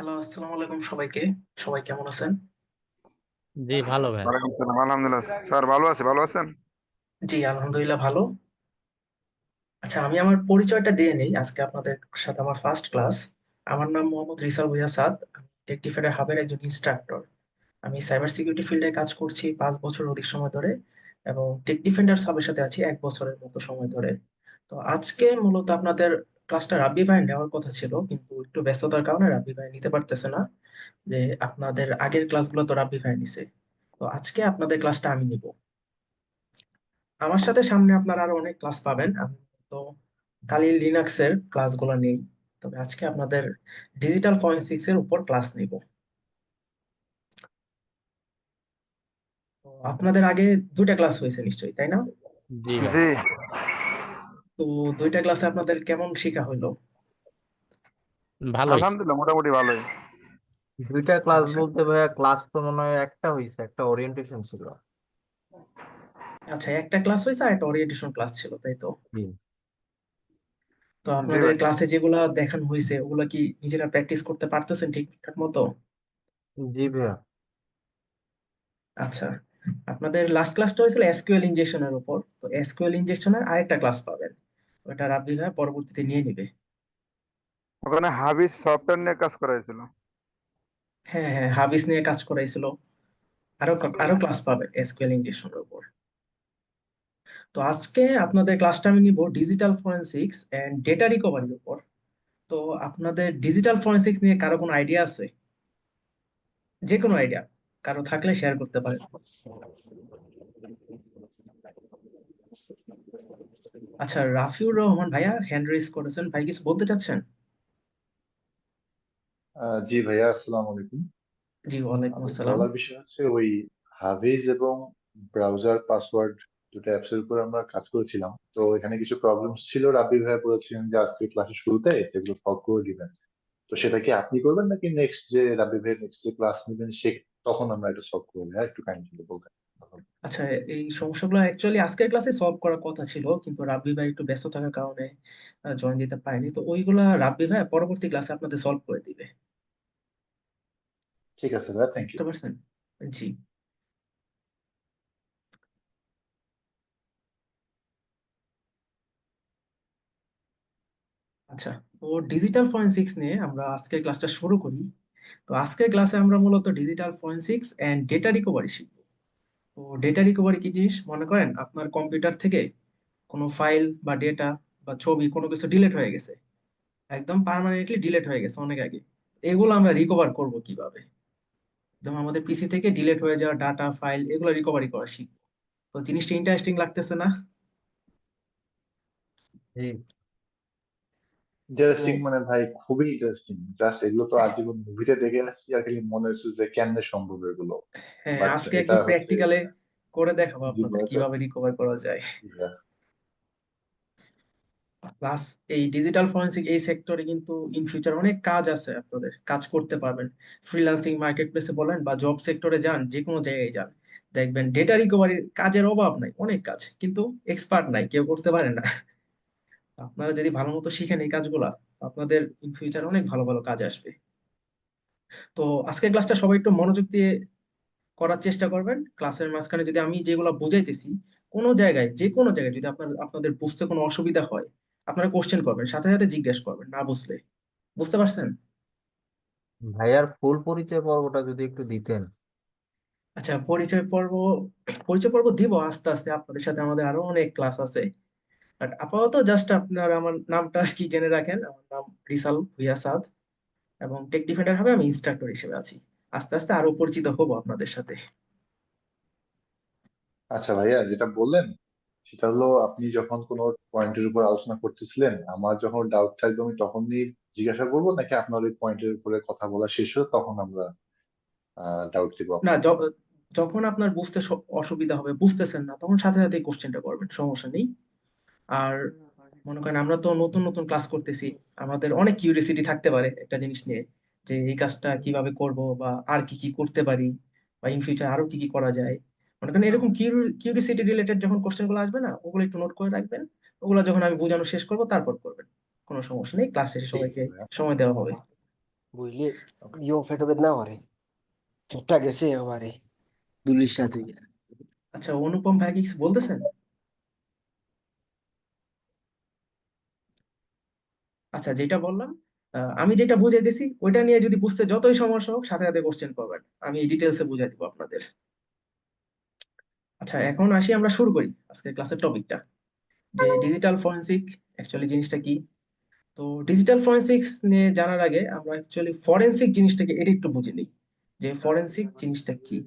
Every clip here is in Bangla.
হ্যালো, আসসালামু আলাইকুম সবাইকে। সবাই কেমন আছেন? জি ভালো ভাই। ওয়ালাইকুম সালাম, আলহামদুলিল্লাহ স্যার, ভালো আছি। ভালো আছেন? জি, আলহামদুলিল্লাহ ভালো। আচ্ছা, আমি আমার পরিচয়টা দিয়ে নেই। আজকে আপনাদের সাথে আমার ফার্স্ট ক্লাস। আমার নাম মোহাম্মদ রিসাল ভুঁইয়া সাদ। আমি টেক ডিফেন্ডার হাবের একজন ইনস্ট্রাক্টর। আমি সাইবার সিকিউরিটি ফিল্ডে কাজ করছি 5 বছর অধিক সময় ধরে এবং টেক ডিফেন্ডার সাবের সাথে আছি 1 বছরের মতো সময় ধরে। তো আজকে মূলত আপনাদের ক্লাসটা রাব্বি ভাই নেওয়ার কথা ছিল, কিন্তু একটু ব্যস্ততার কারণে রাব্বি ভাই নিতে পারতেছে না। যে আপনাদের আগের ক্লাসগুলো তো রাব্বি ভাই নিছে। তো আজকে আপনাদের ক্লাসটা আমি নিব। আমার সাথে সামনে আপনারা আরো অনেক ক্লাস পাবেন। আমি তো খালি লিনাক্স এর ক্লাসগুলো নেই, তবে আজকে আপনাদের ডিজিটাল ফরেনসিক্স এর উপর ক্লাস নিব। তো আপনাদের আগে 2টা ক্লাস হয়েছে নিশ্চয়ই, তাই না? জি ভাই। জি, তো 2টা ক্লাসে আপনাদের কেমন শেখা হইলো? ভালোই। আলহামদুলিল্লাহ, মোটামুটি ভালোই। দুইটা ক্লাস আচ্ছা বলতে ভাইয়া, ক্লাস তো মনে হয় একটা হয়েছে, একটা ওরিয়েন্টেশন ছিল। আচ্ছা, একটা ক্লাস হয়েছে আর একটা ওরিয়েন্টেশন ক্লাস ছিল, তাই তো? জি। তো জি আপনাদের ভাই। ক্লাসে যেগুলা দেখানো হয়েছে ওগুলা কি নিজেরা প্র্যাকটিস করতে পারতেছেন ঠিকঠাক মতো? জি ভাইয়া। আচ্ছা, আপনাদের লাস্ট ক্লাসটা হয়েছিল এসকিউএল ইনজেকশনের উপর। তো এসকিউএল ইনজেকশনের আরেকটা ক্লাস পাবেন, ওটা রাব্বি ভাই পরবর্তীতে নিয়ে নিবে। ওখানে হাবিজ সফটওয়্যার নিয়ে কাজ করা হয়েছিল। হ্যাঁ হ্যাঁ, হাবিস নিয়ে কাজ করাইছিল। আরো আরো ক্লাস পাবে এসকিউএল ইনজেকশনের উপর। তো আজকে আপনাদের ক্লাসটা আমি নিব ডিজিটাল ফরেনসিক্স এন্ড ডেটা রিকভারির উপর। তো আপনাদের ডিজিটাল ফরেনসিক্স নিয়ে কারো কোনো আইডিয়া আছে? যে কোনো আইডিয়া কারো থাকলে শেয়ার করতে পারেন। আচ্ছা, রাফিউর রহমান ভাইয়া হ্যান্ড রেজ করেছেন, ভাই কিছু বলতে চাচ্ছেন? জি ভাইয়া, আসসালামু আলাইকুম। জি, ওয়ালাইকুম আসসালাম। বলার বিষয় হচ্ছে ওই হাভিজ এবং ব্রাউজার পাসওয়ার্ড দুটো অ্যাপস এর উপর আমরা কাজ করেছিলাম। তো এখানে কিছু প্রবলেমস ছিল, রাব্বি ভাইয়া বলেছিলেন যে আজকে ক্লাসের শুরুতে এগুলো সলভ করে দিবেন। তো সেটা কি আপনি করবেন নাকি নেক্সট যে রাব্বি ভাইয়ের নেক্সট যে ক্লাস নেবেন সে তখন আমরা এটা সলভ করবো? হ্যাঁ, একটু কাইন্ডলি বলবেন। আচ্ছা, এই সমস্যাগুলো অ্যাকচুয়ালি আজকের ক্লাসে সলভ করার কথা ছিল, কিন্তু রাব্বি ভাই একটু ব্যস্ত থাকার কারণে জয়েন দিতে পারেনি। তো ওইগুলা রাব্বি ভাই পরবর্তী ক্লাসে আপনাদের সলভ করে দিবে। ঠিক আছে ভাইয়া, থ্যাংক ইউ। বুঝতে পারছেন? জি। আচ্ছা, তো ডিজিটাল ফরেনসিক্স নিয়ে আমরা আজকের ক্লাসটা শুরু করি। তো আজকের ক্লাসে আমরা মূলত digital forensics and data recovery শিখব। তো ডেটা রিকভারি কি জিনিস মনে করেন, আপনার কম্পিউটার থেকে কোনো ফাইল বা ডেটা বা ছবি কোনো কিছু ডিলিট হয়ে গেছে, একদম পার্মানেন্টলি ডিলিট হয়ে গেছে অনেক আগে। এগুলো আমরা রিকভার করব কিভাবে? যেমন আমাদের পিসি থেকে ডিলিট হয়ে যাওয়া ডাটা ফাইল এগুলো রিকভারি করা শিখবো। তো জিনিসটা ইন্টারেস্টিং লাগতেছে না? জি তো ইন্টারেস্টিং মানে ভাই খুবই ইন্টারেস্টিং। জাস্ট এগুলো তো আজীবন মুভিতে দেখে আসছি, আর খালি মনে হচ্ছে যে কেমনে সম্ভব এগুলো। হ্যাঁ, বাট আজকে এটা একদিন হচ্ছে প্র্যাকটিক্যালে করে দেখাবো আপনাদের জীবনে তো কিভাবে রিকভার করা যায়। yeah, প্লাস এই ডিজিটাল ফরেনসিক এই সেক্টরে কিন্তু ইন ফিউচার অনেক কাজ আছে, আপনাদের কাজ করতে পারবেন। ফ্রিল্যান্সিং মার্কেট প্লেসে বলেন বা জব সেক্টরে যান, যে কোনো জায়গায় যান, দেখবেন ডেটা রিকভারির কাজের অভাব নাই, অনেক কাজ, কিন্তু এক্সপার্ট নাই, কেউ করতে পারে না। আপনারা যদি ভালো মতো শিখেন এই কাজগুলা, আপনাদের ইন ফিউচার অনেক ভালো ভালো কাজ আসবে। তো আজকের ক্লাসটা সবাই একটু মনোযোগ দিয়ে করার চেষ্টা করবেন। ক্লাসের মাঝখানে যদি আমি যেগুলো বুঝাইতেছি কোনো জায়গায়, যে কোনো জায়গায় যদি আপনাদের বুঝতে কোনো অসুবিধা হয়, আপনারা কোশ্চেন করবেন, সাথে সাথে জিজ্ঞেস করবেন না বুঝলে। বুঝতে পারছেন? ভাইয়ার ফুল পরিচয় পর্বটা যদি একটু দিতেন। আচ্ছা, পরিচয় পর্ব দিব আস্তে আস্তে। আপনাদের সাথে আমাদের আরো অনেক ক্লাস আছে, বাট আপাতত জাস্ট আপনার আমার নামটা কি জেনে রাখেন। আমার নাম রিসাল ভুইয়া সাদ এবং টেক ডিফেন্ডার হবে আমি ইনস্ট্রাক্টর হিসেবে আছি। আস্তে আস্তে আরো পরিচিত হব আপনাদের সাথে। আচ্ছা ভাইয়া, যেটা বললেন সেটা হলো আপনি যখন কোনো পয়েন্টের উপর আলোচনা করতেছিলেন, আমার যখন ডাউট থাকবে আমি তখনই জিজ্ঞাসা করবো, নাকি আপনার ওই পয়েন্টের উপরে কথা বলা শেষ হলো তখন আমরা ডাউট দিব না, আপনাকে? যখন আপনার বুঝতে অসুবিধা হবে, বুঝতেছেন না, তখন সাথে সাথে কোশ্চেনটা করবেন, সমস্যা নেই। আর মনে করেন আমরা তো নতুন নতুন ক্লাস করতেছি, আমাদের অনেক কিউরিওসিটি থাকতে পারে একটা জিনিস নিয়ে, যে এই কাজটা কিভাবে করব বা আর কি কি করতে পারি বা ইন ফিউচার আরো কি কি করা যায়। মনে করেন এরকম কিউরিওসিটি রিলেটেড যখন কোশ্চেন গুলো আসবে না, ওগুলো একটু নোট করে রাখবেন। ওগুলো যখন আমি বোঝানো শেষ করব তারপর করবেন, কোনো সমস্যা নেই। ক্লাস শেষে ঠিক সবাইকে আছে ভাইয়া। সময় দেওয়া হবে। বুঝলে ইও ফেটো বেদনা করে ফেটটা গেছে এবারে দুলির সাথে আচ্ছা, অনুপম ভাই কি কিছু বলতেছেন? আচ্ছা, যেটা বললাম, আমি যেটা বুঝাইতেছি ওইটা নিয়ে যদি বুঝতে যতই সমস্যা হোক সাথে সাথে কোশ্চেন করবেন, আমি ডিটেলসে বুঝাই দিব আপনাদের। আচ্ছা, এখন আসি, আমরা শুরু করি আজকের ক্লাসের টপিকটা, যে ডিজিটাল ফরেনসিক অ্যাকচুয়ালি জিনিসটা কি। তো ডিজিটাল ফরেনসিক্স নিয়ে জানার আগে আমরা অ্যাকচুয়ালি ফরেনসিক জিনিসটাকে এটা একটু বুঝে নিই, যে ফরেনসিক জিনিসটা কি।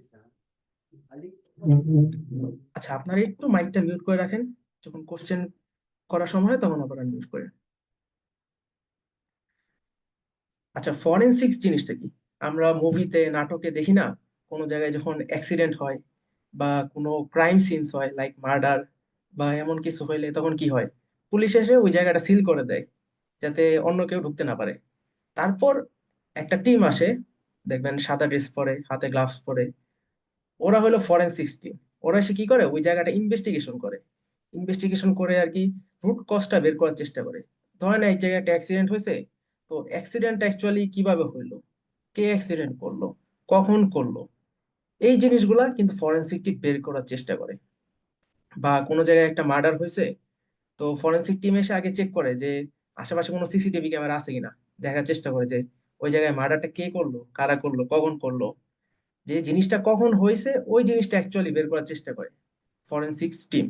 আচ্ছা, আপনারা একটু মাইকটা মিউট করে রাখেন, যখন কোশ্চেন করার সময় হয় তখন আবার মিউট করেন। আচ্ছা, ফরেনসিক্স জিনিসটা কি? আমরা মুভিতে নাটকে দেখি না, কোনো জায়গায় যখন অ্যাক্সিডেন্ট হয় বা কোনো ক্রাইম সিনস হয় লাইক মার্ডার বা এমন কিছু হইলে তখন কি হয়, পুলিশ এসে ওই জায়গাটা সিল করে দেয় যাতে অন্য কেউ ঢুকতে না পারে। তারপর একটা টিম আসে, দেখবেন সাদা ড্রেস পরে, হাতে গ্লাভস পরে, ওরা হলো ফরেনসিক্স টিম। ওরা এসে কি করে, ওই জায়গাটা ইনভেস্টিগেশন করে। ইনভেস্টিগেশন করে আর কি রুট কজটা বের করার চেষ্টা করে। ধরেন এক জায়গায় একটা অ্যাক্সিডেন্ট হয়েছে, তো অ্যাক্সিডেন্ট অ্যাকচুয়ালি কিভাবে হইলো, কে অ্যাক্সিডেন্ট করলো, কখন করলো, এই জিনিসগুলা কিন্তু ফরেনসিক টিম বের করার চেষ্টা করে। বা কোনো জায়গায় একটা মার্ডার হয়েছে, তো ফরেনসিক টিম এসে আগে চেক করে যে আশেপাশে কোনো সিসিটিভি ক্যামেরা আছে কিনা, দেখার চেষ্টা করে যে ওই জায়গায় মার্ডারটা কে করলো, কারা করলো, কখন করলো, যে জিনিসটা কখন হয়েছে ওই জিনিসটা অ্যাকচুয়ালি বের করার চেষ্টা করে ফরেনসিক্স টিম।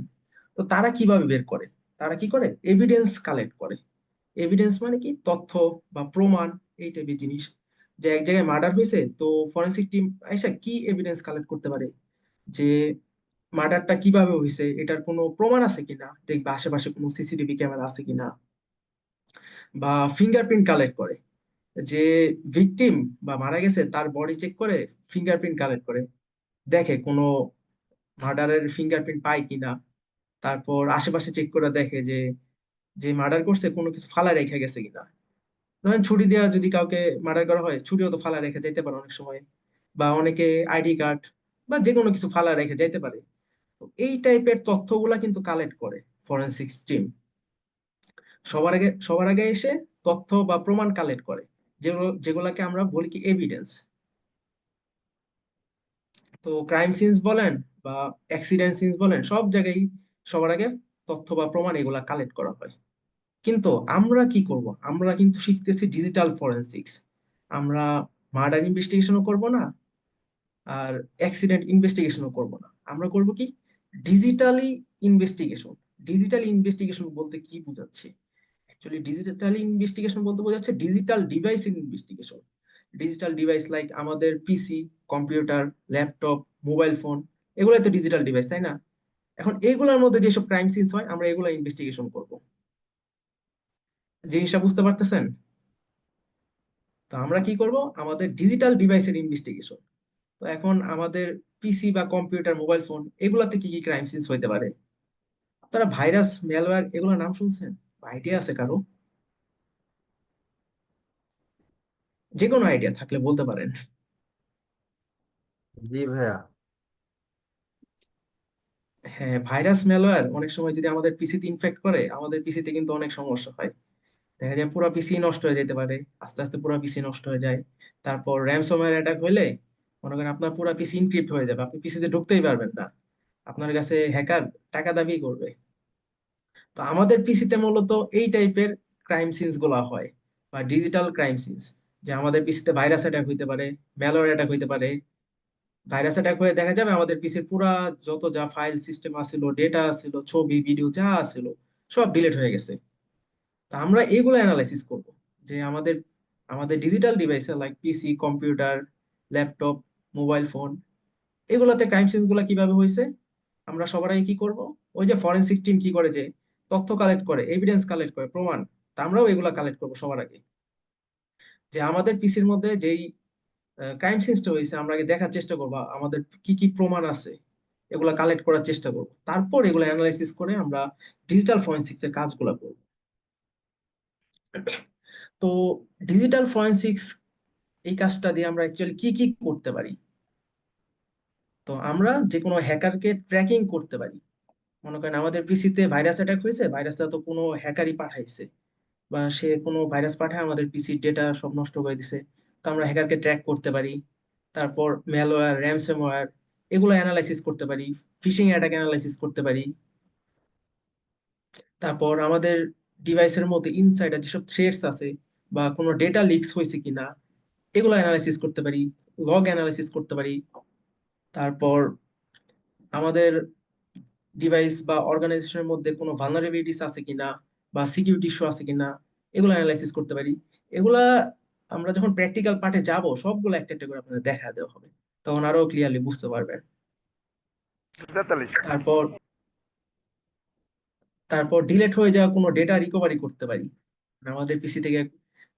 তো তারা কিভাবে বের করে, তারা কি করে, এভিডেন্স কালেক্ট করে। এভিডেন্স মানে কি, তথ্য বা প্রমাণ, এই টাইপের জিনিস। যে এক জায়গায় মার্ডার হয়েছে, তো ফরেনসিক টিম এসে কি এভিডেন্স কালেক্ট করতে পারে, যে মার্ডারটা কিভাবে হয়েছে এটার কোনো প্রমাণ আছে কিনা, দেখবে আশেপাশে কোনো সিসিটিভি ক্যামেরা আছে কিনা। বা ফিঙ্গারপ্রিন্ট কালেক্ট করে, যে ভিকটিম বা মারা গেছে তার বডি চেক করে ফিঙ্গারপ্রিন্ট কালেক্ট করে, দেখে কোনো মার্ডারের ফিঙ্গারপ্রিন্ট পায় কিনা। তারপর আশেপাশে চেক করে দেখে যে যে মার্ডার করছে কোনো কিছু ফালা রেখে গেছে কিনা। ধরেন ছুরি দেওয়া যদি কাউকে মার্ডার করা হয়, ছুরিও তো ফালা রেখে যাইতে পারে অনেক সময়। বা অনেকে আইডি কার্ড বা যে কোনো কিছু ফালা রেখে যাইতে পারে। তো এই টাইপের তথ্যগুলা কিন্তু কালেক্ট করে ফরেনসিক্স টিম। সবার আগে এসে তথ্য বা প্রমাণ কালেক্ট করে, যেগুলাকে আমরা বলি কি এভিডেন্স। তো ক্রাইম সিনস বলেন বা অ্যাক্সিডেন্ট সিনস বলেন, সব জায়গায় সবার আগে তথ্য বা প্রমাণ এগুলা কালেক্ট করা হয়। কিন্তু আমরা কি করব, আমরা কিন্তু শিখতেছি ডিজিটাল ফরেনসিক্স। আমরা মার্ডার ইনভেস্টিগেশনও করব না, আর অ্যাক্সিডেন্ট ইনভেস্টিগেশনও করব না, আমরা করব কি, ডিজিটালি ইনভেস্টিগেশন। ডিজিটাল ইনভেস্টিগেশন বলতে কি বোঝাচ্ছে, অ্যাকচুয়ালি ডিজিটাল ইনভেস্টিগেশন বলতে বোঝাচ্ছে digital device investigation. Digital device like আমাদের পিসি, কম্পিউটার, ল্যাপটপ, মোবাইল ফোন, এগুলো তো ডিজিটাল ডিভাইস, তাই না? এখন এগুলোর মধ্যে যেসব ক্রাইম সিনস হয় আমরা এগুলো ইনভেস্টিগেশন করব। জিনিসটা বুঝতে পারতেছেন? তো আমরা কি করব, আমাদের ডিজিটাল ডিভাইসের ইনভেস্টিগেশন। তো এখন আমাদের পিসি বা কম্পিউটার, মোবাইল ফোন, এগুলাতে কি কি ক্রাইম সিনস হইতে পারে? আপনারা ভাইরাস, ম্যালওয়্যার এগুলোর নাম শুনছেন? আইডিয়া আছে কারো? যে কোনো আইডিয়া থাকলে বলতে পারেন। জি ভাইয়া। হ্যাঁ, ভাইরাস ম্যালওয়্যার অনেক সময় যদি আমাদের পিসিতে ইনফেক্ট করে, আমাদের পিসিতে কিন্তু অনেক সমস্যা হয়। দেখা যায় পুরো পিসি নষ্ট হয়ে যেতে পারে, আস্তে আস্তে পুরো পিসি নষ্ট হয়ে যায়। তারপর র্যানসমওয়্যার অ্যাটাক হইলে মনে করেন আপনার পুরো পিসি ইনক্রিপ্ট হয়ে যাবে, আপনি পিসিতে ঢুকতেই পারবেন না, আপনার কাছে হ্যাকার টাকা দাবি করবে। তো আমাদের পিসিতে মূলত এই টাইপের ক্রাইম সিনস গুলা হয়, বা ডিজিটাল ক্রাইম সিনস। যে আমাদের পিসিতে ভাইরাস অ্যাটাক হইতে পারে, ম্যালওয়্যার অ্যাটাক হইতে পারে। ভাইরাস অ্যাটাক হয়ে দেখা যাবে আমাদের পিসির পুরা যত যা ফাইল সিস্টেম আছিল, ডেটা আছিল, ছবি ভিডিও যা আছিল, সব ডিলিট হয়ে গেছে। তা আমরা এগুলো অ্যানালাইসিস করব, যে আমাদের আমাদের ডিজিটাল ডিভাইসে লাইক পিসি, কম্পিউটার, ল্যাপটপ, মোবাইল ফোন, এগুলোতে ক্রাইম সিনস গুলা কিভাবে হয়েছে। আমরা সবার আগে কি করব, ওই যে ফরেনসিক টিম কি করে, যে তথ্য কালেক্ট করে, এভিডেন্স কালেক্ট করে, প্রমাণ, তা আমরাও এগুলা কালেক্ট করব সবার আগে। যে আমাদের পিসির মধ্যে যেই ক্রাইম সিনসটা হয়েছে আমরা আগে দেখার চেষ্টা করবো আমাদের কি কি প্রমাণ আছে, এগুলা কালেক্ট করার চেষ্টা করব, তারপর এগুলো অ্যানালাইসিস করে আমরা ডিজিটাল ফরেনসিক্স এর কাজগুলো করব। তো ডিজিটাল ফরেনসিক্স এই কাজটা দিয়ে আমরা অ্যাকচুয়ালি কি কি করতে পারি। তো আমরা যে কোনো হ্যাকারকে ট্র্যাকিং করতে পারি। মনে করেন আমাদের পিসিতে ভাইরাস অ্যাটাক হয়েছে, ভাইরাসটা তো কোনো হ্যাকারই পাঠাইছে, বা সে কোনো ভাইরাস পাঠায় আমাদের পিসির ডেটা সব নষ্ট করে দিছে। তো আমরা হ্যাকারকে ট্র্যাক করতে পারি। তারপর ম্যালওয়্যার, র্যানসমওয়্যার, এগুলো অ্যানালাইসিস করতে পারি। ফিশিং অ্যাটাক অ্যানালাইসিস করতে পারি। তারপর আমাদের ডিভাইসের মধ্যে ইনসাইডার যেসব থ্রেটস আছে বা কোনো ডেটা লিকস হয়েছে কিনা, এগুলো অ্যানালাইসিস করতে পারি। লগ অ্যানালাইসিস করতে পারি। তারপর আমাদের ডিভাইস বা অর্গানাইজেশনের মধ্যে কোনো ভালনারেবিলিটিস আছে কিনা বা সিকিউরিটি ইস্যু আছে কিনা, এগুলো অ্যানালাইসিস করতে পারি। এগুলা আমরা যখন প্র্যাকটিক্যাল পার্টে যাব, সবগুলো একটা একটা করে আপনাদের দেখা দেওয়া হবে, তখন আরো ক্লিয়ারলি বুঝতে পারবেন। 43 তারপর তারপর ডিলেট হয়ে যাওয়া কোনো ডেটা রিকভারি করতে পারি। আমাদের পিসি থেকে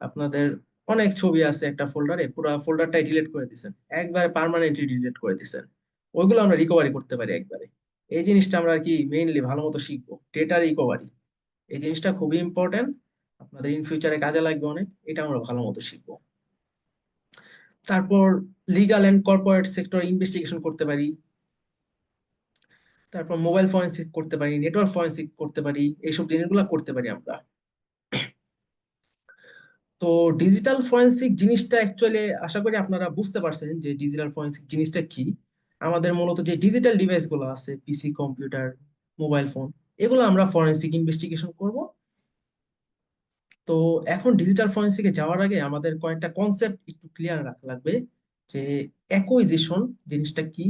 আপনাদের অনেক ছবি আছে একটা ফোল্ডারে, পুরো ফোল্ডারটাই ডিলিট করে দিচ্ছেন, একবারে পার্মানেন্টলি ডিলিট করে দিচ্ছেন, ওইগুলো আমরা রিকভারি করতে পারি একবারে। এই জিনিসটা আমরা আর কি মেইনলি ভালো মতো শিখবো, ডেটা রিকভারি। এই জিনিসটা খুবই ইম্পর্টেন্ট, আপনাদের ইন ফিউচারে কাজে লাগবে অনেক, এটা আমরা ভালো মতো শিখবো। তারপর legal and corporate sector investigation করতে পারি। তারপর মোবাইল ফরেনসিক করতে পারি, নেটওয়ার্ক ফরেনসিক করতে পারি, এইসব জিনিসগুলো করতে পারি আমরা। তো ডিজিটাল ফরেনসিক জিনিসটা অ্যাকচুয়ালি আশা করি আপনারা বুঝতে পারছেন যে ডিজিটাল ফরেনসিক জিনিসটা কি। আমাদের মূলত যে ডিজিটাল ডিভাইস গুলো আছে, পিসি, কম্পিউটার, মোবাইল ফোন, এগুলো আমরা ফরেনসিক ইনভেস্টিগেশন করব। তো এখন ডিজিটাল ফরেনসিকে যাওয়ার আগে আমাদের কয়েকটা কনসেপ্ট একটু ক্লিয়ার রাখা লাগবে, যে অ্যাকুইজিশন জিনিসটা কি,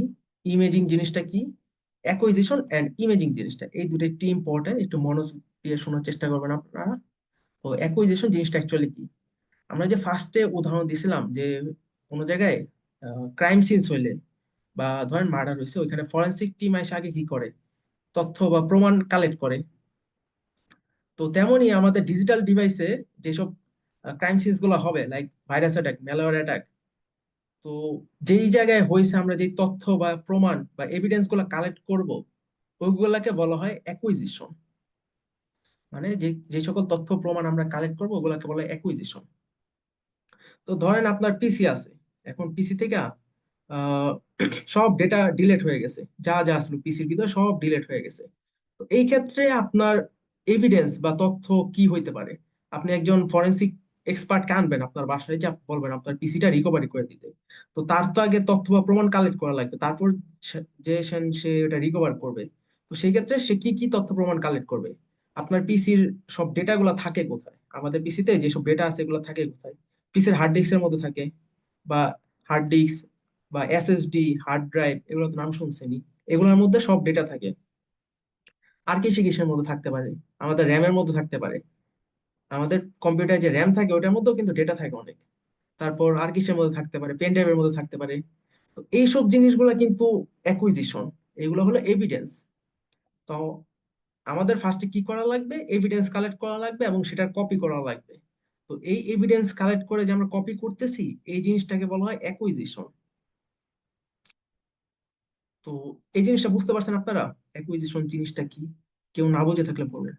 ইমেজিং জিনিসটা কি। অ্যাকুইজিশন এন্ড ইমেজিং জিনিসটা, এই দুটো একটু ইম্পর্টেন্ট, একটু মনোযোগ দিয়ে শোনার চেষ্টা করবেন আপনারা। তো অ্যাকুইজিশন জিনিসটা অ্যাকচুয়ালি কি? আমরা যে ফার্স্টে উদাহরণ দিছিলাম যে কোনো জায়গায় ক্রাইম সিনস হইলে বা ধরেন মার্ডার হয়েছে, ওইখানে ফরেনসিক টিম এসে আগে কি করে, তথ্য বা প্রমাণ কালেক্ট করে। তো তেমনই আমাদের ডিজিটাল ডিভাইসে যেসব ক্রাইম সিনস গুলো হবে, like virus attack, malware attack, তো যেই জায়গায় হয়েছে আমরা যেই তথ্য বা প্রমাণ বা এভিডেন্স গুলো কালেক্ট করব, ওইগুলাকে বলা হয় অ্যাকুইজিশন। মানে যে যে সকল তথ্য প্রমাণ আমরা কালেক্ট করবো, ওগুলাকে বলা হয় অ্যাকুইজিশন। তো ধরেন আপনার পিসি আছে, এখন পিসি থেকে আহ, সব ডেটা ডিলিট হয়ে গেছে, যা যা আসলো পিসির ভিতরে সব ডিলিট হয়ে গেছে। তো এই ক্ষেত্রে আপনার এভিডেন্স বা তথ্য কি হইতে পারে? আপনি একজন ফরেনসিক এক্সপার্টকে আনবেন আপনার বাসায়, যা বলবেন আপনার পিসিটা রিকভারি করে দিতে। তো তার তো আগে তথ্য বা প্রমাণ কালেক্ট করা লাগবে, তারপর সে এটা রিকভার করবে। তো সেই ক্ষেত্রে সে কি কি তথ্য প্রমাণ কালেক্ট করবে? আপনার পিসির সব ডেটা গুলা থাকে কোথায়? আমাদের পিসিতে যেসব ডেটা আছে এগুলো থাকে কোথায়? পিসির হার্ড ডিস্কের মধ্যে থাকে, বা হার্ড ডিস্ক বা এসএসডি, হার্ড ড্রাইভ, এগুলো তো নাম শুনছেনই, এগুলোর মধ্যে সব ডেটা থাকে। আর কিসে কিসের মধ্যে থাকতে পারে? আমাদের র্যামের মধ্যে থাকতে পারে, আমাদের কম্পিউটারে যে র্যাম থাকে ওটার মধ্যেও কিন্তু ডেটা থাকে অনেক। তারপর আর কিসের মধ্যে থাকতে পারে? পেন ড্রাইভের মধ্যে থাকতে পারে। তো এইসব জিনিসগুলো কিন্তু অ্যাকুইজিশন, এগুলো হলো এভিডেন্স। তো আমাদের ফার্স্টে কি করা লাগবে? এভিডেন্স কালেক্ট করা লাগবে এবং সেটার কপি করা লাগবে। তো এই এভিডেন্স কালেক্ট করে যে আমরা কপি করতেছি, এই জিনিসটাকে বলা হয় অ্যাকুইজিশন। তো এই জিনিসটা বুঝতে পারছেন আপনারা, অ্যাকুইজিশন জিনিসটা কি? কেউ না বুঝে থাকলে বলেন।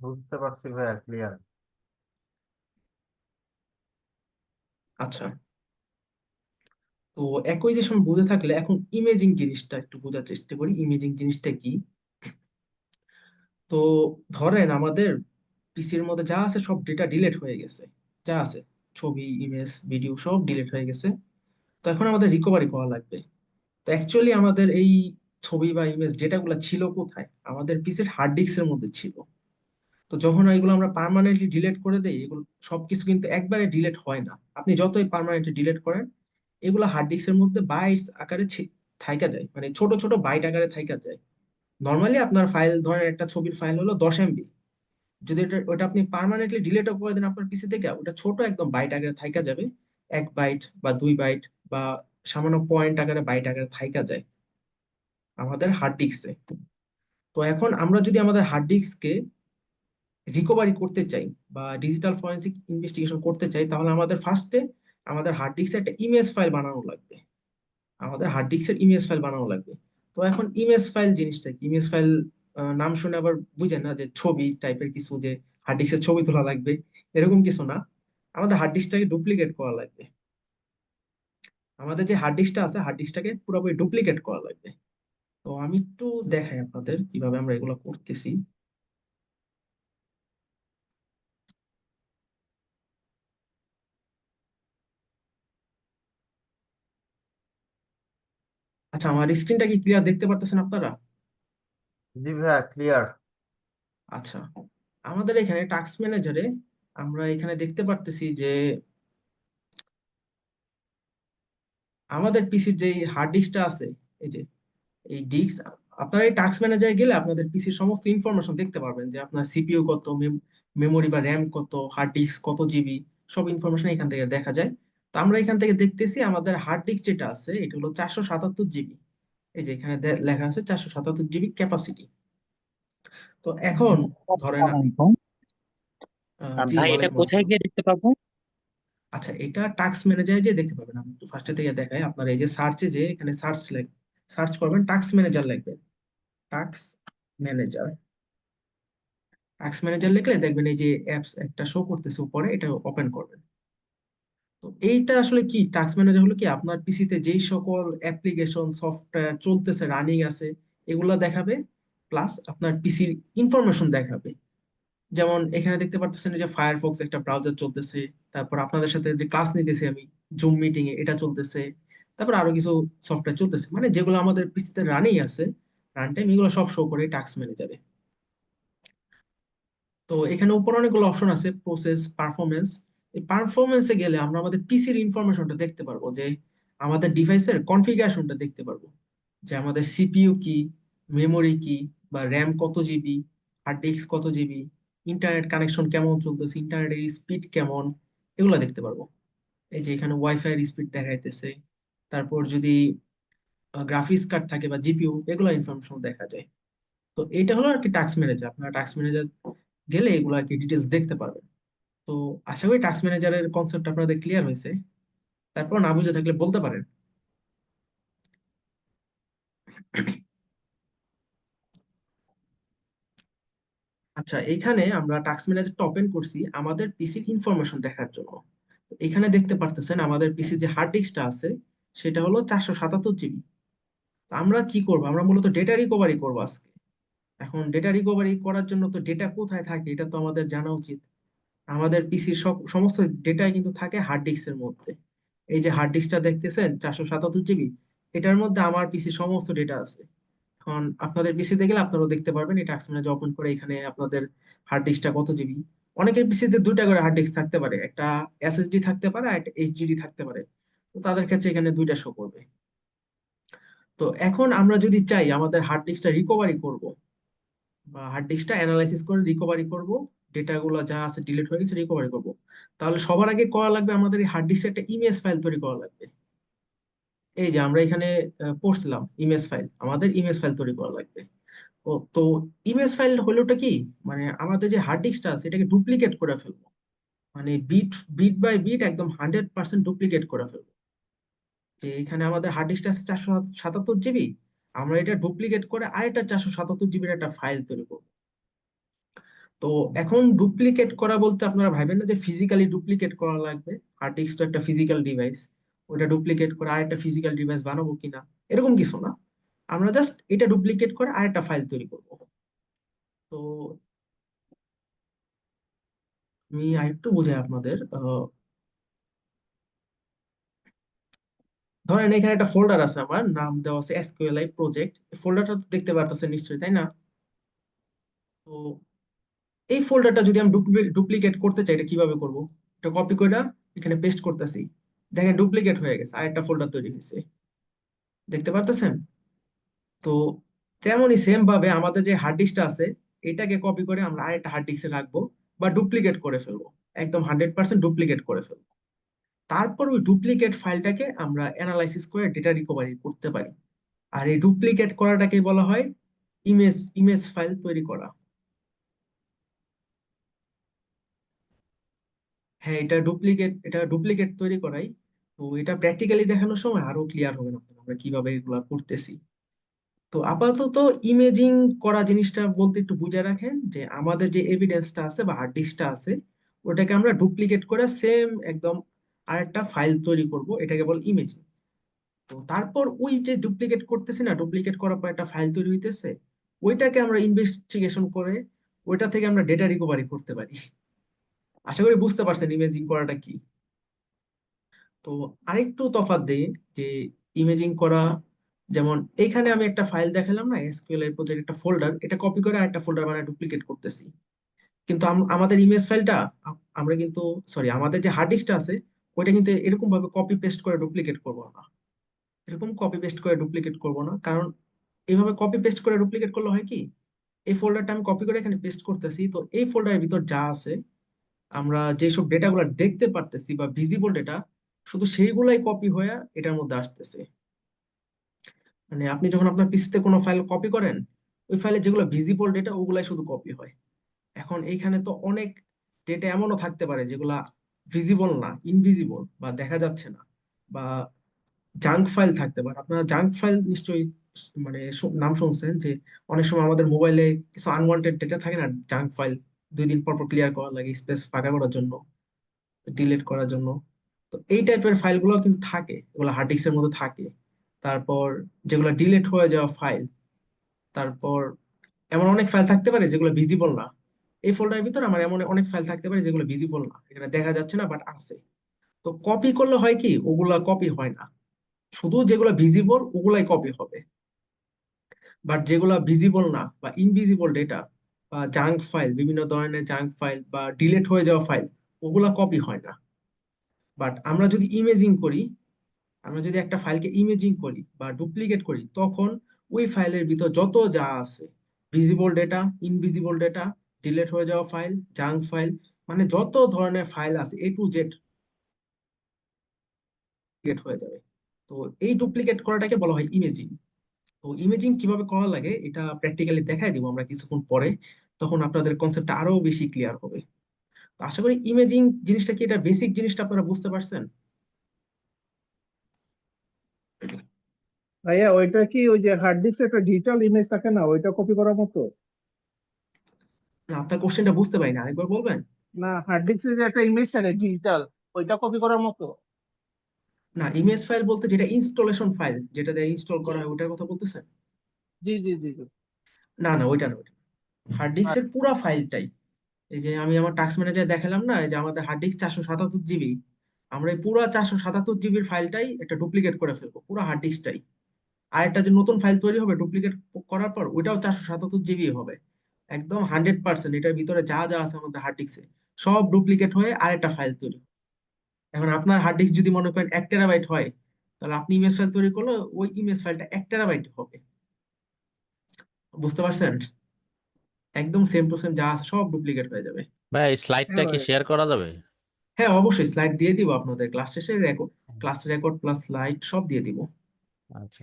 বুঝতে পারছি ভাইয়া, ক্লিয়ার। আচ্ছা, তো অ্যাকুইজিশন বুঝে থাকলে এখন ইমেজিং জিনিসটা একটু বোঝার চেষ্টা করি, ইমেজিং জিনিসটা কি। তো ধরেন আমাদের পিসির মধ্যে যা আছে সব ডেটা ডিলিট হয়ে গেছে, যা আছে ছবি, ইমেজ, ভিডিও সব ডিলিট হয়ে গেছে। তো এখন আমাদের রিকভারি করা লাগবে। তো অ্যাকচুয়ালি আমাদের এই ছবি বা ইমেজ ডেটাগুলো ছিল কোথায়? আমাদের পিসির হার্ড ডিস্কের মধ্যে ছিল। তো যখন এগুলো আমরা পার্মানেন্টলি ডিলিট করে দেই, এগুলো সবকিছু কিন্তু একবারে ডিলিট হয় না। আপনি যতই পার্মানেন্টলি ডিলিট করেন, এগুলো হার্ড ডিস্কের মধ্যে বাইটস আকারে থাইকা যায়, মানে ছোট ছোট বাইট আকারে থাইকা যায়। নর্মালি আপনার ফাইল, ধরেন একটা ছবির ফাইল হলো 10 MB, যদি ওটা আপনি পার্মানেন্টলি ডিলিটও করে দেন আপনার পিসি থেকে, ওটা ছোট একদম বাইট আকারে থাইকা যাবে, 1 বাইট বা 2 বাইট বা সামান্য পয়েন্ট আকারে, বাইট আকারে থাইকা যায় আমাদের হার্ড ডিস্কে। তো এখন আমরা যদি আমাদের হার্ড ডিস্ককে রিকভারি করতে চাই বা ডিজিটাল ফরেনসিক ইনভেস্টিগেশন করতে চাই, তাহলে আমাদের ফার্স্টে আমাদের হার্ড ডিস্কে একটা ইমেজ ফাইল বানানো লাগবে, আমাদের হার্ড ডিস্কের ইমেজ ফাইল বানানো লাগবে। তো এখন ইমেজ ফাইল জিনিসটা কি? ইমেজ ফাইল নাম শুনে আবার বুঝেন না যে ছবি টাইপের কিছু, যে হার্ড ডিস্কের ছবি তোলা লাগবে, এরকম কিছু না। আমাদের হার্ড ডিস্কটাকে ডুপ্লিকেট করা লাগবে, আমাদের যে হার্ড ডিস্কটা আছে হার্ড ডিস্কটাকে পুরোপুরি ডুপ্লিকেট করা লাগবে। তো আমি একটু দেখাই আপনাদের কিভাবে আমরা এগুলো করতেছি। আচ্ছা, আমার স্ক্রিনটা কি ক্লিয়ার দেখতে পারতেছেন আপনারা? জি ভাইয়া, ক্লিয়ার। আচ্ছা, আমাদের এখানে টাস্ক ম্যানেজারে আমরা এখানে দেখতে পারতেছি যে আমাদের পিসির যে হার্ড ডিস্কটা আছে, এই যে এই ডিস্ক, আপনারা এই টাস্ক ম্যানেজারে গেলে আপনাদের পিসির সমস্ত ইনফরমেশন দেখতে পারবেন, যে আপনার সিপিইউ কত, মেমোরি বা র্যাম কত, হার্ড ডিস্ক কত জিবি, সব ইনফরমেশন এখান থেকে দেখা যায়। তো আমরা এখান থেকে দেখতেছি আমাদের হার্ড ডিস্ক যেটা আছে এটা হলো 477 জিবি। এই যে এখানে লেখা আছে 477 জিবি ক্যাপাসিটি। তো এখন ধরেন আমি আসসালামাইকুম। জি, ভাই, এটা ওয়ালাইকুম কোথায় আসসালাম। গিয়ে দেখতে পাবো? আচ্ছা, এটা টাস্ক ম্যানেজারে যে দেখতে পাবেন। আমি একটু ফার্স্টে থেকে দেখাই, আপনার এই যে সার্চে যে এখানে সার্চ করবেন, টাস্ক ম্যানেজার লিখবেন। টাস্ক ম্যানেজার, টাস্ক ম্যানেজার লিখলে দেখবেন এই যে অ্যাপস একটা শো করতেছে উপরে, এটা ওপেন করবেন। তো এইটা আসলে কি, টাস্ক ম্যানেজার হলো কি আপনার পিসিতে যেই সকল অ্যাপ্লিকেশন সফটওয়্যার চলতেছে, রানিং আছে, এগুলা দেখাবে, প্লাস আপনার পিসির ইনফরমেশন দেখাবে। যেমন এখানে দেখতে পারতেছেন যে ফায়ারফক্স একটা ব্রাউজার চলতেছে, তারপর আপনাদের সাথে যে ক্লাস নিতেছি আমি জুম মিটিং এ, এটা চলতেছে, তারপর আরো কিছু সফটওয়্যার চলতেছে, মানে যেগুলো আমাদের পিসিতে রানিং আছে, রান টাইম, এগুলো সব শো করে টাস্ক ম্যানেজারে। তো এখানে উপর অনেকগুলো অপশন আছে, প্রসেস, পারফরমেন্স। এই পারফরমেন্সে গেলে আমরা আমাদের পিসির ইনফরমেশনটা দেখতে পারবো, যে আমাদের ডিভাইসের কনফিগারেশনটা দেখতে পারবো, যে আমাদের সিপিইউ কি, মেমোরি কি, বা র্যাম কত জিবি, হার্ড ডিস্ক কত জিবি, ইন্টারনেট কানেকশন কেমন চলতেছে, ইন্টারনেটের স্পিড কেমন, এগুলো দেখতে পারবো। এই যে এখানে ওয়াইফাই এর স্পিড দেখাইতেছে, তারপর যদি গ্রাফিক্স কার্ড থাকে বা জিপিইউ, এগুলো ইনফরমেশন দেখা যায়। তো এটা হলো আর কি টাস্ক ম্যানেজার। আপনারা টাস্ক ম্যানেজার গেলে এগুলো আর কি ডিটেলস দেখতে পারবেন। তো আশা করি টাস্ক ম্যানেজারের কনসেপ্ট আপনাদের ক্লিয়ার হয়েছে। তারপর না বুঝে থাকলে বলতে পারেন। আচ্ছা, এখানে আমরা টাস্ক ম্যানেজারটা ওপেন করছি আমাদের পিসির ইনফরমেশন দেখার জন্য। তো এখানে দেখতে পারতেছেন আমাদের পিসির যে হার্ড ডিস্কটা আছে সেটা হলো 477 জিবি। তো আমরা কি করব, আমরা মূলত ডেটা রিকভারি করবো আজকে। এখন ডেটা রিকভারি করার জন্য তো ডেটা কোথায় থাকে এটা তো আমাদের জানা উচিত। আমাদের পিসির সমস্ত ডেটাই কিন্তু থাকে হার্ড ডিস্কের মধ্যে। এই যে হার্ড ডিস্কটা দেখতেছেন 477 জিবি, এটার মধ্যে আমার পিসির সমস্ত ডেটা আছে। এখন আপনাদের পিসিতে গেলে আপনারাও দেখতে পারবেন, এই টাস্ক ম্যানেজার ওপেন করে এখানে আপনাদের হার্ড ডিস্কটা কত জিবি। অনেকের পিসিতে দুইটা করে হার্ড ডিস্ক থাকতে পারে, একটা এসএসডি থাকতে পারে আর একটা এইচডিডি থাকতে পারে। তো তাদের ক্ষেত্রে এখানে দুইটা শো করবে। তো এখন আমরা যদি চাই আমাদের হার্ড ডিস্কটা রিকভারি করব, বা হার্ড ডিস্কটা অ্যানালাইসিস করে রিকভারি করব, ডেটাগুলো যা আছে ডিলিট হয়ে গেছে রিকভারি করব, তাহলে সবার আগে করা লাগবে আমাদের এই হার্ড ডিস্কে একটা ইমেজ ফাইল তৈরি করা লাগবে। এই যে আমরা এখানে পড়ছিলাম ইমেজ ফাইল, আমাদের ইমেজ ফাইল তৈরি করা লাগবে। ও তো ইমেজ ফাইল হলোটা কি, মানে আমাদের যে হার্ড ডিস্কটা আছে এটাকে ডুপ্লিকেট করে ফেলবো, মানে বিট বিট বাই বিট একদম 100% ডুপ্লিকেট করে ফেলবো। যে এখানে আমাদের হার্ড ডিস্কটা আছে 477 জিবি, আমরা এটা ডুপ্লিকেট করে আরেকটা 477 জিবির একটা ফাইল তৈরি করবো। তো এখন ডুপ্লিকেট করা বলতে আপনারা ভাবেন না যে ফিজিক্যালি ডুপ্লিকেট করা লাগবে, হার্ড ডিস্ক তো একটা ফিজিক্যাল ডিভাইস, ওটা ডুপ্লিকেট করে আরেকটা ফিজিক্যাল ডিভাইস বানাবো কিনা, এরকম কিছু না। আমরা জাস্ট এটা ডুপ্লিকেট করে আরেকটা ফাইল তৈরি করব। তো আমি আরেকটু বোঝাই আপনাদের। ধরেন এখানে একটা ফোল্ডার আছে, আমার নাম দেওয়া আছে এসকিউএলআই প্রজেক্ট, ফোল্ডারটা দেখতে পারতেছেন নিশ্চয়ই, তাই না? তো এই ফোল্ডারটা যদি আমি ডুপ্লিকেট করতে চাই, এটা কিভাবে করব? এটা কপি করে এখানে পেস্ট করতেছি, দেখেন ডুপ্লিকেট হয়ে গেছে, আরেকটা ফোল্ডার তৈরি হয়েছে, দেখতে পারতেছেন? তো তেমনই সেম ভাবে আমাদের যে হার্ড ডিস্কটা আছে এটাকে কপি করে আমরা আরেকটা হার্ড ডিস্কে রাখবো, বা ডুপ্লিকেট করে ফেলবো, একদম 100% ডুপ্লিকেট করে ফেলবো। তারপর ওই ডুপ্লিকেট ফাইলটাকে আমরা অ্যানালাইসিস করে ডেটা রিকভারি করতে পারি। আর এই ডুপ্লিকেট করাটাকে বলা হয় ইমেজ ইমেজ ফাইল তৈরি করা। হ্যাঁ, এটা ডুপ্লিকেট তৈরি করাই। তো এটা প্র্যাকটিক্যালি দেখানোর সময় আরো ক্লিয়ার হবে না আমরা কিভাবে এগুলা করতেছি। তো আপাতত ইমেজিং করা জিনিসটা বলতে একটু বুঝে রাখেন, যে আমাদের যে এভিডেন্সটা আছে বা হার্ড ডিস্কটা আছে ওটাকে আমরা ডুপ্লিকেট করে সেম একদম আরেকটা ফাইল তৈরি করব, এটাকে বল ইমেজিং। তো তারপর ওই যে ডুপ্লিকেট করতেছি না, ডুপ্লিকেট করার পর একটা ফাইল তৈরি হইতেছে, ওইটাকে আমরা ইনভেস্টিগেশন করে ওইটা থেকে আমরা ডেটা রিকভারি করতে পারি। আশা করি বুঝতে পারছেন ইমেজিং করাটা কি। তো আরেকটু তফাৎ দেই, যে ইমেজিং করা যেমন এইখানে আমি একটা ফাইল দেখালাম না, এসকিউএল এর প্রজেক্ট একটা ফোল্ডার, এটা কপি করে আরেকটা ফোল্ডার বানায় ডুপ্লিকেট করতেছি। কিন্তু আমাদের ইমেজ ফাইলটা আমরা কিন্তু, সরি, আমাদের যে হার্ড ডিস্কটা আছে ওইটা কিন্তু এরকম ভাবে কপি পেস্ট করে ডুপ্লিকেট করবো না। এরকম কপি পেস্ট করে ডুপ্লিকেট করবো না, কারণ এইভাবে কপি পেস্ট করে ডুপ্লিকেট করলে হয় কি, এই ফোল্ডারটা আমি কপি করে এখানে পেস্ট করতেছি, তো এই ফোল্ডারের ভিতর যা আছে আমরা যেসব ডেটাগুলো দেখতে পারতেছি বা ভিজিবল ডেটা, শুধু সেইগুলাই কপি হয়ে এটার মধ্যে আসতেছে। মানে আপনি যখন আপনার পিসিতে কোনো ফাইল কপি করেন, ওই ফাইলে যেগুলো ভিজিবল ডেটা ওগুলাই শুধু কপি হয়। এখন এইখানে তো অনেক ডেটা এমনও থাকতে পারে যেগুলা ভিজিবল না, ইনভিজিবল বা দেখা যাচ্ছে না, বা জাঙ্ক ফাইল থাকতে পারে। আপনারা জাঙ্ক ফাইল নিশ্চয়ই মানে নাম শুনছেন যে অনেক সময় আমাদের মোবাইলে কিছু আনওয়ান্টেড ডেটা থাকে না, জাঙ্ক ফাইল 2 দিন পর পর ক্লিয়ার করা লাগে স্পেস ফাঁকা করার জন্য, ডিলিট করার জন্য। তো এই টাইপের ফাইলগুলো কিন্তু থাকে, এগুলো হার্ড ডিস্কের মধ্যে থাকে। তারপর যেগুলো ডিলিট হয়ে যাওয়া ফাইল, তারপর এমন অনেক ফাইল থাকতে পারে যেগুলো ভিজিবল না। এই ফোল্ডারের ভিতর আমার এমন অনেক ফাইল থাকতে পারে যেগুলো ভিজিবল না, এখানে দেখা যাচ্ছে না বাট আছে। তো কপি করলে হয় কি, ওগুলা কপি হয় না, শুধু যেগুলো ভিজিবল ওগুলাই কপি হবে। বাট যেগুলো ভিজিবল না বা ইনভিজিবল ডেটা বা জাঙ্ক ফাইল, বিভিন্ন ধরনের জাঙ্ক ফাইল বা ডিলিট হয়ে যাওয়া ফাইল, ওগুলা কপি হয় না। বাট আমরা যদি ইমেজিং করি, আমরা যদি একটা ফাইলকে ইমেজিং করি বা ডুপ্লিকেট করি, তখন ওই ফাইলের ভিতর যত যা আছে, visible data, invisible data, delete হয়ে যাওয়া ফাইল, জাঙ্ক ফাইল, মানে যত ধরনের ফাইল আছে A to Z ডুপ্লিকেট হয়ে যাবে। তো এই ডুপ্লিকেট করাটাকে বলা হয় ইমেজিং। তো ইমেজিং কিভাবে করা লাগে এটা প্র্যাকটিক্যালি দেখাই দিব আমরা কিছুক্ষণ পরে, তখন আপনাদের কনসেপ্টটা আরো বেশি ক্লিয়ার হবে। তো আশা করি ইমেজিং জিনিসটা কি, এটা বেসিক জিনিসটা আপনারা বুঝতে পারছেন। ভাইয়া ওইটা কি ওই যে হার্ড ডিস্ক একটা ডিজিটাল ইমেজ থাকে না, ওইটা কপি করার মতো? না, আপনার কোশ্চেনটা বুঝতে পারিনি, আরেকবার বলবেন। না, হার্ড ডিস্কে যে একটা ইমেজ থাকে ডিজিটাল, ওইটা কপি করার মতো? না, ইমেজ ফাইল বলতে যেটা ইনস্টলেশন ফাইল, যেটা দিয়ে ইনস্টল জি করা হয় ওটার কথা বলতেছেন। জি জি জি জি। না না, ওইটা না, ওইটা হার্ড ডিস্কের পুরা ফাইলটাই। এই যে আমি আমার টাস্ক ম্যানেজার দেখালাম না, এই যে আমাদের হার্ড ডিস্ক 477 জিবি, আমরা এই পুরা 477 জিবির ফাইলটাই একটা ডুপ্লিকেট করে ফেলবো, পুরো হার্ড ডিস্কটাই। আর একটা যে নতুন ফাইল তৈরি হবে ডুপ্লিকেট করার পর, ওইটাও 477 জিবি হবে। একদম 100%, এটার ভিতরে যা যা আছে আমাদের হার্ড ডিস্কে সব ডুপ্লিকেট হয়ে আরেকটা ফাইল তৈরি হবে। এখন আপনার হার্ড ডিস্ক যদি মনে করেন 1 টেরাবাইট হয়, তাহলে আপনি ইমেজ ফাইল তৈরি করলে ওই ইমেজ ফাইলটা 1 টেরাবাইট হবে। বুঝতে পারছেন? একদম সেম টু সেম যা আছে সব ডুপ্লিকেট হয়ে যাবে। ভাই এই স্লাইডটা হ্যাঁ কি ভাই। শেয়ার করা যাবে? হ্যাঁ, অবশ্যই স্লাইড দিয়ে দিব আপনাদের, ক্লাস শেষে record, class record plus slide সব দিয়ে দিব। আচ্ছা,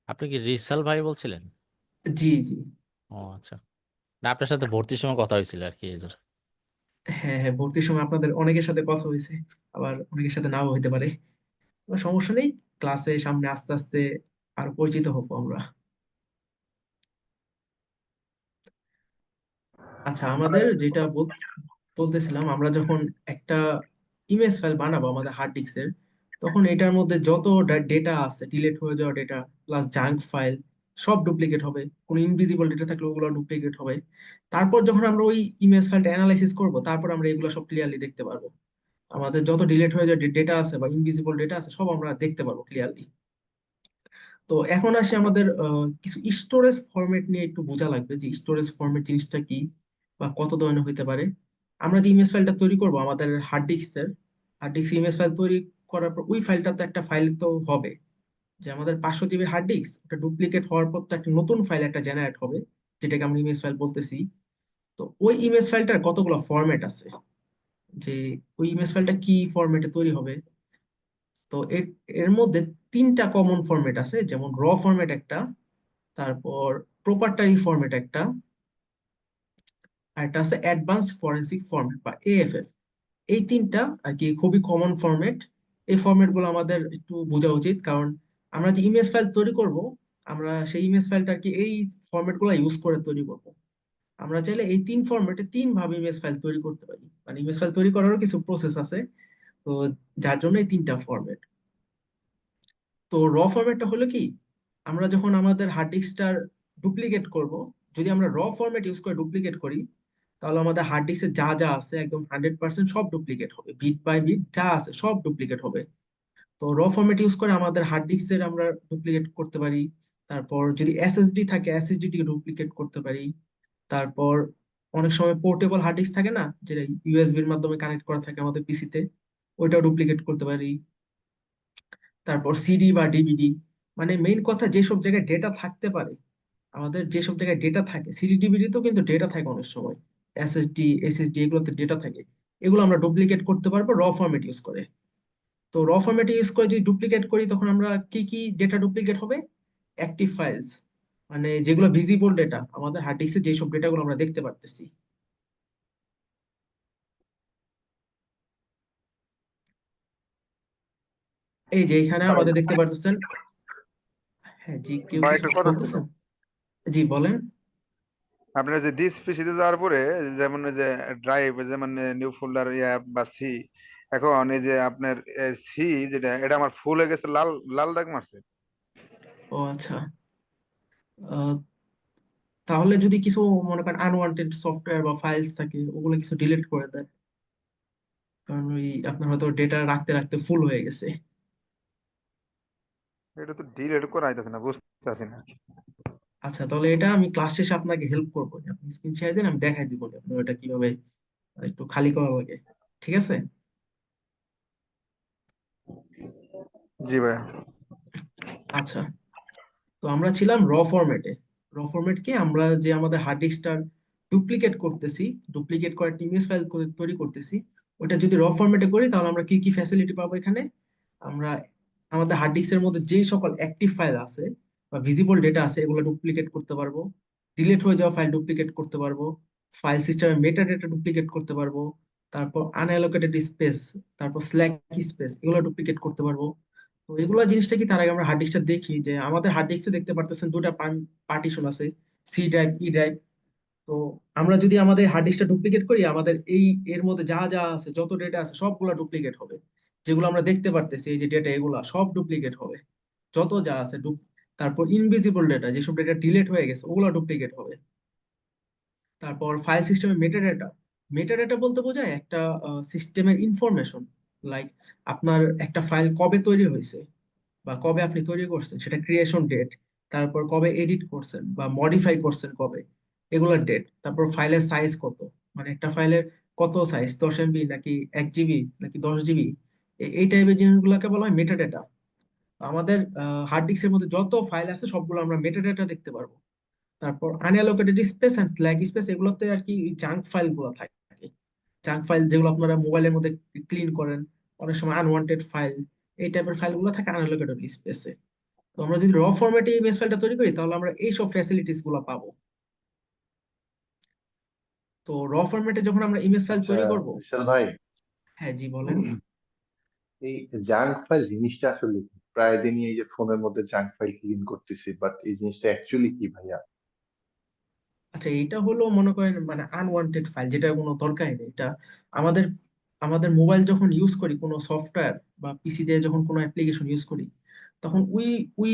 আপনি কি রিসাল ভাই বলছিলেন? জি জি। ও আচ্ছা, না আপনার সাথে ভর্তির সময় কথা হয়েছিল আর কি এই জন্য। হ্যাঁ হ্যাঁ, ভর্তির সময় আপনাদের অনেকের সাথে কথা হয়েছে, আবার অনেকের সাথে নাও হইতে পারে। কোনো সমস্যা নেই, ক্লাসে সামনে আস্তে আস্তে আরো পরিচিত হবো আমরা। আচ্ছা, আমাদের যেটা বলতেছিলাম, আমরা যখন একটা ইমেজ ফাইল বানাবো আমাদের হার্ড ডিস্কের, তখন এটার মধ্যে যত ডেটা আছে, ডিলিট হয়ে যাওয়া ডেটা প্লাস জাঙ্ক ফাইল, সব ডুপ্লিকেট হবে। কোনো ইনভিজিবল ডেটা থাকলে ওগুলো ডুপ্লিকেট হবে। তারপর যখন আমরা ওই ইমেজ ফাইলটা অ্যানালাইসিস করব, তারপর আমরা এগুলো সব ক্লিয়ারলি দেখতে পারবো। আমাদের যত ডিলিট হয়ে যাওয়া ডেটা আছে বা ইনভিজিবল ডেটা আছে সব আমরা দেখতে পারবো ক্লিয়ারলি। তো এখন আসি আমাদের কিছু স্টোরেজ ফরম্যাট নিয়ে একটু বোঝা লাগবে, যে স্টোরেজ ফরম্যাট জিনিসটা কি বা কত ধরনের হইতে পারে। আমরা যে ইমেজ ফাইলটা তৈরি করব আমাদের হার্ড ডিস্ক ইমেজ ফাইল তৈরি করার পর, ওই ফাইলটা তো একটা ফাইল তো হবে, যে আমাদের 500 জিবির হার্ড ডিস্ক, ওটা ডুপ্লিকেট হওয়ার পর তো একটা নতুন ফাইল একটা জেনারেট হবে, যেটাকে আমরা ইমেজ ফাইল বলতেছি। তো ওই ইমেজ ফাইলটার কতগুলো ফরম্যাট আছে, যে ওই ইমেজ ফাইলটা কি ফরম্যাটে তৈরি হবে। তো এর এর মধ্যে 3টা কমন ফরম্যাট আছে, যেমন র ফরম্যাট একটা, তারপর প্রপার্টারি ফরম্যাট একটা, আর একটা আছে অ্যাডভান্স ফরেনসিক ফরম্যাট বা AFF। এই 3টা আর কি খুবই কমন ফরম্যাট। এই ফরম্যাট গুলো আমাদের একটু বোঝা উচিত, কারণ আমরা যে ইমেজ ফাইল তৈরি করব, আমরা সেই ইমেজ ফাইলটা আর কি এই ফরম্যাট গুলো ইউজ করে তৈরি করব। আমরা চাইলে এই 3 ফরম্যাটে 3 ভাবে ইমেজ ফাইল তৈরি করতে পারি, মানে ইমেজ ফাইল তৈরি করারও কিছু প্রসেস আছে। তো যার জন্য এই 3টা ফরম্যাট। তো র ফরম্যাটটা হলো কি, আমরা যখন আমাদের হার্ড ডিস্কটার ডুপ্লিকেট করব, যদি আমরা র ফরম্যাট ইউজ করে ডুপ্লিকেট করি, তাহলে আমাদের হার্ড ডিস্কে যা যা আছে একদম 100% সব ডুপ্লিকেট হবে, বিট বাই বিট যা আছে সব ডুপ্লিকেট হবে। তো র ফরম্যাট ইউজ করে আমাদের হার্ড ডিস্কের আমরা ডুপ্লিকেট করতে পারি। তারপর যদি এসএসডি থাকে এসএসডি টিকে ডুপ্লিকেট করতে পারি। তারপর অনেক সময় পোর্টেবল হার্ড ডিস্ক থাকে না, যেটা ইউএসবির মাধ্যমে কানেক্ট করা থাকে আমাদের পিসিতে, ওইটাও ডুপ্লিকেট করতে পারি। তারপর সিডি বা ডিভিডি, মানে মেইন কথা যেসব জায়গায় ডেটা থাকতে পারে, আমাদের যেসব জায়গায় ডেটা থাকে, সিডি ডিভিডি তো কিন্তু ডেটা থাকে অনেক সময়, এসএসডি এগুলোতে ডেটা থাকে, এগুলো আমরা ডুপ্লিকেট করতে পারবো র ফরম্যাট ইউজ করে। তো র ফরম্যাট ইউজ করে যদি ডুপ্লিকেট করি তখন আমরা কি কি ডেটা ডুপ্লিকেট হবে? অ্যাক্টিভ ফাইলস, মানে যেগুলো ভিজিবল ডেটা, আমাদের হার্ড ডিস্কে যেসব ডেটাগুলো আমরা দেখতে পারতেছি। এই যে এখানে ভাই আমাদের দেখতে পারতেছেন। হ্যাঁ জি, কেউ ভাই কিছু একটা কথা ছিল, বলতেছেন? জি বলেন। আপনার যে দিস পিসিতে যাওয়ার পরে যেমন এই যে ড্রাইভ, যেমন নিউ ফোল্ডার বা সি, এখন এই যে আপনার সি যেটা, এটা আমার ফুল হয়ে গেছে, লাল লাল দাগ মারছে। ও আচ্ছা। আহ, তাহলে যদি কিছু মনে করেন আনওয়ান্টেড সফটওয়্যার বা ফাইলস থাকে, ওগুলো কিছু ডিলিট করে দেন, কারণ ওই আপনার হয়তো ডেটা রাখতে রাখতে ফুল হয়ে গেছে। এটা তো ডিলিট করা যাইতেছে না, বুঝতেছি না। আচ্ছা, তাহলে এটা আমি ক্লাস শেষে আপনাকে হেল্প করবো, আপনি স্ক্রিন শেয়ার দেন, আমি দেখাই দিব আপনার এটা কিভাবে একটু খালি করা লাগে। ঠিক আছে? জি ভাই। আচ্ছা, তো আমরা ছিলাম র ফরম্যাটে। র ফরম্যাট কি, আমরা যে আমাদের হার্ড ডিস্কটা ডুপ্লিকেট করতেছি, ডুপ্লিকেট করে টিএমএস ফাইল তৈরি করতেছি, ওটা যদি র ফরম্যাটে করি তাহলে আমরা কি কি ফ্যাসিলিটি পাবো এখানে? আমরা আমাদের হার্ড ডিস্কের মধ্যে যে সকল অ্যাক্টিভ ফাইল আছে বা ভিজিবল ডেটা আছে এগুলো ডুপ্লিকেট করতে পারবো, ডিলিট হয়ে যাওয়া ফাইল ডুপ্লিকেট করতে পারবো, ফাইল সিস্টেমে মেটা ডেটা ডুপ্লিকেট করতে পারবো, তারপর আনঅ্যালোকেটেড স্পেস, তারপর স্ল্যাক স্পেস, এগুলো ডুপ্লিকেট করতে পারবো। তো এগুলো জিনিসটা কি, তার আগে আমরা হার্ড ডিস্কটা দেখি যে আমাদের হার্ড ডিস্কে দেখতে পারতেছেন দুটা পার্টিশন আছে, সি ড্রাইভ, ই ড্রাইভ। তো আমরা যদি আমাদের হার্ড ডিস্কটা ডুপ্লিকেট করি, আমাদের এই এর মধ্যে যা যা আছে, যত ডেটা আছে সবগুলো ডুপ্লিকেট হবে। যেগুলো আমরা দেখতে পারতেছি এই যে ডেটা, এগুলা সব ডুপ্লিকেট হবে, যত যা আছে তারপর ইনভিজিবল ডেটা, যেসব ডেটা ডিলিট হয়ে গেছে ওগুলো ডুপ্লিকেট হবে। তারপর ফাইল সিস্টেমে মেটাডেটা, মেটাডেটা বলতে বোঝায় একটা সিস্টেমের ইনফরমেশন, লাইক আপনার একটা ফাইল কবে তৈরি হয়েছে বা কবে আপনি তৈরি করছেন, সেটা ক্রিয়েশন ডেট, তারপর কবে এডিট করছেন বা মডিফাই করছেন কবে, এগুলোর ডেট, তারপর ফাইলের সাইজ কত, মানে একটা ফাইলের কত সাইজ, 10 MB নাকি 1 GB নাকি 10 GB, এই টাইপের জিনিসগুলোকে বলা হয় মেটাডেটা। আমাদের হার্ড ডিস্কের মধ্যে যত ফাইল আছে সবগুলো আমরা মেটাডেটা দেখতে পারবো। তারপর আনঅ্যালোকেটেড স্পেস এন্ড স্ল্যাক স্পেস, এগুলোতে আর কি জাঙ্ক ফাইল গুলো থাকে, জাঙ্ক ফাইল যেগুলো আপনারা মোবাইলের মধ্যে ক্লিন করেন, অনেক সময় আনওয়ান্টেড ফাইল, এই টাইপের ফাইল গুলো থাকে আনঅ্যালোকেটেড স্পেসে। তো আমরা যদি র ফরম্যাটে ইমেজ ফাইলটা তৈরি করি তাহলে আমরা এইসব ফ্যাসিলিটিস গুলো পাবো। তো র ফরম্যাটে যখন আমরা ইমেজ ফাইল আচ্ছা তৈরি করব। বিশাল ভাই, হ্যাঁ জি বলেন। এই জাঙ্ক ফাইল জিনিসটা আসলে কি? প্রায় দিনই এই যে ফোনের মধ্যে জাঙ্ক ফাইল ক্লিন করতেছি, বাট এই জিনিসটা অ্যাকচুয়ালি কি ভাইয়া? আচ্ছা, এটা হলো মনে করেন মানে আনওয়ান্টেড ফাইল, যেটার কোনো দরকারই নেই। এটা আমাদের আমাদের মোবাইল যখন ইউজ করি কোনো সফটওয়্যার বা পিসি দিয়ে যখন কোনো অ্যাপ্লিকেশন ইউজ করি, তখন ওই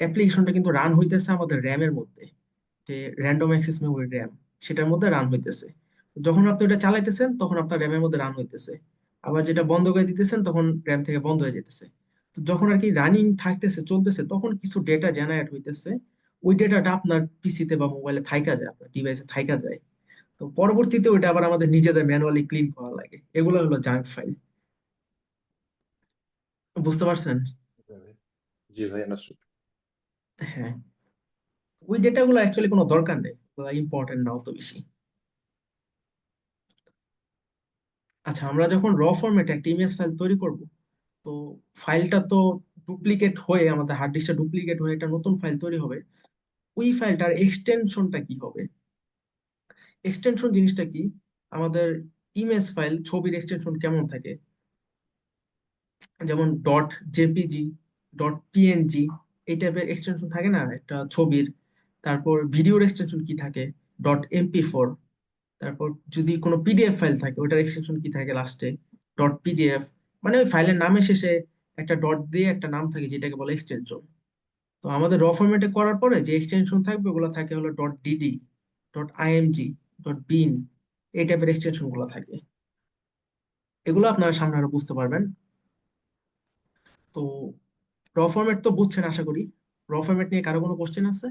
অ্যাপ্লিকেশনটা কিন্তু রান হইতেছে আমাদের র্যামের মধ্যে, যে র্যান্ডম অ্যাক্সেস মেমোরি র্যাম, সেটার মধ্যে রান হইতেছে। যখন আপনি ওটা চালাইতেছেন তখন আপনার র্যামের মধ্যে রান হইতেছে, আবার যেটা বন্ধ করে দিতেছেন তখন র্যাম থেকে বন্ধ হয়ে যেতেছে। তো যখন আর কি রানিং থাকতেছে, চলতেছে, তখন কিছু ডেটা জেনারেট হইতেছে, ওই ডেটাটা আপনার পিসিতে বা মোবাইলে থাইকা যায়, আপনার ডিভাইসে থাইকা যায়। তো পরবর্তীতে ওইটা আবার আমাদের নিজেদের ম্যানুয়ালি ক্লিন করা লাগে, এগুলো হলো জাঙ্ক ফাইল। বুঝতে পারছেন? জি ভাই, understood. হ্যাঁ, ওই ডেটাগুলো অ্যাকচুয়ালি কোনো দরকার নেই, ইম্পর্টেন্ট না অত বেশি। আচ্ছা, আমরা যখন র ফরম্যাটে একটা ইমেজ ফাইল তৈরি করব, তো ফাইলটা তো ডুপ্লিকেট হয়ে, আমাদের হার্ড ডিস্কটা ডুপ্লিকেট হয়ে একটা নতুন ফাইল তৈরি হবে। ওই ফাইলটার এক্সটেনশনটা কি হবে? এক্সটেনশন জিনিসটা কি? আমাদের ইমেজ ফাইল, ছবির এক্সটেনশন কেমন থাকে, যেমন ডট জেপিজি, ডট পিএনজি, এই টাইপের এক্সটেনশন থাকে না একটা ছবির। তারপর ভিডিওর এক্সটেনশন কি থাকে, .mp4। তারপর যদি কোনো পিডিএফ ফাইল থাকে ওটার এক্সটেনশন কি থাকে লাস্টে, .pdf। মানে ওই ফাইলের নামের শেষে একটা ডট দিয়ে একটা নাম থাকে যেটাকে বলে এক্সটেনশন। তো আমাদের র ফরম্যাটে করার পরে যে এক্সটেনশন থাকবে ওগুলো থাকে হলো .dd, .img, .bin, এই টাইপের এক্সটেনশন গুলো থাকে। এগুলো আপনারা সামনে আরো বুঝতে পারবেন। তো তো র ফরম্যাট তো বুঝছেন আশা করি। র ফরম্যাট নিয়ে কারো কোনো কোশ্চেন আছে?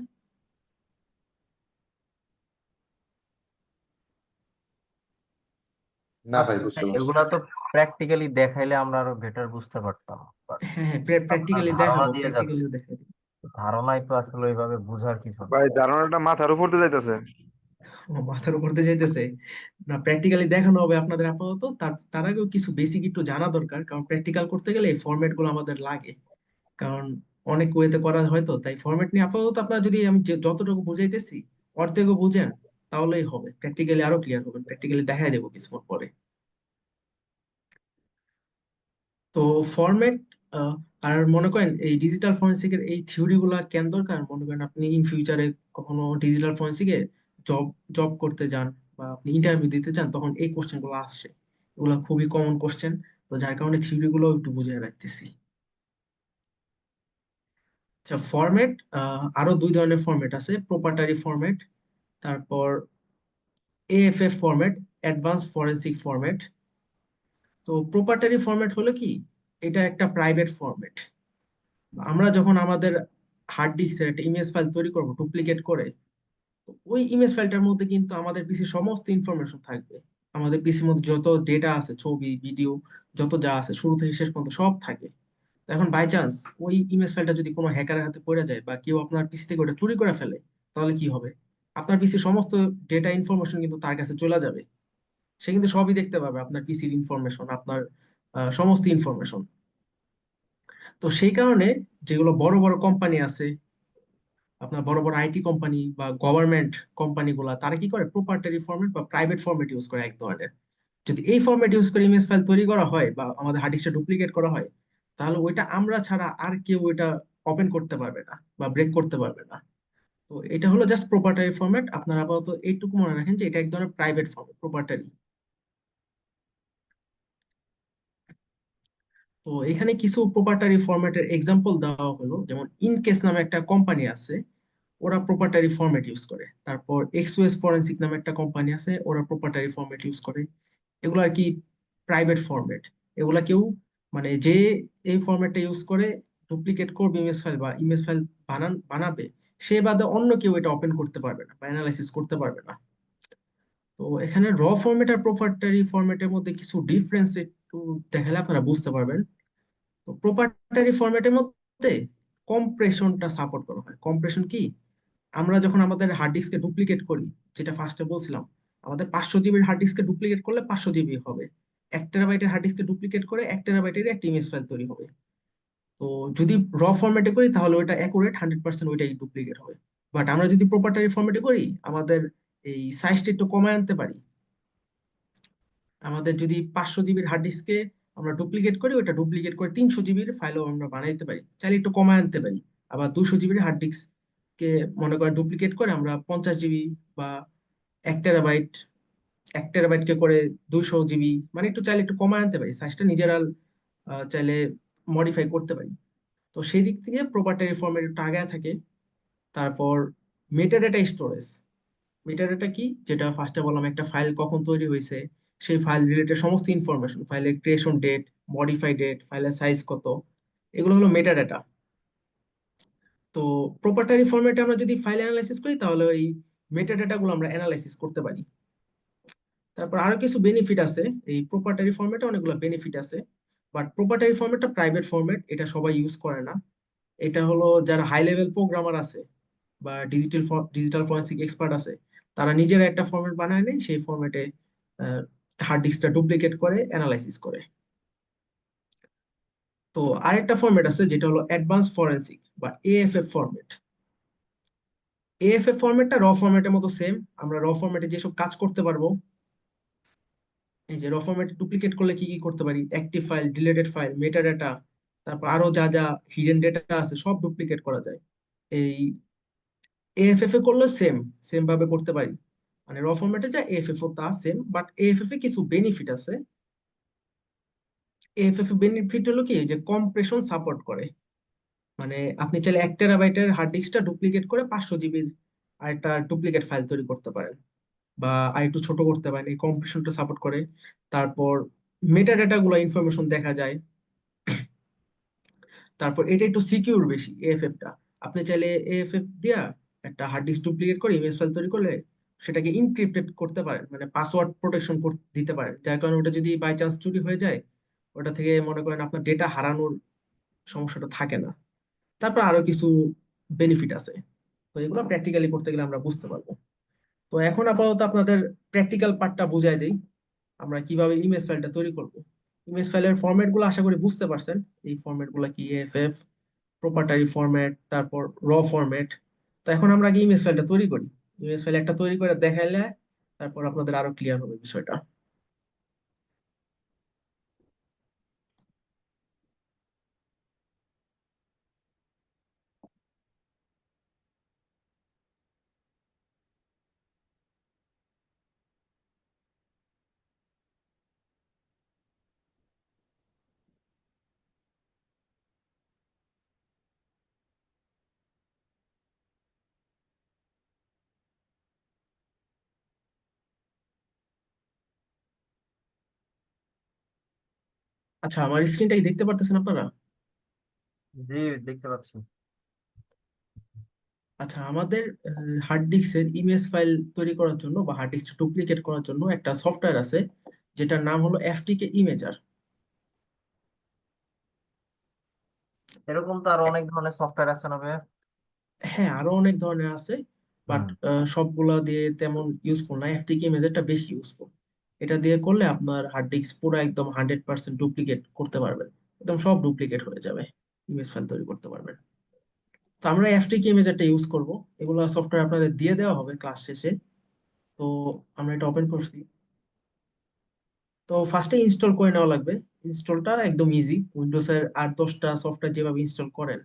না আচ্ছা ভাই, বুঝতে পারছি। এগুলা তো প্র্যাকটিক্যালি দেখাইলে আমরা আরো বেটার বুঝতে পারতাম, বাট হ্যাঁ হ্যাঁ, আপনার প্র্যাকটিক্যালি ধারণা দেখাবো, দিয়ে যাচ্ছে, প্র্যাকটিক্যালি দেখাই দিবো। ধারণাই তো আসলে ওইভাবে বুঝার কিছু না। ভাই ধারণাটা মাথার উপর দিয়ে যাইতেছে। ও, মাথার উপর দিয়ে যাইতেছে। না, প্র্যাকটিক্যালি দেখানো হবে আপনাদের আপাতত। তার আগেও কিছু বেসিক একটু জানা দরকার, কারণ প্র্যাকটিক্যাল করতে গেলে এই ফরম্যাট গুলো আমাদের লাগে। কারণ অনেক ওয়েতে করা হয়, তো তাই ফরম্যাট নিয়ে আপাতত আপনারা যদি আমি যতটুকু বুঝাইতেছি অর্ধেকও বুঝেন, তাহলেই হবে। প্র্যাকটিক্যালি আরো ক্লিয়ার হবেন, প্র্যাকটিক্যালি দেখাই দেবো কিছুক্ষণ পরে। তো ফরম্যাট, আর মনে করেন এই ডিজিটাল ফরেন্সিকের এই থিওরি গুলা কেন দরকার, মনে করেন আপনি ইন ফিউচারে কখনো ডিজিটাল ফরেন্সিকে জব জব করতে যান বা আপনি ইন্টারভিউ দিতে চান, তখন এই কোশ্চেন গুলো আসছে। এগুলো খুবই কমন কোশ্চেন, তো যার কারণে থিওরি গুলো একটু বুঝিয়ে রাখতেছি। আচ্ছা, ফরম্যাট আরো দুই ধরনের ফরম্যাট আছে: প্রোপ্রাইটারি ফরম্যাট, তারপর AFF format, advance forensic format. তো প্রোপ্রাইটারি ফরম্যাট হলো কি, এটা একটা প্রাইভেট ফরম্যাট। আমরা যখন আমাদের হার্ড ডিস্কের একটা ইমেজ ফাইল তৈরি করব ডুপ্লিকেট করে, তো ওই ইমেজ ফাইলটার মধ্যে কিন্তু আমাদের পিসির সমস্ত ইনফরমেশন থাকবে। আমাদের পিসির মধ্যে যত ডেটা আছে, ছবি ভিডিও যত যা আছে, শুরু থেকে শেষ পর্যন্ত সব থাকে। তো এখন বাই চান্স ওই ইমেজ ফাইলটা যদি কোনো হ্যাকারের হাতে পড়ে যায় বা কেউ আপনার পিসি থেকে ওটা চুরি করে ফেলে, তাহলে কি হবে? আপনার পিসির সমস্ত ডেটা ইনফরমেশন কিন্তু তার কাছে চলে যাবে। সে কিন্তু সবই দেখতে পাবে, আপনার পিসির ইনফরমেশন, আপনার সমস্ত ইনফরমেশন। তো সেই কারণে যেগুলো বড় বড় কোম্পানি আছে, আপনার বড় বড় আইটি কোম্পানি বা গভর্নমেন্ট কোম্পানিগুলা, তারা কি করে, প্রোপ্রাইটারি ফরম্যাট বা প্রাইভেট ফরম্যাট ইউজ করে এক ধরনের। যদি এই ফরম্যাট ইউজ করে ইমেজ ফাইল তৈরি করা হয় বা আমাদের হার্ড ডিস্কে ডুপ্লিকেট করা হয়, তাহলে ওইটা আমরা ছাড়া আর কেউ ওইটা ওপেন করতে পারবে না বা ব্রেক করতে পারবে না। তো এটা হলো জাস্ট প্রোপ্রাইটারি ফরম্যাট। আপনারা আপাতত এইটুকু মনে রাখেন যে এটা এক ধরনের প্রাইভেট ফরম্যাট, প্রোপ্রাইটারি। তো এখানে কিছু প্রোপ্রাইটারি ফরম্যাটের এক্সাম্পল দেওয়া হলো, যেমন ইনকেস নামে একটা কোম্পানি আছে, ওরা প্রোপ্রাইটারি ফরম্যাট ইউজ করে। তারপর এক্সওএস ফরেনসিক নামে একটা কোম্পানি আছে, ওরা প্রোপ্রাইটারি ফরম্যাট ইউজ করে। এগুলো আর কি প্রাইভেট ফরম্যাট। এগুলা কেউ, মানে যে এই ফরম্যাটটা ইউজ করে ডুপ্লিকেট করবে ইমেজ ফাইল বা ইমেজ ফাইল বানাবে, সে বাদে অন্য কেউ এটা ওপেন করতে পারবে না বা অ্যানালাইসিস করতে পারবে না। তো এখানে র ফরম্যাট আর প্রোপ্রাইটারি ফরম্যাটের মধ্যে কিছু ডিফারেন্স একটু দেখালে আপনারা বুঝতে পারবেন। তো প্রোপ্রাইটারি ফরম্যাটের মধ্যে কম্প্রেশনটা সাপোর্ট করা হয়। কম্প্রেশন কি, আমরা যখন আমাদের হার্ড ডিস্কে ডুপ্লিকেট করি, যেটা ফার্স্টে বলছিলাম, আমাদের 500 জিবির হার্ড ডিস্কে ডুপ্লিকেট করলে 500 জিবি হবে। 1 টেরাবাইটের হার্ড ডিস্কে ডুপ্লিকেট করে 1 টেরাবাইটের একটা ইমেজ ফাইল তৈরি হবে। তো যদি র ফরম্যাটে করি তাহলে ওইটা অ্যাকুরেট 100%, ওইটাই ডুপ্লিকেট হবে। বাট আমরা যদি প্রোপ্রাইটারি ফরম্যাটে করি, আমাদের এই সাইজটা একটু কমায় আনতে পারি। আমাদের যদি 500 জিবির হার্ড ডিস্কে আমরা ডুপ্লিকেট করি, ওইটা ডুপ্লিকেট করে 300 জিবির ফাইলও আমরা বানাইতে পারি, চাইলে একটু কমায় আনতে পারি। আবার 200 জিবির হার্ড ডিস্ককে মনে করেন ডুপ্লিকেট করে আমরা 50 জিবি বা 1 টেরাবাইট, 1 টেরাবাইটকে করে 200 জিবি, মানে একটু চাইলে একটু কমায় আনতে পারি, সাইজটা নিজেরা চাইলে মডিফাই করতে পারি। তো সেই দিক থেকে প্রোপ্রাইটারি ফরম্যাট একটু আগে থাকে। তারপর মেটাডাটা স্টোরেজ। মেটাডাটা কি, যেটা ফার্স্টে বললাম, একটা ফাইল কখন তৈরি হয়েছে, সেই ফাইল রিলেটেড সমস্ত ইনফরমেশন, ফাইলের ক্রিয়েশন ডেট, মডিফাই ডেট, ফাইলের সাইজ কত, এগুলো হলো মেটাডাটা। তো প্রোপ্রাইটারি ফরম্যাটে আমরা যদি ফাইল অ্যানালাইসিস করি, তাহলে ওই মেটাডাটা গুলো আমরা অ্যানালাইসিস করতে পারি। তারপর আরো কিছু বেনিফিট আছে, এই প্রোপ্রাইটারি ফরম্যাটে অনেকগুলো বেনিফিট আছে। বাট প্রোপ্রাইটারি ফরম্যাটটা প্রাইভেট ফরম্যাট, এটা সবাই ইউজ করে না। এটা হলো যারা হাই লেভেল প্রোগ্রামার আছে বা ডিজিটাল ফরেন্সিক এক্সপার্ট আছে, তারা নিজেরা একটা ফরম্যাট বানায় নেয়, সেই ফরম্যাটে হার্ড ডিস্কটা ডুপ্লিকেট করে অ্যানালাইসিস করে। তো আরেকটা ফরম্যাট আছে যেটা হলো অ্যাডভান্স ফরেনসিক বা এএফএফ ফরম্যাট। এএফএফ ফরম্যাটটা র ফরম্যাটের মতো সেম। আমরা র ফরম্যাটে যেসব কাজ করতে পারবো, এই যে র ফরম্যাটে ডুপ্লিকেট করলে কি কি করতে পারি, active file, deleted file, metadata, তারপর আরো যা যা হিডেন ডেটা আছে সব ডুপ্লিকেট করা যায়। এই এএফএফ এ করলে সেম সেম ভাবে করতে পারি। মানে র ফরম্যাটে যা এএফএফ ও তা সেম, বাট এএফএফ এ কিছু বেনিফিট আছে। এএফএফ এর বেনিফিট হলো কি, যে কম্প্রেশন সাপোর্ট করে। মানে আপনি চাইলে 1 টেরাবাইটের হার্ড ডিস্কটা ডুপ্লিকেট করে 500 জিবির আরেকটা ডুপ্লিকেট ফাইল তৈরি করতে পারেন, বা আর একটু ছোট করতে পারেন, এই কম্প্রেশনটা সাপোর্ট করে। তারপর মেটা ডেটা গুলো ইনফরমেশন দেখা যায়। তারপর এটা একটু সিকিউর বেশি এএফএফ টা। আপনি চাইলে এএফএফ দিয়া একটা হার্ড ডিস্ক ডুপ্লিকেট করে ইমেজ ফাইল তৈরি করলে সেটাকে ইনক্রিপ্টেড করতে পারেন, মানে পাসওয়ার্ড প্রোটেকশন দিতে পারেন, যার কারণে ওটা যদি বাই চান্স চুরি হয়ে যায় ওটা থেকে মনে করেন আপনার ডেটা হারানোর সমস্যাটা থাকে না। তারপর আরো কিছু বেনিফিট আছে, তো এগুলো প্র্যাকটিক্যালি করতে গেলে আমরা বুঝতে পারবো। তো এখন আপাতত আপনাদের প্র্যাকটিক্যাল পার্টটা বুঝাই দেই, আমরা কিভাবে ইমেজ ফাইলটা তৈরি করব। ইমেজ ফাইলের ফরম্যাট গুলো আশা করি বুঝতে পারছেন। এই ফরম্যাট গুলো কি, এএফএফ, প্রোপ্রাইটারি ফরম্যাট, তারপর র ফরম্যাট। তো এখন আমরা আগে ইমেজ ফাইলটা তৈরি করি। ইমেজ ফাইল একটা তৈরি করে দেখাইলে তারপর আপনাদের আরো ক্লিয়ার হবে বিষয়টা। আচ্ছা, আমার স্ক্রিনটা কি দেখতে পারতেছেন আপনারা? জি, দেখতে পাচ্ছি। আচ্ছা, আমাদের হার্ড ডিস্কের ইমেজ ফাইল তৈরি করার জন্য বা হার্ড ডিস্ক ডুপ্লিকেট করার জন্য একটা সফটওয়্যার আছে যেটার নাম হলো এফটিকে ইমেজার। এরকম তো আরো অনেক ধরনের সফটওয়্যার আছে না ভাইয়া? হ্যাঁ, আরো অনেক ধরনের আছে, বাট হুম। সবগুলা দিয়ে তেমন ইউজফুল না, এফটিকে ইমেজারটা বেশি ইউজফুল। এটা দিয়ে করলে আপনার হার্ড ডিস্ক পুরো একদম 100% ডুপ্লিকেট করতে পারবেন, একদম সব ডুপ্লিকেট হয়ে যাবে, ইমেজ ফাইল তৈরি করতে পারবেন। তো আমরা এফটিকে ইমেজারটা ইউজ করব। এগুলো সফটওয়্যার আপনাদের দিয়ে দেওয়া হবে ক্লাস শেষে। তো আমরা এটা ওপেন করছি। তো ফার্স্টে ইনস্টল করে নেওয়া লাগবে। ইনস্টলটা একদম ইজি, উইন্ডোজের 8-10টা সফটওয়্যার যেভাবে ইনস্টল করেন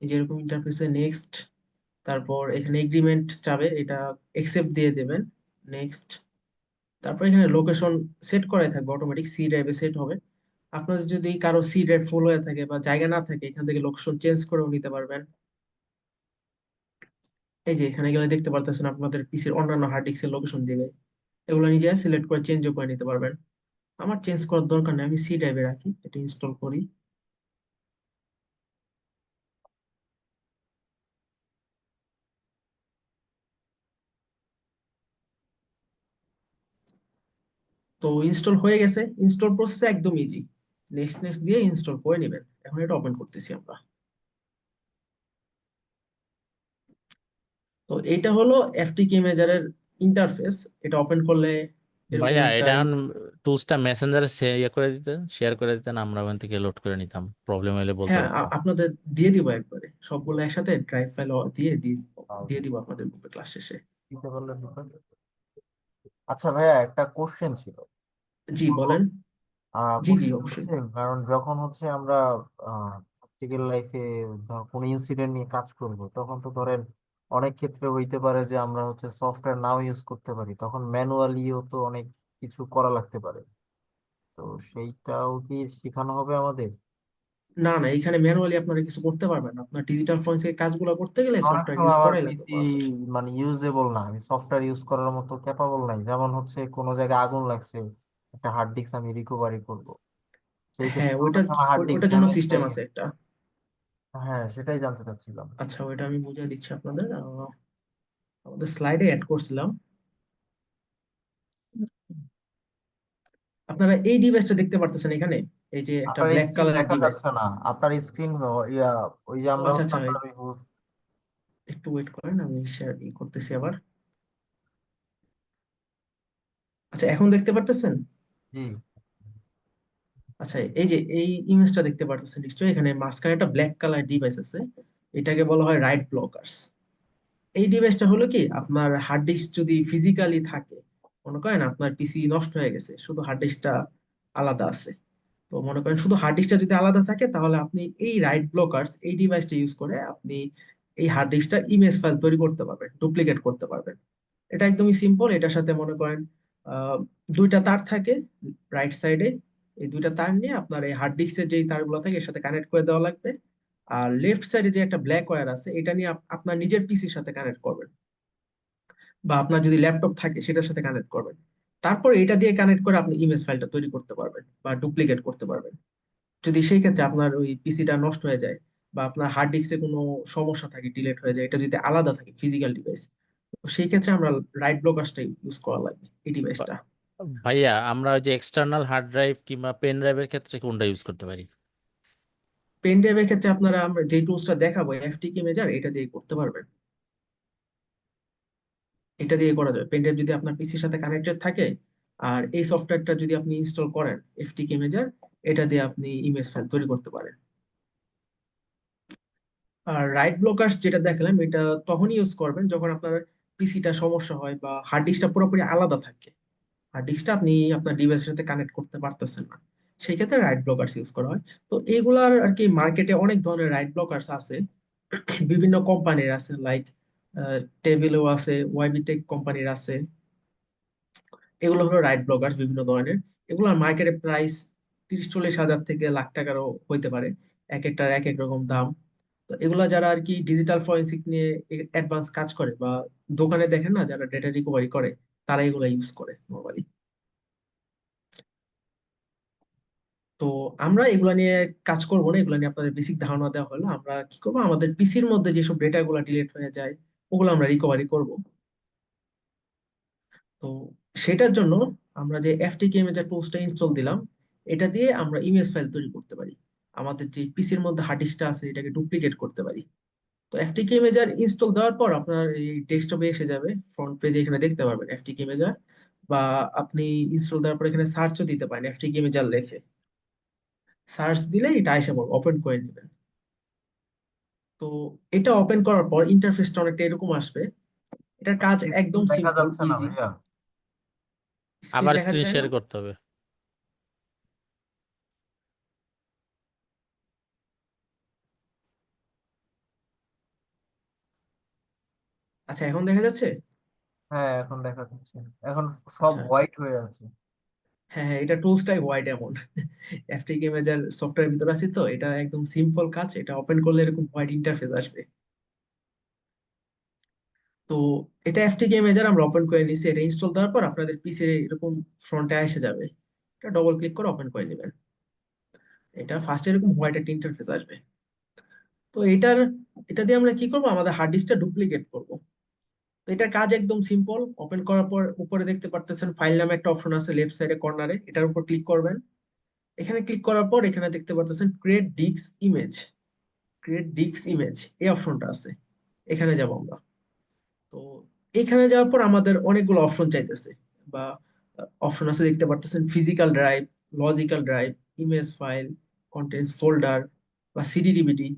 এই যেরকম ইন্টারফেসে নেক্সট, তারপর এখানে এগ্রিমেন্ট চাবে, এটা একসেপ্ট দিয়ে দেবেন, নেক্সট। তারপর এখানে লোকেশন সেট করাই থাকবে, অটোমেটিক সি ড্রাইভে সেট হবে। আপনার যদি কারো সি ড্রাইভ ফুল হয়ে থাকে বা জায়গা না থাকে এখান থেকে লোকেশন চেঞ্জ করেও নিতে পারবেন। এই যে এখানে গেলে দেখতে পারতেছেন আপনাদের পিসির অন্যান্য হার্ড ডিস্কের লোকেশন দিবে, এগুলো নিজে সিলেক্ট করে চেঞ্জও করে নিতে পারবেন। আমার চেঞ্জ করার দরকার নেই, আমি সি ড্রাইভে রাখি, এটা ইনস্টল করি। তো ইনস্টল হয়ে গেছে, ইনস্টল প্রসেস একদম ইজি, নেক্সট নেক্সট দিয়ে ইনস্টল করে নেবেন। এখন এটা ওপেন করতেছি আমরা। তো এইটা হলো এফটিকে ইমেজারের ইন্টারফেস। এটা ওপেন করলে এরকম ভাইয়া একটা এটা টুলসটা মেসেঞ্জারে ইয়ে করে দিতেন, শেয়ার করে দিতেন, আমরা ওখান থেকে লোড করে নিতাম, প্রবলেম হলে বলতে হ্যাঁ, পারতাম। আপনাদের দিয়ে দিব একবারে সবগুলো একসাথে ড্রাইভ ফাইল দিয়ে আর দিয়ে দিব আপনাদের গ্রুপে ক্লাস শেষে। দিতে পারলে দিতে। আচ্ছা ভাইয়া, একটা কোশ্চেন ছিল। জি বলেন। জি জি, কোশ্চেন অবশ্যই। হচ্ছে, কারণ যখন হচ্ছে আমরা প্র্যাকটিক্যাল লাইফে কোনো ইনসিডেন্ট নিয়ে কাজ করব, তখন তো ধরেন অনেক ক্ষেত্রে হইতে পারে যে আমরা হচ্ছে সফটওয়্যার নাও ইউজ করতে পারি, তখন ম্যানুয়ালিও তো অনেক কিছু করা লাগতে পারে। তো সেইটাও কি শেখানো হবে আমাদের? না না, এখানে ম্যানুয়ালি আপনারা কিছু করতে পারবেন না, আপনার ডিজিটাল ফরেন্সিক কাজগুলো করতে গেলে অনেক সফটওয়্যার সময় ইউজ আমার করাই লাগবে পিসি ফার্স্ট। মানে ইউজেবল না, আমি সফটওয়্যার ইউজ করার মতো ক্যাপাবল নাই। যেমন হচ্ছে কোনো জায়গায় আগুন লাগছে, একটা হার্ড ডিস্ক আমি রিকভারি করব, সেই হ্যাঁ, ক্ষেত্রে ওইটা অনেক সময় হার্ড ডিস্ক ওইটার জন্য ড্যামেজ সিস্টেম হয়ে আছে গেছে। একটা। হ্যাঁ, সেটাই জানতে চাচ্ছিলাম। আচ্ছা, ওইটা আমি বুঝিয়ে দিচ্ছি আপনাদের। আমাদের স্লাইডে অ্যাড করছিলাম। আপনারা এই ডিভাইসটা দেখতে পারতেছেন এখানে, এই যে একটা আপনার ব্ল্যাক স্ক্রিন কালারের দেখা ডিভাইস। যাচ্ছে না, আপনার স্ক্রিন ইয়া, ওই যে ও আমরা আচ্ছা হচ্ছে আচ্ছা, আপনার একটু ওয়েট করেন, আমি শেয়ার করতেছি আবার। আচ্ছা, এখন দেখতে পারতেছেন? জি। আচ্ছা, এই যে এই ইমেজটা দেখতে পারতেছেন নিশ্চয়ই, এখানে মাঝখানে একটা ব্ল্যাক কালার ডিভাইস আছে, এটাকে বলা হয় রাইট ব্লকার্স। এই ডিভাইসটা হলো কি, আপনার হার্ড ডিস্ক যদি ফিজিক্যালি থাকে, মনে করেন আপনার পিসি নষ্ট হয়ে গেছে, শুধু হার্ড ডিস্কটা আলাদা আছে, তো মনে করেন শুধু হার্ড ডিস্কটা যদি আলাদা থাকে তাহলে আপনি এই রাইট ব্লকার্স এই ডিভাইসটা ইউজ করে আপনি এই হার্ড ডিস্কটার ইমেজ ফাইল তৈরি করতে পারবেন, ডুপ্লিকেট করতে পারবেন। এটা একদমই সিম্পল। এটার সাথে মনে করেন আহ, দুইটা তার থাকে রাইট সাইডে, এই দুইটা তার নিয়ে আপনার এই হার্ড ডিস্কের যেই তারগুলো থাকে এর সাথে কানেক্ট করে দেওয়া লাগবে। আর লেফট সাইডে যে একটা ব্ল্যাক ওয়্যার আছে এটা নিয়ে আপনার নিজের পিসির সাথে কানেক্ট করবেন, বা আপনার যদি ল্যাপটপ থাকে সেটার সাথে কানেক্ট করবেন। তারপর এটা দিয়ে কানেক্ট করে আপনি ইমেজ ফাইলটা তৈরি করতে পারবেন বা ডুপ্লিকেট করতে পারবেন। যদি সেই ক্ষেত্রে আপনার ওই পিসিটা নষ্ট হয়ে যায় বা আপনার হার্ড ডিস্কে কোনো সমস্যা থাকে, ডিলেট হয়ে যায়, এটা যদি আলাদা থাকে ফিজিক্যাল ডিভাইস, তো সেই ক্ষেত্রে আমরা রাইট ব্লকারসটা ইউজ করা লাগবে এই বা- ডিভাইসটা। ভাইয়া আমরা ওই যে এক্সটার্নাল হার্ড ড্রাইভ কিংবা পেন ড্রাইভের ক্ষেত্রে কোনটা ইউজ করতে পারি? পেন ড্রাইভের ক্ষেত্রে আপনারা আমরা যে টুলসটা দেখাবো এফটিকে মেজার, এটা দিয়ে করতে পারবেন। এটা দিয়ে করা যাবে, পেন ড্রাইভ যদি আপনার পিসির সাথে কানেক্টেড থাকে আর এই সফটওয়্যারটা যদি আপনি ইনস্টল করেন এফটিকে মেজার, এটা দিয়ে আপনি ইমেজ ফাইল তৈরি করতে পারেন। আর রাইট ব্লকারস যেটা দেখালাম এটা তখনই ইউজ করবেন যখন আপনার পিসিটা সমস্যা হয় বা হার্ড ডিস্কটা পুরোপুরি আলাদা থাকে, হার্ড ডিস্কটা আপনি আপনার ডিভাইসের সাথে কানেক্ট করতে পারতেছেন না, সেই ক্ষেত্রে রাইট ব্লকারস ইউজ করা হয়। তো এগুলার আর কি মার্কেটে অনেক ধরনের রাইট ব্লকারস আছে, বিভিন্ন কোম্পানির আছে, লাইক টেবিলও আছে, ওয়াইবিটেক কোম্পানির আছে। এগুলো হলো রাইট ব্লকারস বিভিন্ন ধরনের। এগুলোর মার্কেটে প্রাইস 30-40 হাজার থেকে লাখ টাকারও হইতে পারে, এক একটার এক এক রকম দাম। তো এগুলা যারা আর কি ডিজিটাল ফরেনসিক নিয়ে অ্যাডভান্স কাজ করে বা দোকানে দেখেন না যারা ডেটা রিকভারি করে, তারা এগুলা ইউজ করে নর্মালি। তো আমরা এগুলা নিয়ে কাজ করবো না, এগুলা নিয়ে আপনাদের বেসিক ধারণা দেওয়া হলো। আমরা কি করবো, আমাদের পিসির মধ্যে যেসব ডেটা গুলা ডিলিট হয়ে যায় ওগুলো আমরা রিকভারি করব। তো সেটার জন্য আমরা যে এফটিকে ইমেজের টুলসটা ইনস্টল দিলাম, এটা দিয়ে আমরা ইমেজ ফাইল তৈরি করতে পারি, আমাদের যে পিসির মধ্যে হার্ড ডিস্কটা আছে এটাকে ডুপ্লিকেট করতে পারি। তো এফটিকে ইমেজার ইনস্টল দেওয়ার পর আপনার এই ডেস্কটপে এসে যাবে, ফ্রন্ট পেজে এখানে দেখতে পারবেন এফটিকে ইমেজার। বা আপনি ইনস্টল দেওয়ার পর এখানে সার্চও দিতে পারেন এফটিকে ইমেজার লিখে, সার্চ দিলে এটা এসে পড়বে, ওপেন করে নেবেন। তো এটা ওপেন করার পর ইন্টারফেসটা অনেকটা এরকম আসবে। এটার কাজ স্ক্রিন একদম দেখা সিম্পল যাচ্ছে না ইজি। ভাইয়া? স্ক্রিন আবার দেখা স্ক্রিন যায় না? শেয়ার করতে হবে? আচ্ছা এখন দেখা যাচ্ছে? হ্যাঁ, এখন দেখা যাচ্ছে। এখন সব আচ্ছা, হোয়াইট হয়ে আছে। হ্যাঁ হ্যাঁ, এটা টুলসটাই হোয়াইট এমন। এফটিকে ইমেজার সফটওয়্যার ভিতরে আছে, তো এটা একদম সিম্পল কাজ, এটা ওপেন করলে এরকম হোয়াইট ইন্টারফেস আসবে। তো এটা এফটিকে ইমেজার আমরা ওপেন করে নিছি, এটা ইনস্টল দেওয়ার পর আপনাদের পিসি এরকম ফ্রন্টে এসে যাবে, এটা ডবল ক্লিক করে ওপেন করে নেবেন। এটা ফার্স্টে এরকম হোয়াইট একটা ইন্টারফেস আসবে। তো এটা দিয়ে আমরা কি করব, আমাদের হার্ড ডিস্কটা ডুপ্লিকেট করব। তো এটার কাজ একদম সিম্পল, ওপেন করার পর উপরে দেখতে পারতেছেন ফাইল নামে একটা অপশন আছে লেফট সাইডে কর্নারে, এটার উপর ক্লিক করবেন। এখানে ক্লিক করার পর এখানে দেখতে পারতেছেন create disk image, create disk image এই অপশনটা আছে, এখানে যাব আমরা। তো এখানে যাওয়ার পর আমাদের অনেকগুলো অপশন চাইতেছে বা অপশন আছে, দেখতে পারতেছেন physical drive, logical drive, image file, contents folder বা সিডি ডিভিডি।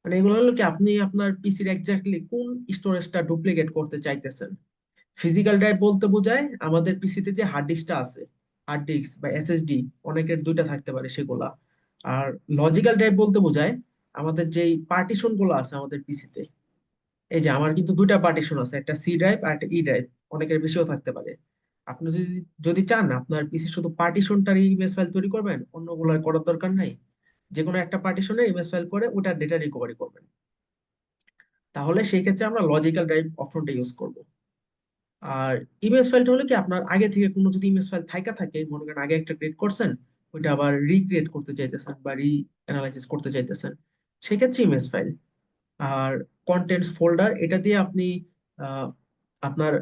মানে এগুলো হলো কি আপনি আপনার পিসির এক্স্যাক্টলি কোন স্টোরেজটা ডুপ্লিকেট করতে চাইতেছেন। ফিজিক্যাল ড্রাইভ বলতে বোঝায় আমাদের পিসিতে যে হার্ড ডিস্কটা আছে, হার্ড ডিস্ক বা এসএসডি, অনেকের দুইটা থাকতে পারে সেগুলা। আর লজিক্যাল ড্রাইভ বলতে বোঝায় আমাদের যেই পার্টিশন গুলো আছে আমাদের পিসিতে। এই যে আমার কিন্তু দুইটা পার্টিশন আছে, একটা সি ড্রাইভ আর একটা ই ড্রাইভ, অনেকের বেশিও থাকতে পারে। আপনি যদি যদি চান আপনার পিসি শুধু পার্টিশনটারই ইমেজ ফাইল তৈরি করবেন, অন্যগুলো আর করার দরকার নাই, যে কোনো একটা পার্টিশনের ইমেজ ফাইল করে ওটার ডেটা রিকভারি করবেন, তাহলে সেই ক্ষেত্রে আমরা লজিক্যাল ড্রাইভ অপশনটা ইউজ করব। আর ইমেজ ফাইলটা হলো কি আপনার আগে থেকে কোনো যদি ইমেজ ফাইল থাকা থাকে, মনে করেন আগে একটা ক্রিয়েট করছেন, ওইটা আবার রিক্রিয়েট করতে চাইতেছেন বা অ্যানালাইসিস করতে চাইতেছেন, সেক্ষেত্রে ইমেজ ফাইল। আর কন্টেন্টস ফোল্ডার, এটা দিয়ে আপনি আহ, আপনার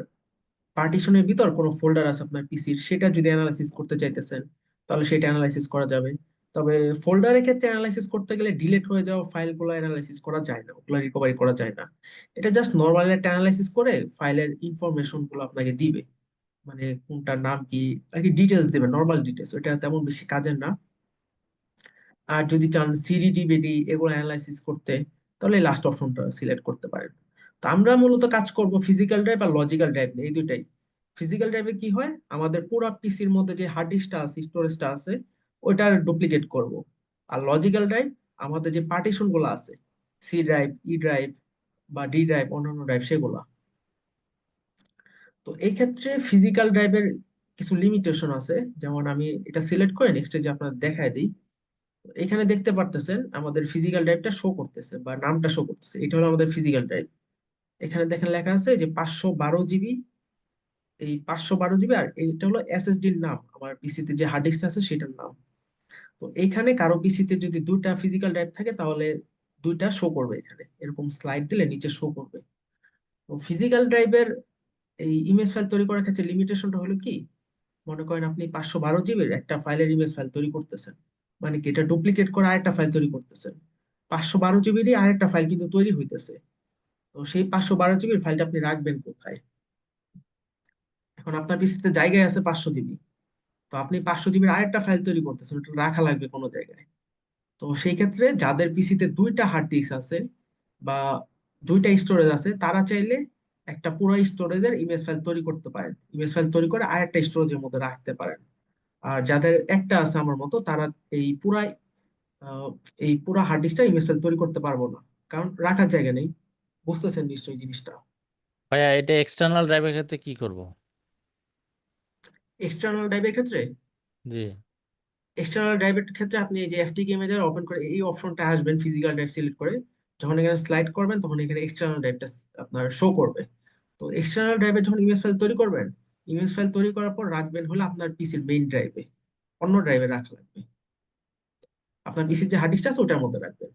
পার্টিশনের ভিতর কোনো ফোল্ডার আছে আপনার পিসির, সেটা যদি অ্যানালাইসিস করতে চাইতেছেন তাহলে সেটা অ্যানালাইসিস করা যাবে। তবে ফোল্ডারের ক্ষেত্রে অ্যানালাইসিস করতে গেলে ডিলিট হয়ে যাওয়া ফাইলগুলো অ্যানালাইসিস করা যায় না, ওগুলো রিকভারি করা যায় না। এটা জাস্ট নর্মাল একটা অ্যানালাইসিস করে ফাইলের ইনফরমেশন গুলো আপনাকে দিবে, মানে কোনটার নাম কি আর কি ডিটেলস দিবে, নর্মাল ডিটেলস, ওটা তেমন বেশি কাজের না। আর যদি চান সিডি ডিভিডি এগুলো অ্যানালাইসিস করতে, তাহলে লাস্ট অপশনটা সিলেক্ট করতে পারেন। তো আমরা মূলত কাজ করব ফিজিক্যাল ড্রাইভ আর লজিক্যাল ড্রাইভ নিয়ে, এই দুইটাই। ফিজিক্যাল ড্রাইভে কি হয়, আমাদের পুরো পিসির মধ্যে যে হার্ড ডিস্কটা আছে, স্টোরেজটা আছে, ওইটার ডুপ্লিকেট করব। আর লজিক্যাল ড্রাইভ আমাদের যে পার্টিশন গুলো আছে, সি ড্রাইভ, ই ড্রাইভ বা ডি ড্রাইভ, অন্যান্য ড্রাইভ সেগুলা। তো এই ক্ষেত্রে ফিজিক্যাল ড্রাইভের কিছু লিমিটেশন আছে, যেমন আমি এটা সিলেক্ট করে নেক্সট যে আপনার দেখায় দিই। এখানে দেখতে পারতেছেন আমাদের ফিজিক্যাল ড্রাইভটা শো করতেছে বা নামটা শো করতেছে, এটা হলো আমাদের ফিজিক্যাল ড্রাইভ। এখানে দেখেন লেখা আছে যে 512 জিবি, এই 512 জিবি, আর এইটা হলো এসএসডির নাম, আমার পিসিতে যে হার্ড ডিস্ক আছে সেটার নাম। তো এইখানে কারো পিসিতে যদি দুইটা ফিজিক্যাল ড্রাইভ থাকে তাহলে দুইটা শো করবে, এখানে এরকম স্লাইড দিলে নিচে শো করবে। তো ফিজিক্যাল ড্রাইভের এই ইমেজ ফাইল তৈরি করার ক্ষেত্রে লিমিটেশনটা হলো কি, মনে করেন আপনি 512 জিবির একটা ফাইলের ইমেজ ফাইল তৈরি করতেছেন, মানে কি এটা ডুপ্লিকেট করে আরেকটা ফাইল তৈরি করতেছেন। 512 জিবিরই আরেকটা ফাইল কিন্তু তৈরি হইতেছে। তো সেই 512 জিবির ফাইলটা আপনি রাখবেন কোথায়? এখন আপনার পিসিতে জায়গায় আছে 500 জিবি, তো আপনি 500 জিবির আরেকটা ফাইল তৈরি করতেছেন, ওটা রাখা লাগবে কোনো জায়গায়। তো সেই ক্ষেত্রে যাদের পিসিতে দুইটা হার্ড ডিস্ক আছে বা দুইটা স্টোরেজ আছে, তারা চাইলে একটা পুরো স্টোরেজের ইমেজ ফাইল তৈরি করতে পারেন, ইমেজ ফাইল তৈরি করে আরেকটা স্টোরেজের মধ্যে রাখতে পারেন। আর যাদের একটা আছে আমার মতো, তারা এই পুরাই আহ, এই পুরো হার্ড ডিস্কটা ইমেজ ফাইল তৈরি করতে পারবো না, কারণ রাখার জায়গা নেই। বুঝতেছেন নিশ্চয়ই জিনিসটা। ভাইয়া এটা এক্সটার্নাল ড্রাইভের ক্ষেত্রে কি করব? এক্সটার্নাল ড্রাইভের ক্ষেত্রে, জি। এক্সটার্নাল ড্রাইভের ক্ষেত্রে আপনি এই যে এফটিকে ইমেজার ওপেন করে এই অপশনটা আসবেন, ফিজিক্যাল ড্রাইভ সিলেক্ট করে যখন এখানে স্লাইড করবেন তখন এখানে এক্সটার্নাল ড্রাইভটা আপনার শো করবে। তো এক্সটার্নাল ড্রাইভে যখন ইমেজ ফাইল তৈরি করবেন, ইমেজ ফাইল তৈরি করার পর রাখবেন হলো আপনার পিসির মেইন ড্রাইভে, অন্য ড্রাইভে রাখা লাগবে। আপনার পিসির যে হার্ড ডিস্ক আছে ওটার মধ্যে রাখবেন।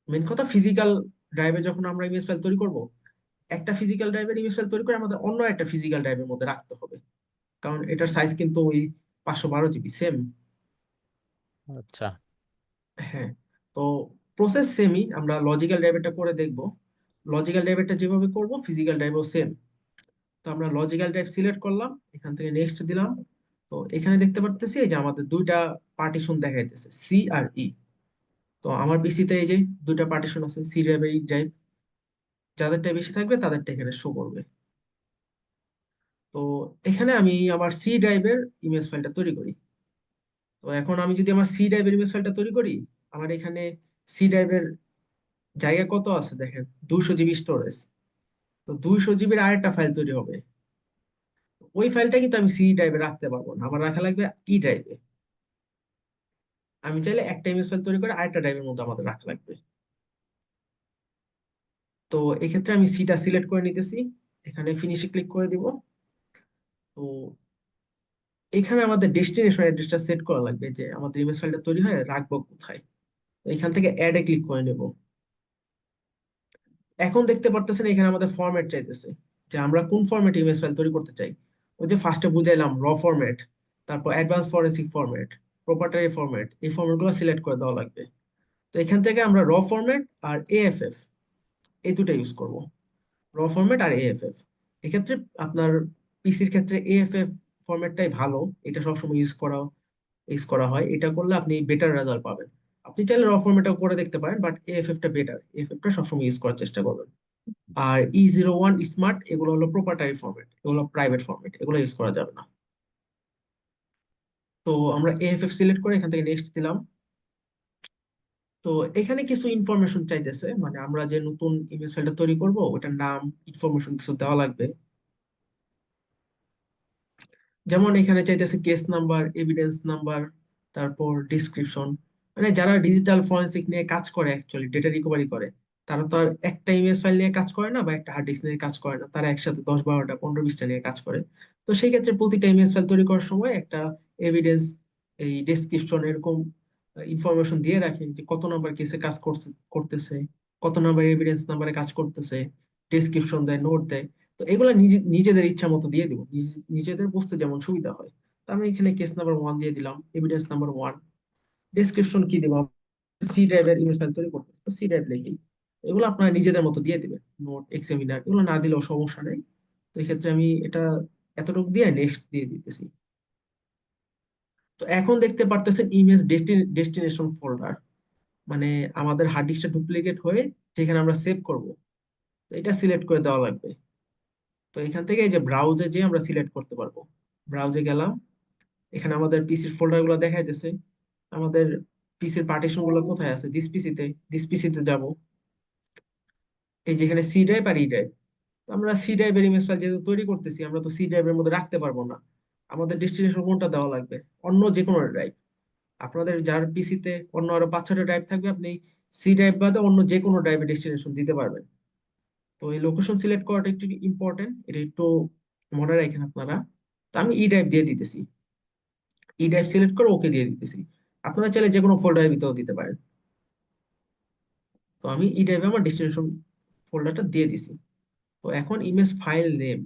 মেন কথা, ফিজিক্যাল ড্রাইভে যখন আমরা ইমেজ ফাইল তৈরি করব, একটা ফিজিক্যাল ড্রাইভের ইমেজ ফাইল তৈরি করে আমাদের অন্য একটা ফিজিক্যাল ড্রাইভের মধ্যে রাখতে হবে, কারণ এটার সাইজ কিন্তু ওই 512 জিবি সেম। আচ্ছা। হ্যাঁ। তো প্রসেস সেমই, আমরা লজিক্যাল ড্রাইভেরটা করে দেখব। লজিক্যাল ড্রাইভেরটা যেভাবে করব ফিজিক্যাল ড্রাইভও সেম। তো আমরা লজিক্যাল ড্রাইভ সিলেক্ট করলাম, এখান থেকে নেক্সট দিলাম। তো এখানে দেখতে পারতেছি এই যে আমাদের দুইটা পার্টিশন দেখাইতেছে, সি আর ই। তো আমার পিসিতে এই যে দুইটা পার্টিশন আছে, সি ড্রাইভ আর ই ড্রাইভ, যাদেরটা বেশি থাকবে তাদেরটা এখানে শো করবে। তো এখানে আমি আমার সি ড্রাইভের ইমেজ ফাইলটা তৈরি করি। তো এখন আমি যদি আমার সি ড্রাইভের ইমেজ ফাইলটা তৈরি করি, আমার এখানে সি ড্রাইভের জায়গা কত আছে দেখেন, 200 জিবি স্টোরেজ। তো 200 জিবির আরেকটা ফাইল তৈরি হবে, ওই ফাইলটা কিন্তু আমি সি ড্রাইভে রাখতে পারবো না, আমার রাখা লাগবে ই ড্রাইভে। আমি চাইলে একটা ইমেজ ফাইল তৈরি করে আরেকটা ড্রাইভের মধ্যে আমাদের রাখা লাগবে। তো এক্ষেত্রে আমি সিটা সিলেক্ট করে নিতেছি, এখানে ফিনিশে ক্লিক করে দিব। তো এখানে আমাদের ডেস্টিনেশন অ্যাড্রেসটা সেট করা লাগবে, যে আমাদের ইমেজ ফাইলটা তৈরি হয় রাখবো কোথায়। তো এখান থেকে অ্যাড এ ক্লিক করে নেব। এখন দেখতে পারতেছেন এখানে আমাদের ফরম্যাট চাইতেছে, যে আমরা কোন ফরম্যাটে ইমেজ ফাইল তৈরি করতে চাই। ওই যে ফার্স্টে বুঝাইলাম র ফরম্যাট, তারপর advance forensic format, proprietary format, এই ফরম্যাটগুলো সিলেক্ট করে দেওয়া লাগবে। তো এখান থেকে আমরা র ফরম্যাট আর এএফএফ এই দুটো ইউজ করব, র ফরম্যাট আর এএফএফ। এক্ষেত্রে আপনার পিসির ক্ষেত্রে এএফএফ ফরম্যাটটাই ভালো, এটা সবসময় ইউজ করা হয়, এটা করলে আপনি বেটার রেজাল্ট পাবেন। আপনি চাইলে র ফরম্যাটও করে দেখতে পারেন, বাট এএফএফটা বেটার, এএফএফটা সবসময় ইউজ করার চেষ্টা করবেন। আর E01 স্মার্ট এগুলো হলো প্রোপ্রাইটারি ফরম্যাট, এগুলো প্রাইভেট ফরম্যাট, এগুলো ইউজ করা যাবে না। তো আমরা এএফএফ সিলেক্ট করে এখান থেকে নেক্সট দিলাম। তো এখানে কিছু ইনফরমেশন চাইতেছে, মানে আমরা যে নতুন ইমেজ ফাইলটা তৈরি করব ওটার নাম, ইনফরমেশন কিছু দেওয়া লাগবে। যেমন এখানে চাইতেছে কেস নাম্বার, এভিডেন্স নাম্বার, তারপর ডিসক্রিপশন। মানে যারা ডিজিটাল ফরেনসিক নিয়ে কাজ করে, অ্যাকচুয়ালি ডেটা রিকভারি করে, তারা তো আর একটা ইমেজ ফাইল নিয়ে কাজ করে না বা একটা হার্ড ডিস্ক নিয়ে কাজ করে না, তারা একসাথে 10 12টা 15 20টা নিয়ে কাজ করে। তো সেই ক্ষেত্রে প্রতিটা ইমেজ ফাইল তৈরি করার সময় একটা এভিডেন্স, এই ডেসক্রিপশন এরকম ইনফরমেশন দিয়ে রাখে, যে কত নাম্বার কেসে কাজ করতেছে, কত নাম্বার এভিডেন্স নাম্বারে কাজ করতেছে, ডেসক্রিপশন দেয়, নোট দেয়। তো এগুলা নিজেদের ইচ্ছা মতো দিয়ে দিব, নিজেদের বুঝতে যেমন সুবিধা হয়। তো আমি এখানে কেস নাম্বার 1 দিয়ে দিলাম, এভিডেন্স নাম্বার 1। ডেসক্রিপশন কি দিব, সি ড্রাইভের ইমেজ ফাইল তৈরি করতে, তো সি ড্রাইভ লিখি। এগুলো আপনারা নিজেদের মতো দিয়ে দিবেন, নোট, এক্সামিনার এগুলো না দিলেও সমস্যা নেই। তো এক্ষেত্রে আমি এটা এতটুকু দিয়ে নেক্সট দিয়ে দিতেছি। তো এখন দেখতে পারতেছেন ইমেজ ডেস্টিনেশন ফোল্ডার, মানে আমাদের হার্ড ডিস্কটা ডুপ্লিকেট হয়ে যেখানে আমরা সেভ করব, তো এটা সিলেক্ট করে দেওয়া লাগবে। তো এখান থেকে এই যে ব্রাউজে যে আমরা সিলেক্ট করতে পারবো, ব্রাউজে গেলাম, এখানে আমাদের পিসির ফোল্ডার গুলো দেখাইতেছে, আমাদের পিসির পার্টিশন গুলো কোথায় আছে, দিস পিসিতে যাব। এই যেখানে সি ড্রাইভ আর ই ড্রাইভ, আমরা সি ড্রাইভের ইমেজ ফাইল যেহেতু তৈরি করতেছি, আমরা তো সি ড্রাইভের মধ্যে রাখতে পারবো না, আমাদের ডেস্টিনেশন কোনটা দেওয়া লাগবে, অন্য যে কোনো ড্রাইভ। আপনাদের যার পিসিতে অন্য আরো 5 6টা ড্রাইভ থাকবে, আপনি সি ড্রাইভ বাদে অন্য যে কোনো ড্রাইভে ডেস্টিনেশন দিতে পারবেন। তো এই লোকেশন সিলেক্ট করাটা একটু ইম্পর্টেন্ট, এটা একটু মনে রাখেন আপনারা। তো আমি ই ড্রাইভ দিয়ে দিতেছি, ই ড্রাইভ সিলেক্ট করে ওকে দিয়ে দিতেছি। আপনারা চাইলে যে কোনো ফোল্ডারের ভিতরেও দিতে পারেন। তো আমি ই ড্রাইভে আমার ডেস্টিনেশন ফোল্ডারটা দিয়ে দিছি। তো এখন ইমেজ ফাইল নেম,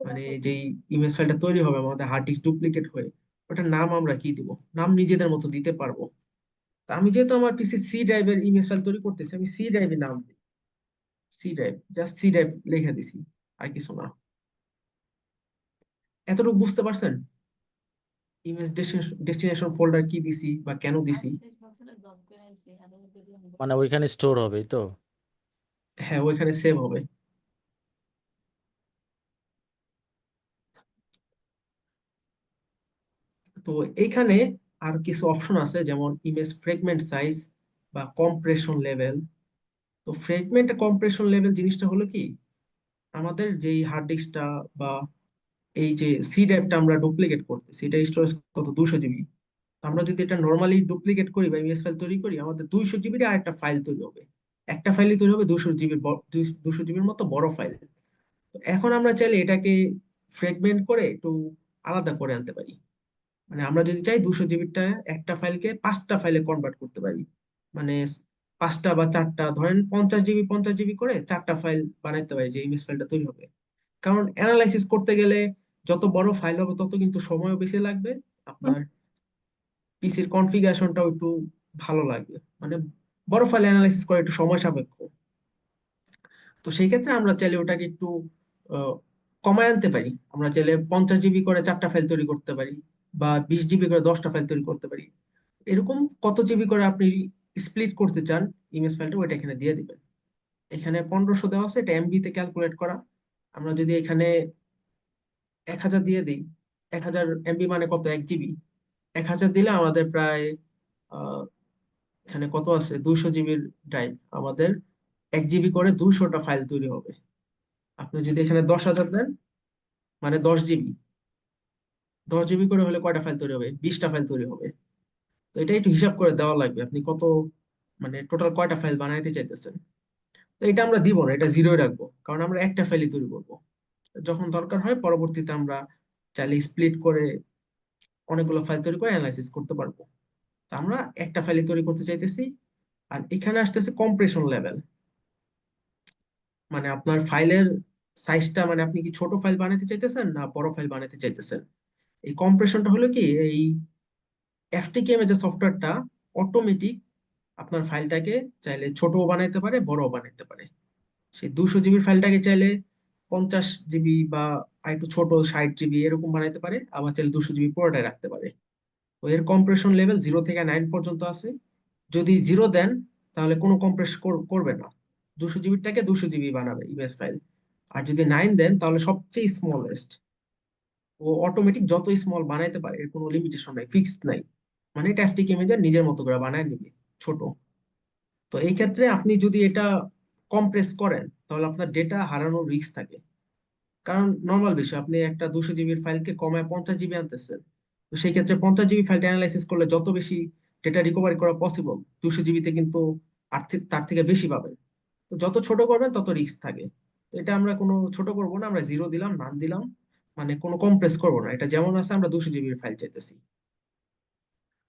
মানে যেই ইমেজ ফাইলটা তৈরি হবে আমাদের হার্ড ডিস্ক ডুপ্লিকেট হয়ে, ওটার নাম আমরা কি দিব? নাম নিজেদের মতো দিতে পারবো। তো আমি যেহেতু আমার পিসি সি ড্রাইভের ইমেজ ফাইল তৈরি করতেছি, আমি সি ড্রাইভের নাম দিই C drive, just C drive লিখে দিছি, আর কিছু না। এতটুকু বুঝতে পারছেন ইমেজ ডেস্টিনেশন ফোল্ডার কি দিছি বা কেন দিছি? মানে ওইখানে স্টোর হবে এই তো? হ্যাঁ, ওইখানে সেভ হবে। তো এইখানে আর কিছু অপশন আছে, যেমন ইমেজ ফ্রেগমেন্ট সাইজ বা কম্প্রেশন লেভেল। তো ফ্রেগমেন্ট কম্প্রেশন লেভেল জিনিসটা হলো কি, আমাদের যেই হার্ড ডিস্কটা বা এই যে সি ড্রাইভটা আমরা ডুপ্লিকেট করতেছি, এটা স্টোরেজ কত, 200 জিবি। আমরা যদি এটা নর্মালি ডুপ্লিকেট করি বা ইমেজ ফাইল তৈরি করি, আমাদের 200 জিবির আর একটা ফাইল তৈরি হবে। একটা ফাইলই তৈরি হবে 200 জিবির, 200 জিবির মতো বড় ফাইল। এখন আমরা চাইলে এটাকে ফ্রেগমেন্ট করে একটু আলাদা করে আনতে পারি। মানে আমরা যদি চাই 200 জিবিরটা একটা ফাইলকে 5টা ফাইলে কনভার্ট করতে পারি। মানে 5টা বা 4টা, ধরেন 50 জিবি 50 জিবি করে 4টা ফাইল বানাইতে পারি, যে ইমেজ ফাইলটা তৈরি হবে। কারণ অ্যানালাইসিস করতে গেলে যত বড় ফাইল হবে তত কিন্তু সময়ও বেশি লাগবে, আপনার পিসির কনফিগারেশনটাও একটু ভালো লাগবে। মানে বড় ফাইল অ্যানালাইসিস করা একটু সময় সাপেক্ষ। তো সেই ক্ষেত্রে আমরা চাইলে ওটাকে একটু আহ, কমায় আনতে পারি। আমরা চাইলে 50 জিবি করে 4টা ফাইল তৈরি করতে পারি, বা 20 জিবি করে 10টা ফাইল তৈরি করতে পারি। এরকম কত জিবি করে আপনি স্প্লিট করতে চান ইমেজ ফাইলটা, ওইটা এখানে দিয়ে দিবেন। এখানে 1500 দেওয়া আছে, এটা এমবি তে ক্যালকুলেট করা। আমরা যদি এখানে 1000 দিয়ে দিই, 1000 MB মানে কত, 1 জিবি। 1000 দিলে আমাদের প্রায় আহ, এখানে কত আছে, 200 জিবির ড্রাইভ, আমাদের 1 জিবি করে 200টা ফাইল তৈরি হবে। আপনি যদি এখানে 10,000 দেন, মানে 10 জিবি, 10 জিবি করে হলে কয়টা ফাইল তৈরি হবে, 20টা ফাইল তৈরি হবে। তো এটা একটু হিসাব করে দেওয়া লাগবে, আপনি কত, মানে টোটাল কয়টা ফাইল বানাইতে চাইতেছেন। তো এটা আমরা দিব না, এটা জিরোই রাখবো, কারণ আমরা একটা ফাইলই তৈরি করব। যখন দরকার হয় পরবর্তীতে আমরা চাইলে স্প্লিট করে অনেকগুলো ফাইল তৈরি করে অ্যানালাইসিস করতে পারবো। তো আমরা একটা ফাইলই তৈরি করতে চাইতেছি। আর এখানে আসতেছে কম্প্রেশন লেভেল, মানে আপনার ফাইলের সাইজটা, মানে আপনি কি ছোট ফাইল বানাতে চাইতেছেন না বড় ফাইল বানাতে চাইতেছেন। এই কম্প্রেশনটা হলো কি, এই এফটিকেএম যে সফটওয়্যারটা অটোমেটিক আপনার ফাইলটাকে চাইলে ছোটও বানাইতে পারে, বড়ও বানাইতে পারে। সেই 200 জিবির ফাইলটাকে চাইলে 50 জিবি বা আর একটু ছোট 60 জিবি এরকম বানাইতে পারে, আবার চাইলে 200 জিবি পুরোটাই রাখতে পারে। তো এর কম্প্রেশন লেভেল 0 থেকে 9 পর্যন্ত আছে। যদি 0 দেন তাহলে কোনো কম্প্রেস করবে না, 200 জিবিরটাকে 200 জিবি বানাবে ইমেজ ফাইল। আর যদি 9 দেন তাহলে সবচেয়ে স্মলেস্ট, ও অটোমেটিক যত স্মল বানাইতে পারে, এর কোনো লিমিটেশন নাই, ফিক্সড নাই। মানে এটা এফটিকে ইমেজের নিজের মতো করে বানায় নিবে, ছোট। তো এই ক্ষেত্রে আপনি যদি এটা কম্প্রেস করেন তাহলে আপনার ডেটা হারানোর রিস্ক থাকে। কারণ নর্মাল বিষয়, আপনি একটা 200 জিবির ফাইলকে কমায় 50 জিবি আনতেছেন। তো সেই ক্ষেত্রে 50 জিবি ফাইলটা অ্যানালাইসিস করলে যত বেশি ডেটা রিকভারি করা পসিবল, 200 জিবিতে কিন্তু তার থেকে বেশি পাবেন। তো যত ছোট করবেন তত রিস্ক থাকে। তো এটা আমরা কোনো ছোট করব না, আমরা 0 দিলাম, নাম দিলাম, মানে কোনো কম্প্রেস করবো না, এটা যেমন আছে, আমরা 200 জিবির ফাইল চাইতেছি।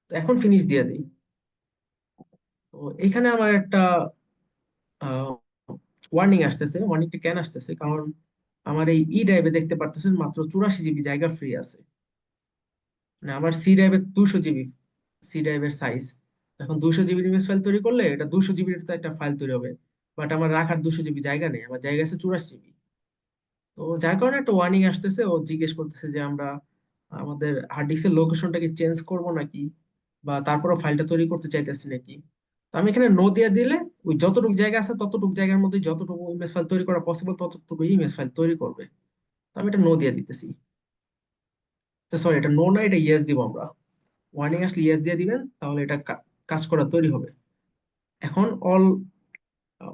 তো এখন ফিনিশ দিয়ে দিই। তো এখানে আমার একটা ওয়ার্নিং আসতেছে। ওয়ার্নিংটা কেন আসতেছে, কারণ আমার এই ই ড্রাইভে দেখতে পারতেছেন মাত্র 84 জিবি জায়গা ফ্রি আছে। মানে আমার সি ড্রাইভের 200 জিবি সি ড্রাইভের সাইজ। এখন 200 জিবির ইমেজ ফাইল তৈরি করলে এটা 200 জিবির তো একটা ফাইল তৈরি হবে, বাট আমার রাখার 200 জিবি জায়গা নেই, আমার জায়গা আছে 84 জিবি। তো যার কারণে একটা ওয়ার্নিং আসতেছে, ও জিজ্ঞেস করতেছে যে আমরা আমাদের হার্ড ডিস্কের লোকেশনটাকে চেঞ্জ করব নাকি, বা তারপরও ফাইলটা তৈরি করতে চাইতেছি নাকি। তো আমি এখানে নো দিয়ে দিলে ওই যতটুকু জায়গা আছে ততটুকু জায়গার মধ্যে যতটুকু ইমেজ ফাইল তৈরি করা পসিবল ততটুকু ইমেজ ফাইল তৈরি করবে। তো আমি এটা নো দিয়ে দিতেছি। তো সরি, এটা নো না, এটা ইয়েস দিব আমরা। ওয়ার্নিং আসলে ইয়েস দিয়ে দিবেন, তাহলে এটা কাজ করা তৈরি হবে। এখন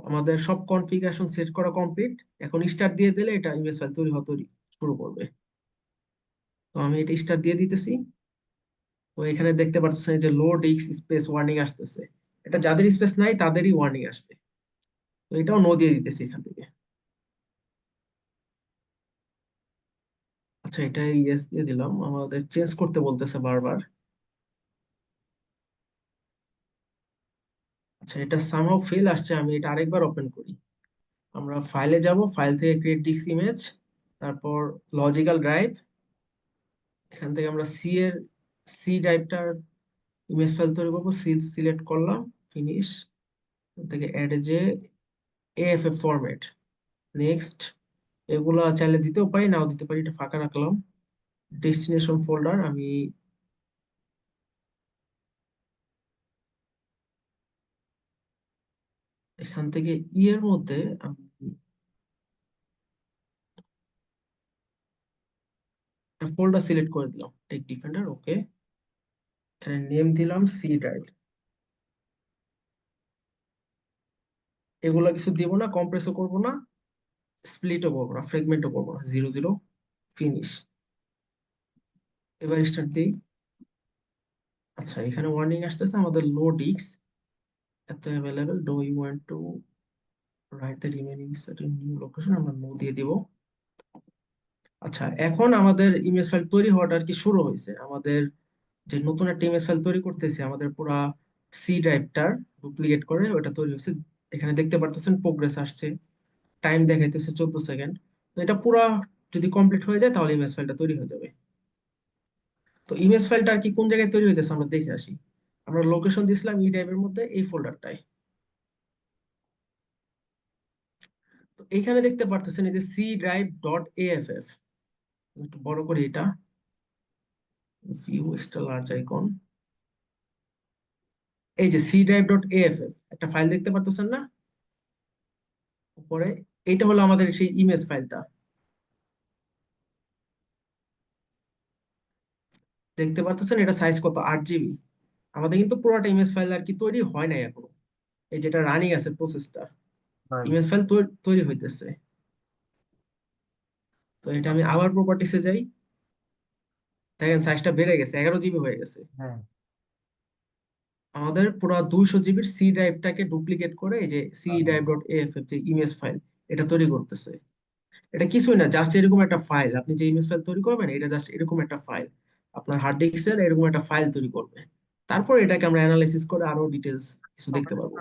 আমাদের সব কনফিগারেশন সেট করা কমপ্লিট। এখন স্টার্ট দিয়ে দিলে এটা ইমেজ ফাইল তৈরি হওয়া শুরু করবে। তো আমি এটা স্টার্ট দিয়ে দিতেছি। তো এখানে দেখতে পাচ্ছেন যে লো ডিস্ক স্পেস ওয়ার্নিং আসতেছে। এটা যাদের স্পেস নাই তাদেরই ওয়ার্নিং আসবে। তো এটাও নো দিয়ে দিতেছি এখান থেকে। আচ্ছা, এটা ইয়েস দিয়ে দিলাম, আমাদের চেঞ্জ করতে বলতেছে বারবার। আচ্ছা, এটা সামহাউ ফেল আসছে, আমি এটা আরেকবার ওপেন করি। আমরা ফাইলে যাব, ফাইল থেকে ক্রিয়েট ডিস্ক ইমেজ, তারপর লজিক্যাল ড্রাইভ, এখান থেকে আমরা সি ড্রাইভটার ইমেজ ফাইল তৈরি করবো, সিলেক্ট করলাম, ফিনিশ, থেকে অ্যাড যে এএফএফ ফরম্যাট, নেক্সট। এগুলা চাইলে দিতেও পারি, নাও দিতে পারি, এটা ফাঁকা রাখলাম। ডেস্টিনেশন ফোল্ডার আমি এখান থেকে এর মধ্যে আমি একটা ফোল্ডার সিলেক্ট করে দিলাম, টেক ডিফেন্ডার, ওকে। এখানে নেম দিলাম সি ড্রাইভ। এগুলা কিছু দিব না, কম্প্রেসও করবো না, স্প্লিটও করবো না, ফ্রেগমেন্টও করবো না, 0 0, ফিনিশ। এবার স্টার্ট দিই। আচ্ছা, এখানে ওয়ার্নিং আসতেছে আমাদের লো ডিস্ক এত available, do you want to write the remaining set in new location, আমরা নো দিয়ে দিব। আচ্ছা, এখন আমাদের ইমেজ ফাইল তৈরি হওয়াটা আর কি শুরু হয়েছে। আমাদের যে নতুন একটা ইমেজ ফাইল তৈরি করতেছি, আমাদের পুরা সি ড্রাইভটার ডুপ্লিকেট করে ওটা তৈরি হয়েছে। এখানে দেখতে পারতেছেন প্রোগ্রেস আসছে, টাইম দেখাইতেছে 14 সেকেন্ড। তো এটা পুরা যদি কমপ্লিট হয়ে যায় তাহলে ইমেজ ফাইলটা তৈরি হয়ে যাবে। তো ইমেজ ফাইলটা আর কি কোন জায়গায় তৈরি হইতেছে আমরা দেখে আসি। আমরা লোকেশন দিছিলাম ই ড্রাইভের মধ্যে, এই ফোল্ডারটায়। তো এখানে দেখতে পারতেছেন এই যে সি ড্রাইভ ডট এএফএফ, একটু বড় করে এটা, ভিউ এক্সট্রা লার্জ আইকন, এই যে সি ড্রাইভ ডট এএফএফ একটা ফাইল দেখতে পারতেছেন না উপরে? এটা হলো আমাদের সেই ইমেজ ফাইলটা। দেখতে পারতেছেন এটা সাইজ কত, 8 জিবি। আমাদের কিন্তু পুরোটা ইমেজ ফাইল আর কি তৈরি হয় নাই এখনো, এই যেটা রানিং আছে প্রসেসটা, হয় না। ইমেজ ফাইল তৈরি হইতেছে। তো এটা আমি আবার প্রপার্টিসে যাই, দেখেন সাইজটা বেড়ে গেছে, 11 জিবি হয়ে গেছে। হ্যাঁ, আমাদের পুরো 200 জিবির সি ড্রাইভটাকে ডুপ্লিকেট করে এই যে সি ড্রাইভ ডট এএফএফ যে ইমেজ ফাইল, এটা তৈরি করতেছে। এটা কিছুই না, জাস্ট এরকম একটা ফাইল। আপনি যে ইমেজ ফাইল তৈরি করবেন, এটা জাস্ট এরকম একটা ফাইল, আপনার হার্ড ডিস্কের এরকম একটা ফাইল তৈরি করবে। তারপর এটাকে আমরা অ্যানালাইসিস করে আরো ডিটেলস কিছু দেখতে পারবো।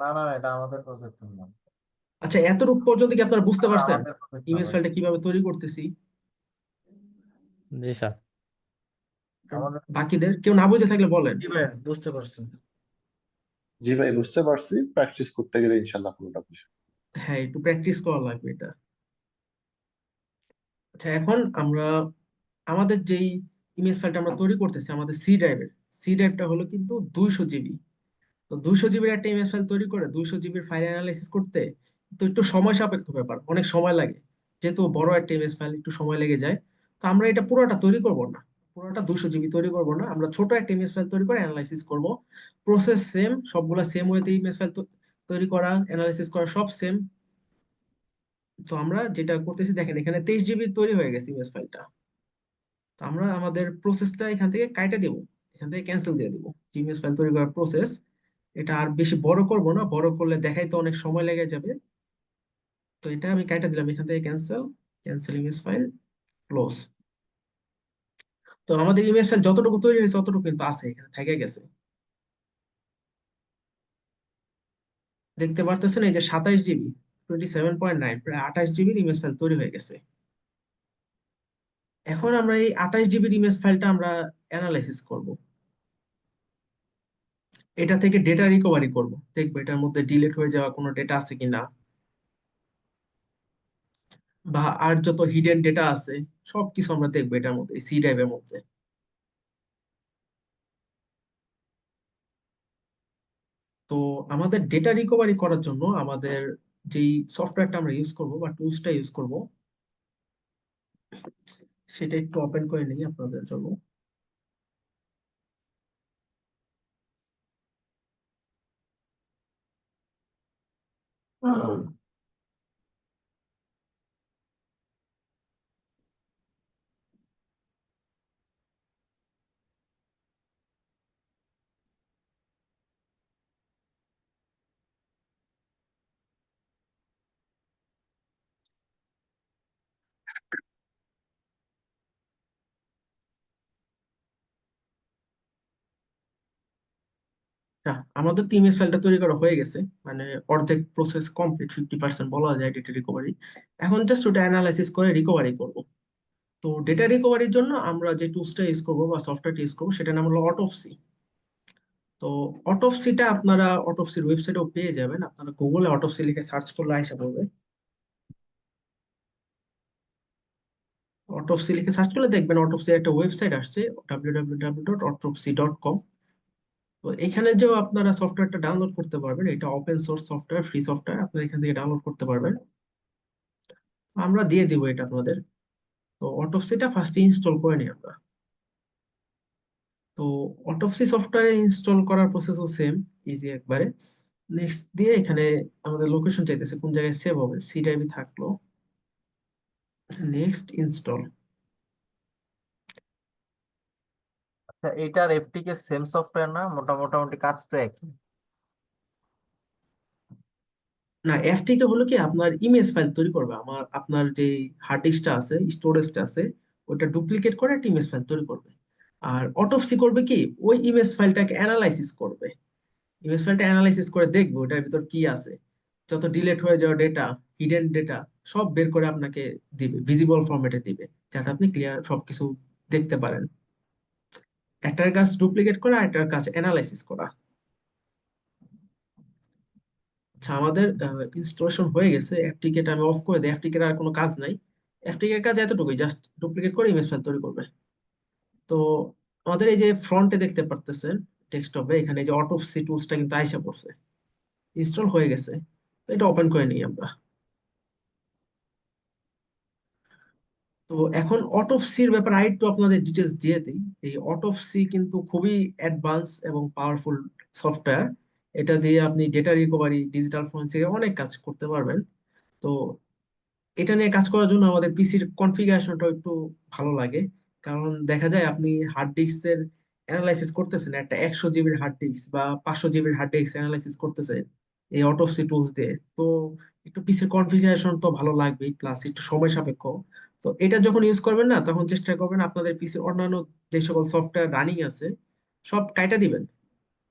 না না না, এটা আমাদের প্রজেক্ট না। আচ্ছা, এতটুকু পর্যন্ত কি আপনারা বুঝতে পারছেন আমাদের প্রজেক্ট না ইমেজ ভাই, ফাইলটা কিভাবে তৈরি করতেছি? জি স্যার। আমাদের। বাকিদের কেউ না বুঝে থাকলে বলেন। জি ভাই, বুঝতে পারছি। জি ভাই, বুঝতে পারছি, প্র্যাকটিস করতে গেলে ইনশাল্লাহ পুরোটা বুঝবো। হ্যাঁ, একটু প্র্যাকটিস করা লাগবে এটা। আচ্ছা, এখন আমরা আমাদের যেই ইমেজ ফাইলটা আমরা তৈরি করতেছি আমাদের সি ড্রাইভটা হলো কিন্তু 200 জিবি। তো 200 জিবির একটা ইমেজ ফাইল তৈরি করে 200 জিবির ফাইল অ্যানালাইসিস করতে তো একটু সময় সাপেক্ষ ব্যাপার, অনেক সময় লাগে। যেহেতু বড় একটা ইমেজ ফাইল, একটু সময় লেগে যায়। তো আমরা এটা পুরোটা তৈরি করব না, পুরোটা 200 জিবি তৈরি করব না, আমরা ছোট একটা ইমেজ ফাইল তৈরি করে অ্যানালাইসিস করব। প্রসেস সেম, সবগুলা সেম ওয়েতে ইমেজ ফাইল তৈরি করা, অ্যানালাইসিস করা সব সেম। তো আমরা যেটা করতেছি দেখেন, এখানে 23 জিবি তৈরি হয়ে গেছে ইমেজ ফাইলটা। তো আমরা আমাদের প্রসেসটা এখান থেকে কাইটা দেব, এখান থেকে ক্যান্সেল দিয়ে দিব। ইমেজ ফাইল তৈরি করার প্রসেস এটা আর বেশি বড় করব না, বড় করলে দেখাই তো অনেক সময় লেগে যাবে। তো এটা আমি কাইটা দিলাম, এখান থেকে cancel, cancel image file, close. তো আমাদের ইমেজ ফাইল যতটুকু তৈরি হয়েছে ততটুকু কিন্তু আছে, এখানে থেকে গেছে। দেখতে পারতেছেন এই যে 27 জিবি, 27.9, প্রায় 28 জিবির ইমেজ ফাইল তৈরি হয়ে গেছে। এখন আমরা এই 28 জিবির ইমেজ ফাইলটা আমরা অ্যানালাইসিস করব, এটা থেকে ডেটা রিকভারি করব, দেখবো এটার মধ্যে ডিলিট হয়ে যাওয়া কোনো ডেটা আছে কিনা, বা আর যত হিডেন ডেটা আছে সবকিছু আমরা দেখবো এটার মধ্যে, সি ড্রাইভের মধ্যে। তো আমাদের ডেটা রিকভারি করার জন্য আমাদের যেই সফটওয়্যারটা আমরা ইউজ করব বা টুলসটা ইউজ করব, সেটা একটু ওপেন করে নিই আপনাদের জন্য। আমাদের তো ইমেজ ফাইলটা তৈরি করা হয়ে গেছে, মানে অর্ধেক প্রসেস কমপ্লিট, 50% বলা যায় ডেটা রিকভারি। এখন জাস্ট ওটা অ্যানালাইসিস করে রিকভারি করব। তো ডেটা রিকভারির জন্য আমরা যে টুলসটা ইউজ করবো বা সফটওয়্যারটা ইউজ করবো সেটার নাম হলো অটোপসি। তো অটোপসিটা আপনারা অটোপসির ওয়েবসাইটেও পেয়ে যাবেন, আপনারা গুগলে অটোপসি লিখে সার্চ করলে আইসা পড়বে। অটোপসি লিখে সার্চ করলে দেখবেন অটোপসির একটা ওয়েবসাইট আসছে, www.autopsy.com। তো এখানে যে আপনারা সফটওয়্যারটা ডাউনলোড করতে পারবেন, এটা open source software, free software, আপনারা এখান থেকে ডাউনলোড করতে পারবেন। আমরা দিয়ে দিব এটা আপনাদের। তো অটোপসিটা ফার্স্ট ইনস্টল করে নিই আমরা। তো অটোপসি সফটওয়্যার ইনস্টল করার প্রসেসও সেম, ইজি একবারে। নেক্সট দিয়ে এখানে আমাদের লোকেশন চাইতেছে কোন জায়গায় সেভ হবে, সি ড্রাইভে থাকলো। Next install. আচ্ছা, এটার এফটিকে সেম সফটওয়্যার না? মোটামুটি কাজ তো একই। না, এফটিকে হলো কি আপনার ইমেজ ফাইল তৈরি করবে, আপনার যে হার্ড ডিস্কটা আছে, স্টোরেজটা আছে, ওটা ডুপ্লিকেট করে একটা ইমেজ ফাইল তৈরি করবে। আর অটোপসি করবে কি, ওই ইমেজ ফাইলটাকে অ্যানালাইসিস করবে। ইমেজ ফাইলটা অ্যানালাইসিস করে দেখবে ওটার ভিতর কি আছে, যত ডিলেট হয়ে যাওয়া ডেটা, হিডেন ডেটা সব বের করে আপনাকে দিবে, ভিজিবল ফরম্যাটে দিবে, যাতে আপনি ক্লিয়ার সবকিছু দেখতে পারেন। একটার কাজ ডুপ্লিকেট করা, একটার কাজ অ্যানালাইসিস করা। আচ্ছা, আমাদের ইনস্টলেশন হয়ে গেছে। এফটিকেটা আমি অফ করে দিই, এফটিকের আর কোনো কাজ নাই। এফটিকের কাজ এতটুকুই, জাস্ট ডুপ্লিকেট করে ইমেজ ফাইল তৈরি করবে। তো আমাদের এই যে ফ্রন্টে দেখতে পারতেছেন ডেস্কটপে, এখানে এই যে অটোপসি টুলসটা কিন্তু আইসা পড়ছে, ইনস্টল হয়ে গেছে। তো এটা ওপেন করে নিই আমরা। তো এখন অটোপসির ব্যাপারে আরেকটু আপনাদের ডিটেলস দিয়ে দিই। এই অটোপসি কিন্তু খুবই অ্যাডভান্স এবং পাওয়ারফুল সফটওয়্যার। এটা দিয়ে আপনি ডেটা রিকভারি, ডিজিটাল ফরেনসিক অনেক কাজ করতে পারবেন। তো এটা নিয়ে কাজ করার জন্য আমাদের পিসির কনফিগারেশনটা একটু ভালো লাগে। কারণ দেখা যায় আপনি হার্ড ডিস্কের অ্যানালাইসিস করতেছেন, একটা 100 জিবির হার্ড ডিস্ক বা 500 জিবির হার্ড ডিস্ক অ্যানালাইসিস করতেছেন এই অটোপসি টুলস দিয়ে। তো একটু পিসির কনফিগারেশন তো ভালো লাগবেই, প্লাস একটু সময় সাপেক্ষ। তো এটা যখন ইউজ করবেন না, তখন চেষ্টা করবেন আপনাদের পিসির অন্যান্য যে সকল সফটওয়্যার রানিং আছে সব কাইটা দিবেন।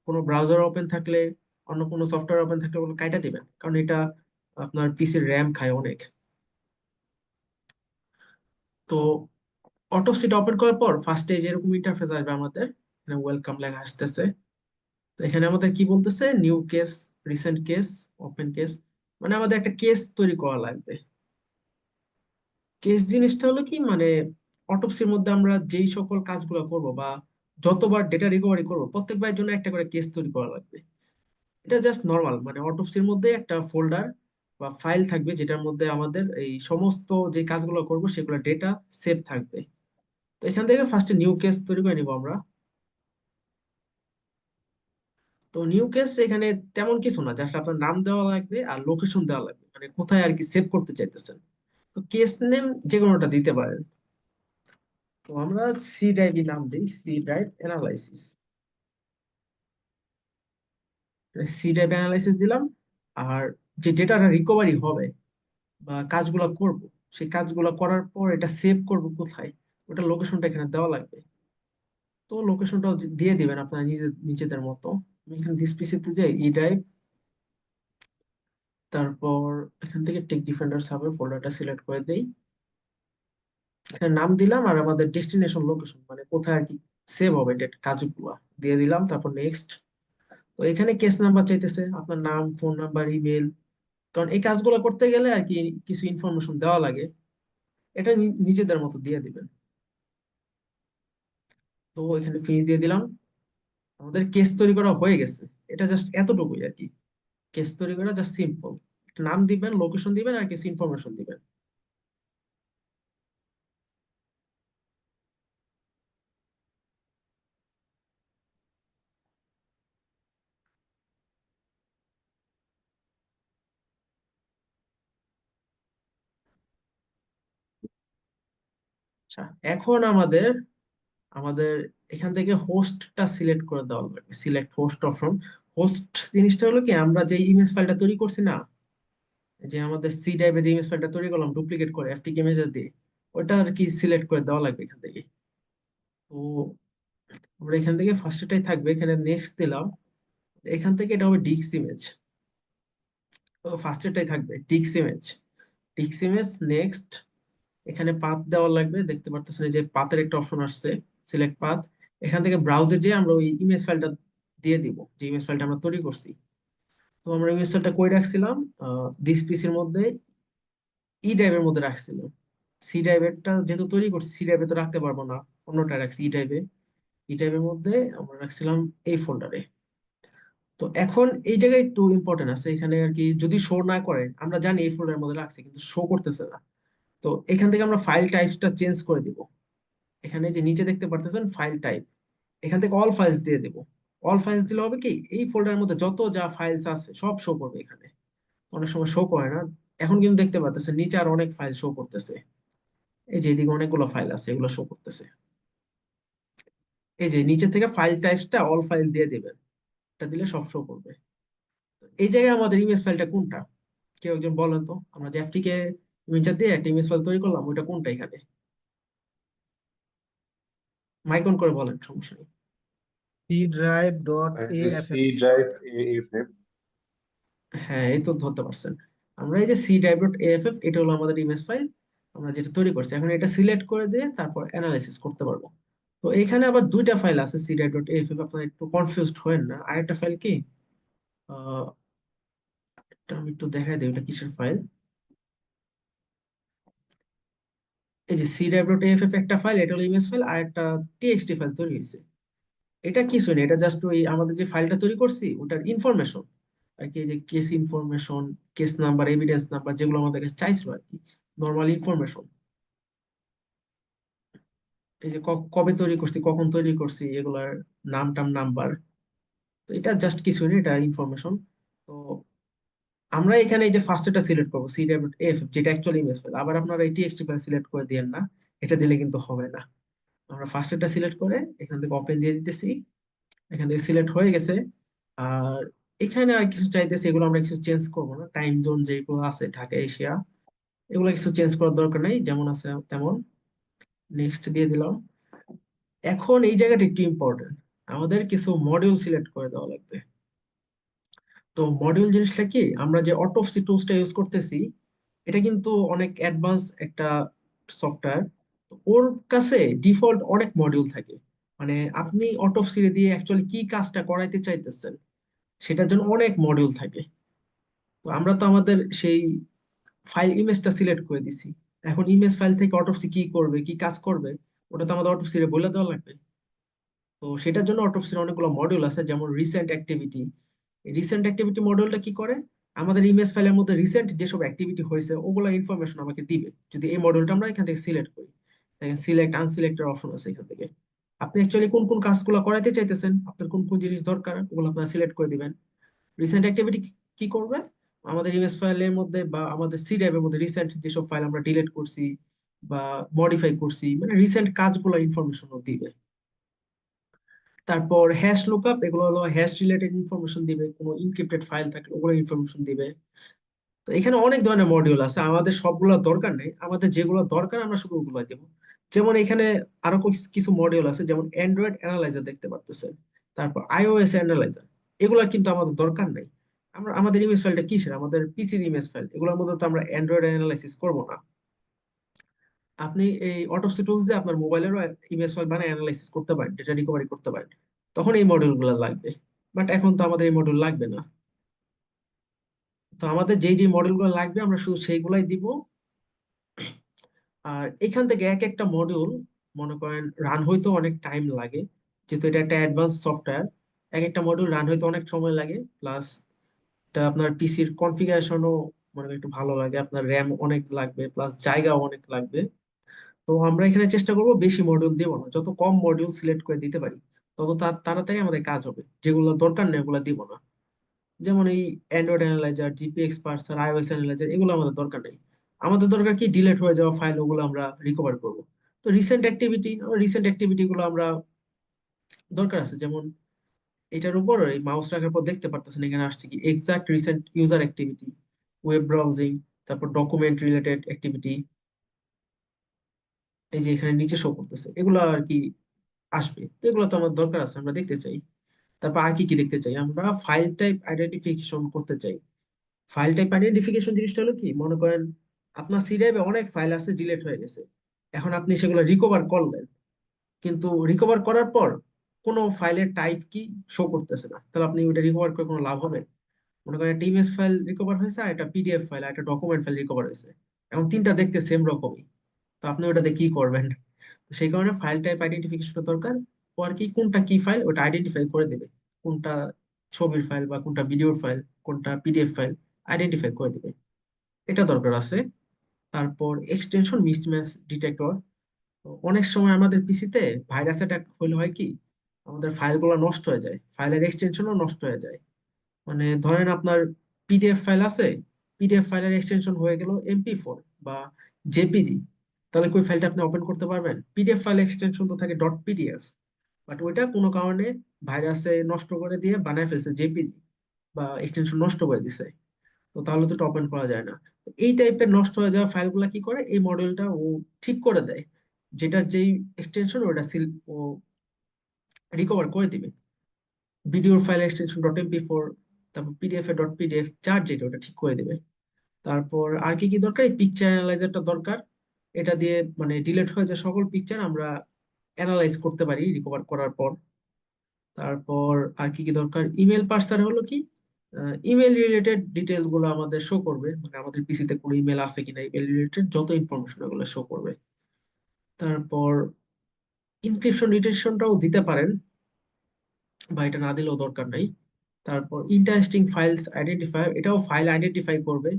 কোনো ব্রাউজার ওপেন থাকলে, অন্য কোনো সফটওয়্যার ওপেন থাকলে ওগুলো কাইটা দিবেন, কারণ এটা আপনার পিসির র্যাম খায় অনেক। তো অটোপসিটা ওপেন করার পর ফার্স্টে যেরকম ইন্টারফেস আসবে আমাদের, এখানে ওয়েলকাম লেখা আসতেছে। তো এখানে আমাদের কি বলতেছে, new case, recent case, open case, মানে আমাদের একটা কেস তৈরি করা লাগবে। কেস জিনিসটা হলো কি, মানে অটোপসির মধ্যে আমরা যেই সকল কাজগুলো করব বা যতবার ডেটা রিকভারি করবো প্রত্যেকবারের জন্য একটা করে কেস তৈরি করা লাগবে। এটা জাস্ট নর্মাল, মানে অটোপসির মধ্যে একটা ফোল্ডার বা ফাইল থাকবে যেটার মধ্যে আমাদের এই সমস্ত যে কাজগুলো করব সেগুলো ডেটা সেভ থাকবে। তো এখান থেকে ফার্স্টে নিউ কেস তৈরি করে নিব আমরা। তো নিউ কেস এখানে তেমন কিছু না, জাস্ট আপনার নাম দেওয়া লাগবে আর লোকেশন দেওয়া লাগবে, মানে কোথায় আর কি সেভ করতে চাইতেছেন। তো কেস নেম যে কোনোটা দিতে পারেন। তো আমরা সি ড্রাইভ নাম দিই, C drive analysis. C drive analysis দিলাম। আর যে ডেটাটা রিকভারি হবে বা কাজগুলো করব, সেই কাজগুলো করার পর এটা সেভ করব কোথায়, ওটা লোকেশনটা এখানে দেওয়া লাগবে। তো লোকেশনটাও দিয়ে দিবেন আপনারা নিজেদের মতো। আমি এখানে দিস পিসিতে যাই, ই ড্রাইভ, তারপর এখান থেকে টেক ডিফেন্ডার সাবের ফোল্ডারটা সিলেক্ট করে দেই। এখানে নাম দিলাম আর আমাদের ডেস্টিনেশন লোকেশন, মানে কোথায় আর কি সেভ হবে কাজগুলো দিয়ে দিলাম। তারপর নেক্সট। তো এখানে কেস নাম্বার চাইতেছে, আপনার নাম, ফোন নাম্বার, ইমেল, কারণ এই কাজগুলো করতে গেলে আর কি কিছু ইনফরমেশন দেওয়া লাগে, এটা নিজেদের মতো দিয়ে দিবেন। তো এখানে ফিনিশ দিয়ে দিলাম। আমাদের কেস তৈরি করা হয়ে গেছে। এটা জাস্ট এতটুকুই আর কি, কেস তৈরি করা জাস্ট সিম্পল। নাম দিবেন, লোকেশন দিবেন আর কিছু ইনফরমেশন দিবেন। আচ্ছা, এখন আমাদের আমাদের এখান থেকে হোস্টটা সিলেক্ট করে দেওয়া লাগবে, সিলেক্ট হোস্ট অপশন। হোস্ট জিনিসটা হলো কি, আমরা যে ইমেজ ফাইলটা তৈরি করছি না, যে আমাদের সি ড্রাইভে যে ইমেজ ফাইলটা তৈরি করলাম ডুপ্লিকেট করে এফটিকে ইমেজ দিয়ে, ওটা আর কি সিলেক্ট করে দেওয়া লাগবে এখান থেকে। তো আমরা এখান থেকে ফার্স্টটাই থাকবে, এখানে নেক্সট দিলাম। এখান থেকে এটা হবে ডিক্স ইমেজ, ফার্স্টেরটাই থাকবে ডিক্স ইমেজ। ডিক্স ইমেজ নেক্সট, এখানে পাথ দেওয়া লাগবে, দেখতে পারতেছেন এই যে পাথের একটা অপশন আসছে, সিলেক্ট পাথ। এখান থেকে ব্রাউজে যে আমরা ওই ইমেজ ফাইলটা দিয়ে দিব, যে ইমেজ ফাইলটা আমরা তৈরি করছি। তো আমরা ইমেজ ফাইলটা কই রাখছিলাম, দিস পিসির মধ্যে ই ড্রাইভের মধ্যে রাখছিলাম। সি ড্রাইভেরটা যেহেতু তৈরি করছি, সি ড্রাইভে তো রাখতে পারবো না, অন্যটা রাখছি ই ড্রাইভে। ই ড্রাইভের মধ্যে আমরা রাখছিলাম এই ফোল্ডারে। তো এখন এই জায়গায় একটু ইম্পর্টেন্ট আছে এখানে আর কি, যদি শো না করে, আমরা জানি এই ফোল্ডারের মধ্যে রাখছি কিন্তু শো করতেছে না। তো এখান থেকে আমরা ফাইল টাইপসটা চেঞ্জ করে দিব। এখানে যে নিচে দেখতে পারতেছেন ফাইল টাইপ, এখান থেকে অল ফাইলস দিয়ে দেব। অল ফাইলস দিলে হবে কি, এই ফোল্ডারের মধ্যে যত যা ফাইলস আছে সব শো করবে এখানে। অনেক সময় শো করে না, এখন কিন্তু দেখতে পাচ্ছেন নিচে আর অনেক ফাইল শো করতেছে। এই যে এদিকে অনেকগুলো ফাইল আছে, এগুলো শো করতেছে। এই যে নিচে থেকে ফাইল টাইপসটা অল ফাইল দিয়ে দিবেন, এটা দিলে সব শো করবে। এই জায়গায় আমাদের ইমেজ ফাইলটা কোনটা, কেউ একজন বলেন তো। আমরা যে কে ইমেজ দিয়ে একটা ইমেজ ফাইল তৈরি করলাম, ওইটা কোনটা এখানে? মাইক অন করে বলেন, সমস্যা নেই। C drive dot C drive AFF. হ্যাঁ, এই তো ধরতে পারছেন। আমরা এই যে সি ড্রাইভ ডট এএফএফ, এটা হলো আমাদের ইমেজ ফাইল, আমরা যেটা তৈরি করছি। এখন এটা সিলেক্ট করে দিয়ে তারপর অ্যানালাইসিস করতে পারবো। তো এখানে আবার দুইটা ফাইল আছে সি ড্রাইভ ডট এএফএফ, আপনারা একটু কনফিউজড হয়েন না। আরেকটা ফাইল কি, আহ এটা আমি একটু দেখাই দিই, এটা কিসের ফাইল। এই যে সি ড্রাইভ ডট এএফএফ একটা ফাইল, এটা হলো ইমেজ ফাইল, আর একটা টিএক্সটি ফাইল তৈরি হয়েছে। এটা কিছু না, এটা জাস্ট ওই আমাদের যে ফাইলটা তৈরি করছি ওটার ইনফরমেশন আর কি, এই যে case information, case number, evidence number, যেগুলো আমাদের কাছে চাইছিল আর কি, নর্মাল ইনফরমেশন। এই যে কবে তৈরি করছি, কখন তৈরি করছি, এগুলার নাম টাম নাম্বার। তো এটা জাস্ট কিছু না, এটা ইনফরমেশন। তো আমরা এখানে এই যে ফার্স্ট এটা সিলেক্ট করবো সি ডব্লিউ এফ, যেটা অ্যাকচুয়ালি ইমেজ ফাইল। আবার আপনারা এই টিএক্সটি ফাইল সিলেক্ট করে দিয়েন না, এটা দিলে কিন্তু হবে না। আমরা ফার্স্ট এটা সিলেক্ট করে এখান থেকে ওপেন দিয়ে দিতেছি, এখান থেকে সিলেক্ট হয়ে গেছে। আর এখানে আর কিছু চাইতেছে, এগুলো আমরা কিছু চেঞ্জ করবো না। টাইম জোন যেগুলো আছে, ঢাকা এশিয়া, এগুলো কিছু চেঞ্জ করার দরকার নেই, যেমন আছে তেমন। নেক্সট দিয়ে দিলাম। এখন এই জায়গাটা একটু ইম্পর্টেন্ট, আমাদের কিছু মডিউল সিলেক্ট করে দেওয়া লাগবে। তো মডিউল জিনিসটা কি, আমরা যে অটোপসি টুলসটা ইউজ করতেছি, এটা কিন্তু অনেক অ্যাডভান্স একটা সফটওয়্যার। ওর কাছে ডিফল্ট অনেক মডিউল থাকে, মানে আপনি অটোপসি দিয়ে অ্যাকচুয়ালি কি কাজটা করাইতে চাইতেছেন সেটার জন্য অনেক মডিউল থাকে। তো আমরা তো আমাদের সেই ফাইল ইমেজটা সিলেক্ট করে দিছি, এখন ইমেজ ফাইল থেকে অটোপসি কি করবে, কি কাজ করবে, ওটা তো আমাদের অটোপসি বলে দেওয়া লাগবে। তো সেটার জন্য অটোপসির অনেকগুলো মডিউল আছে, যেমন রিসেন্ট অ্যাক্টিভিটি। রিসেন্ট অ্যাক্টিভিটি মডিউলটা কি করে, আমাদের ইমেজ ফাইলের মধ্যে রিসেন্ট যেসব অ্যাক্টিভিটি হয়েছে ওগুলো ইনফরমেশন আমাকে দিবে, যদি এই মডিউলটা আমরা এখান থেকে সিলেক্ট করি। দেখেন সিলেক্ট আনসিলেক্টের অপশন আছে এখান থেকে। আপনি অ্যাকচুয়ালি কোন কোন কাজগুলো করাইতে চাইতেছেন, আপনার কোন কোন জিনিস দরকার, ওগুলো আপনারা সিলেক্ট করে দিবেন। রিসেন্ট অ্যাক্টিভিটি কি করবে, আমাদের ইমেজ ফাইলের মধ্যে বা আমাদের সি ড্রাইভের মধ্যে রিসেন্ট যেসব ফাইল আমরা ডিলিট করছি বা মডিফাই করছি, মানে রিসেন্ট কাজগুলো ইনফরমেশন দিবে। তারপর হ্যাশ লুকআপ, এগুলো হলো হ্যাশ রিলেটেড ইনফরমেশন দিবে, কোনো ইনক্রিপ্টেড ফাইল থাকলে ওগুলো ইনফরমেশন দিবে। তো এখানে অনেক ধরনের মডিউল আছে, আমাদের সবগুলো দরকার নেই, আমাদের যেগুলো দরকার আমরা শুধু ওগুলো দেবো। যেমন এখানে আরো কিছু মডিউল আছে, যেমন অ্যান্ড্রয়েড অ্যানালাইজার দেখতে পারতেছেন, তারপর আইওএস অ্যানালাইজার, এগুলো কিন্তু আমাদের দরকার নেই। আমরা আমাদের ইমেজ ফাইলটা কিসের, আমাদের পিসির ইমেজ ফাইল, এগুলোর মধ্যে তো আমরা অ্যান্ড্রয়েড অ্যানালাইসিস করবো না। আপনি এই অটোপসি টুলস দিয়ে আপনার মোবাইলেরও ইমেজ ফাইল বানিয়ে অ্যানালাইসিস করতে পারেন, ডেটা রিকভারি করতে পারেন, তখন এই মডিউল গুলো লাগবে। বাট এখন তো আমাদের এই মডিউল লাগবে না। তো আমাদের যেই যে মডিউল গুলো লাগবে আমরা শুধু সেইগুলাই দিব। আর এখান থেকে এক একটা মডিউল মনে করেন রান হইতে অনেক টাইম লাগে, যেহেতু এটা একটা অ্যাডভান্স সফটওয়্যার। এক একটা মডিউল রান হইতে অনেক সময় লাগে, প্লাস এটা আপনার পিসির কনফিগারেশনও মনে করেন একটু ভালো লাগে, আপনার র্যাম অনেক লাগবে, প্লাস জায়গাও অনেক লাগবে। তো আমরা এখানে চেষ্টা করব বেশি মডিউল দেব না, যত কম মডিউল সিলেক্ট করে দিতে পারি তত তাড়াতাড়ি আমাদের কাজ হবে। যেগুলো দরকার নেই ওগুলো দিব না, যেমন এই Android analyser, GPX পার্সার, iOS analyser, এগুলো আমাদের দরকার নেই। আমাদের দরকার কি, ডিলিট হয়ে যাওয়া ফাইল, ওগুলো আমরা রিকভার করব। তো রিসেন্ট অ্যাক্টিভিটি গুলো আমরা দরকার আছে, যেমন এটার উপর এই মাউস রাখার পর দেখতে পারতেছেন এখানে আসছে কি exact recent user activity, web browsing, তারপর ডকুমেন্ট রিলেটেড অ্যাক্টিভিটি, এই যে এখানে নিচে শো করতেছে, এগুলো আর কি আসবে। তো এগুলো তো আমার দরকার আছে, আমরা দেখতে চাই। তারপর আর কি কি দেখতে চাই, আমরা ফাইল টাইপ আইডেন্টিফিকেশন করতে চাই। ফাইল টাইপ আইডেন্টিফিকেশন জিনিসটা হলো কি, মনে করেন আপনার সি ড্রাইভে অনেক ফাইল আছে ডিলিট হয়ে গেছে, এখন আপনি সেগুলো রিকভার করলেন, কিন্তু রিকভার করার পর কোনো ফাইলের টাইপ কি শো করতেছে না, তাহলে আপনি ওটা রিকভার করে কোনো লাভ হবে? মনে করেন একটা ইমেজ ফাইল রিকভার হয়েছে, আর একটা পিডিএফ ফাইল, আর একটা ডকুমেন্ট ফাইল রিকভার হয়েছে, এখন তিনটা দেখতে সেম রকমই, তো আপনি ওটাতে কি করবেন? তো সেই কারণে ফাইল টাইপ আইডেন্টিফিকেশন দরকার। ও আর কি কোনটা কি ফাইল ওটা আইডেন্টিফাই করে দেবে, কোনটা ছবির ফাইল বা কোনটা ভিডিওর ফাইল, কোনটা পিডিএফ ফাইল আইডেন্টিফাই করে দেবে, এটা দরকার আছে। তারপর এক্সটেনশন মিসম্যাচ ডিটেক্টর। অনেক সময় আমাদের পিসিতে ভাইরাস অ্যাটাক হলে হয় কি, আমাদের ফাইলগুলো নষ্ট হয়ে যায়, ফাইলের এক্সটেনশনও নষ্ট হয়ে যায়। মানে ধরেন আপনার পিডিএফ ফাইল আছে, পিডিএফ ফাইলের এক্সটেনশন হয়ে গেল এমপি4 বা জেপিজি, তাহলে ওই ফাইলটা আপনি ওপেন করতে পারবেন? পিডিএফ ফাইল এক্সটেনশন তো থাকে ডট পিডিএফ, বাট ওইটা কোনো কারণে ভাইরাসে নষ্ট করে দিয়ে বানায় ফেলছে জেপিজি, বা এক্সটেনশন নষ্ট করে দিছে, তো তাহলে তো এটা ওপেন করা যায় না। তো এই টাইপের নষ্ট হয়ে যাওয়া ফাইলগুলা কি করে, এই মডেলটা ও ঠিক করে দেয়, যেটার যেই এক্সটেনশন ওটা ও রিকভার করে দিবে। ভিডিওর ফাইল এক্সটেনশন ডট এমপি4, তারপর পিডিএফ এ ডট পিডিএফ, চার যেটা ওটা ঠিক করে দিবে। তারপর আর কি কি দরকার, এই পিকচার অ্যানালাইজারটা দরকার, এটা দিয়ে মানে ডিলিট হয়ে যায় সকল পিকচার আমরা অ্যানালাইজ করতে পারি রিকভার করার পর। তারপর আর কি কি দরকার, ইমেল পার্সার হলো কি, ইমেল রিলেটেড ডিটেলস গুলো আমাদের শো করবে, মানে আমাদের পিসিতে কোনো ইমেল আছে কিনা, ইমেল রিলেটেড যত ইনফরমেশন ওগুলো শো করবে। তারপর ইনক্রিপশন ডিটেকশনটাও দিতে পারেন, বা এটা না দিলেও দরকার নাই। তারপর ইন্টারেস্টিং ফাইলস আইডেন্টিফায়ার, এটাও ফাইল আইডেন্টিফাই করবে,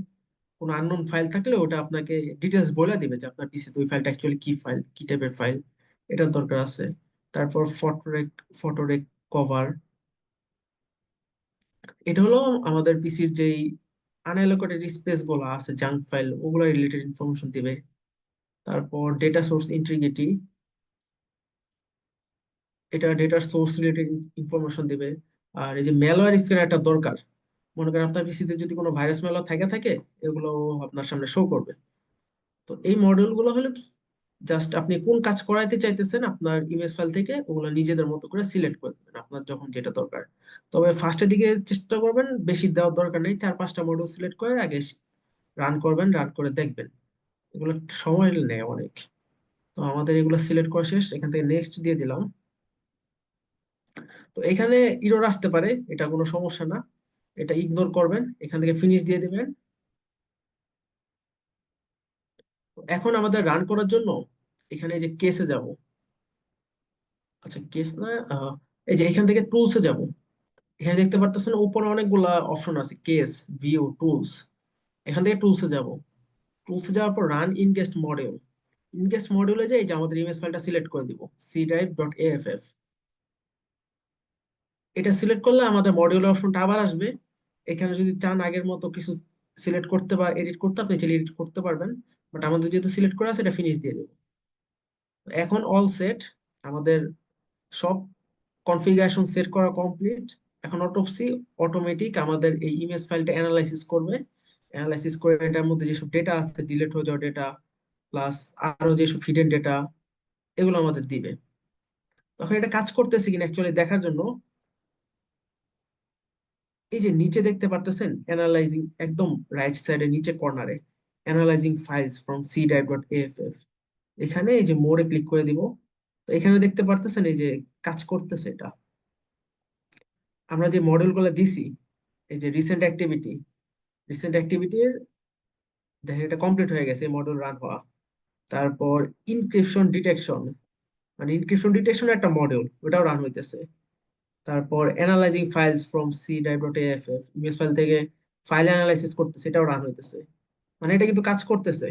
কোনো আননোন ফাইল থাকলে ওটা আপনাকে ডিটেলস বলে দিবে যে আপনার পিসিতে ওই ফাইলটা অ্যাকচুয়ালি কি ফাইল, কি টাইপের ফাইল, এটার দরকার আছে। তারপর ফটোরেক কভার, এটা হলো আমাদের পিসির যেই আনঅ্যালোকেটেড স্পেস গুলো আছে, জাঙ্ক ফাইল, ওগুলো রিলেটেড ইনফরমেশন দিবে। তারপর ডেটা সোর্স ইন্টিগ্রিটি, এটা ডেটার সোর্স রিলেটেড ইনফরমেশন দিবে। আর এই যে ম্যালওয়্যার স্ক্যানার একটা দরকার, মনে করেন আপনার পিসিতে যদি কোনো ভাইরাস ম্যালওয়্যার থাকে এগুলো আপনার সামনে শো করবে। তো এই মডিউল গুলো হলো কি, জাস্ট আপনি কোন কাজ করাইতে চাইতেছেন আপনার ইমেজ ফাইল থেকে, ওগুলো নিজেদের মতো করে সিলেক্ট করে দেবেন আপনার যখন যেটা দরকার। তবে ফার্স্টের দিকে চেষ্টা করবেন বেশি দেওয়ার দরকার নেই, 4-5টা মডিউল সিলেক্ট করে আগে রান করবেন, রান করে দেখবেন, এগুলো সময় নেয় অনেক। তো আমাদের এগুলো সিলেক্ট করা শেষ, এখান থেকে নেক্সট দিয়ে দিলাম। তো এখানে ইরর আসতে পারে, এটা কোনো সমস্যা না, এটা ইগনোর করবেন, এখান থেকে ফিনিশ দিয়ে দিবেন। তো এখন আমাদের রান করার জন্য এখানে এই যে কেসে যাব, আচ্ছা কেস না, এই যে এখান থেকে টুলসে যাব, এখানে দেখতে পারতেছেন উপরে অনেকগুলা অপশন আছে, কেস, ভিউ, টুলস, এখান থেকে টুলসে যাব। টুলসে যাওয়ার পর রান ইনগেস্ট মডিউল, ইনগেস্ট মডিউলে যাই যে আমাদের ইমেজ ফাইলটা সিলেক্ট করে দিব, সি ড্রাইভ ডট এএফএফ, এটা সিলেক্ট করলে আমাদের মডিউল অপশনটা আবার আসবে। এখানে যদি চান আগের মতো কিছু সিলেক্ট করতে বা এডিট করতে, আপনি চাইলে এডিট করতে পারবেন, বাট আমাদের যেহেতু সিলেক্ট করা আছে এটা ফিনিশ দিয়ে দেবো। এখন অল সেট, আমাদের সব কনফিগারেশন সেট করা কমপ্লিট। এখন অটোপসি অটোমেটিক আমাদের এই ইমেজ ফাইলটা অ্যানালাইসিস করবে, অ্যানালাইসিস করে এটার মধ্যে যেসব ডেটা আছে, ডিলিট হয়ে যাওয়া ডেটা প্লাস আরো যেসব হিডেন ডেটা, এগুলো আমাদের দিবে। তখন এটা কাজ করতেছে কিনা অ্যাকচুয়ালি দেখার জন্য এই যে নিচে দেখতে পারতেছেন অ্যানালাইজিং, একদম রাইট সাইডে নিচে কর্নারে analysing files from C drive dot AFF, এখানে এই যে মোরে ক্লিক করে দিব। তো এখানে দেখতে পারতেছেন এই যে কাজ করতেছে এটা, আমরা যে মডেল গুলো দিছি, এই যে রিসেন্ট অ্যাক্টিভিটির দেখেন এটা কমপ্লিট হয়ে গেছে মডেল রান হওয়া। তারপর ইনক্রিপশন ডিটেকশন, মানে ইনক্রিপশন ডিটেকশন একটা মডিউল, ওটাও রান হইতেছে। তারপর analysing files from C drive dot AFF, image file থেকে ফাইল অ্যানালাইসিস করতেছে, এটাও রান হইতেছে, মানে এটা কিন্তু কাজ করতেছে।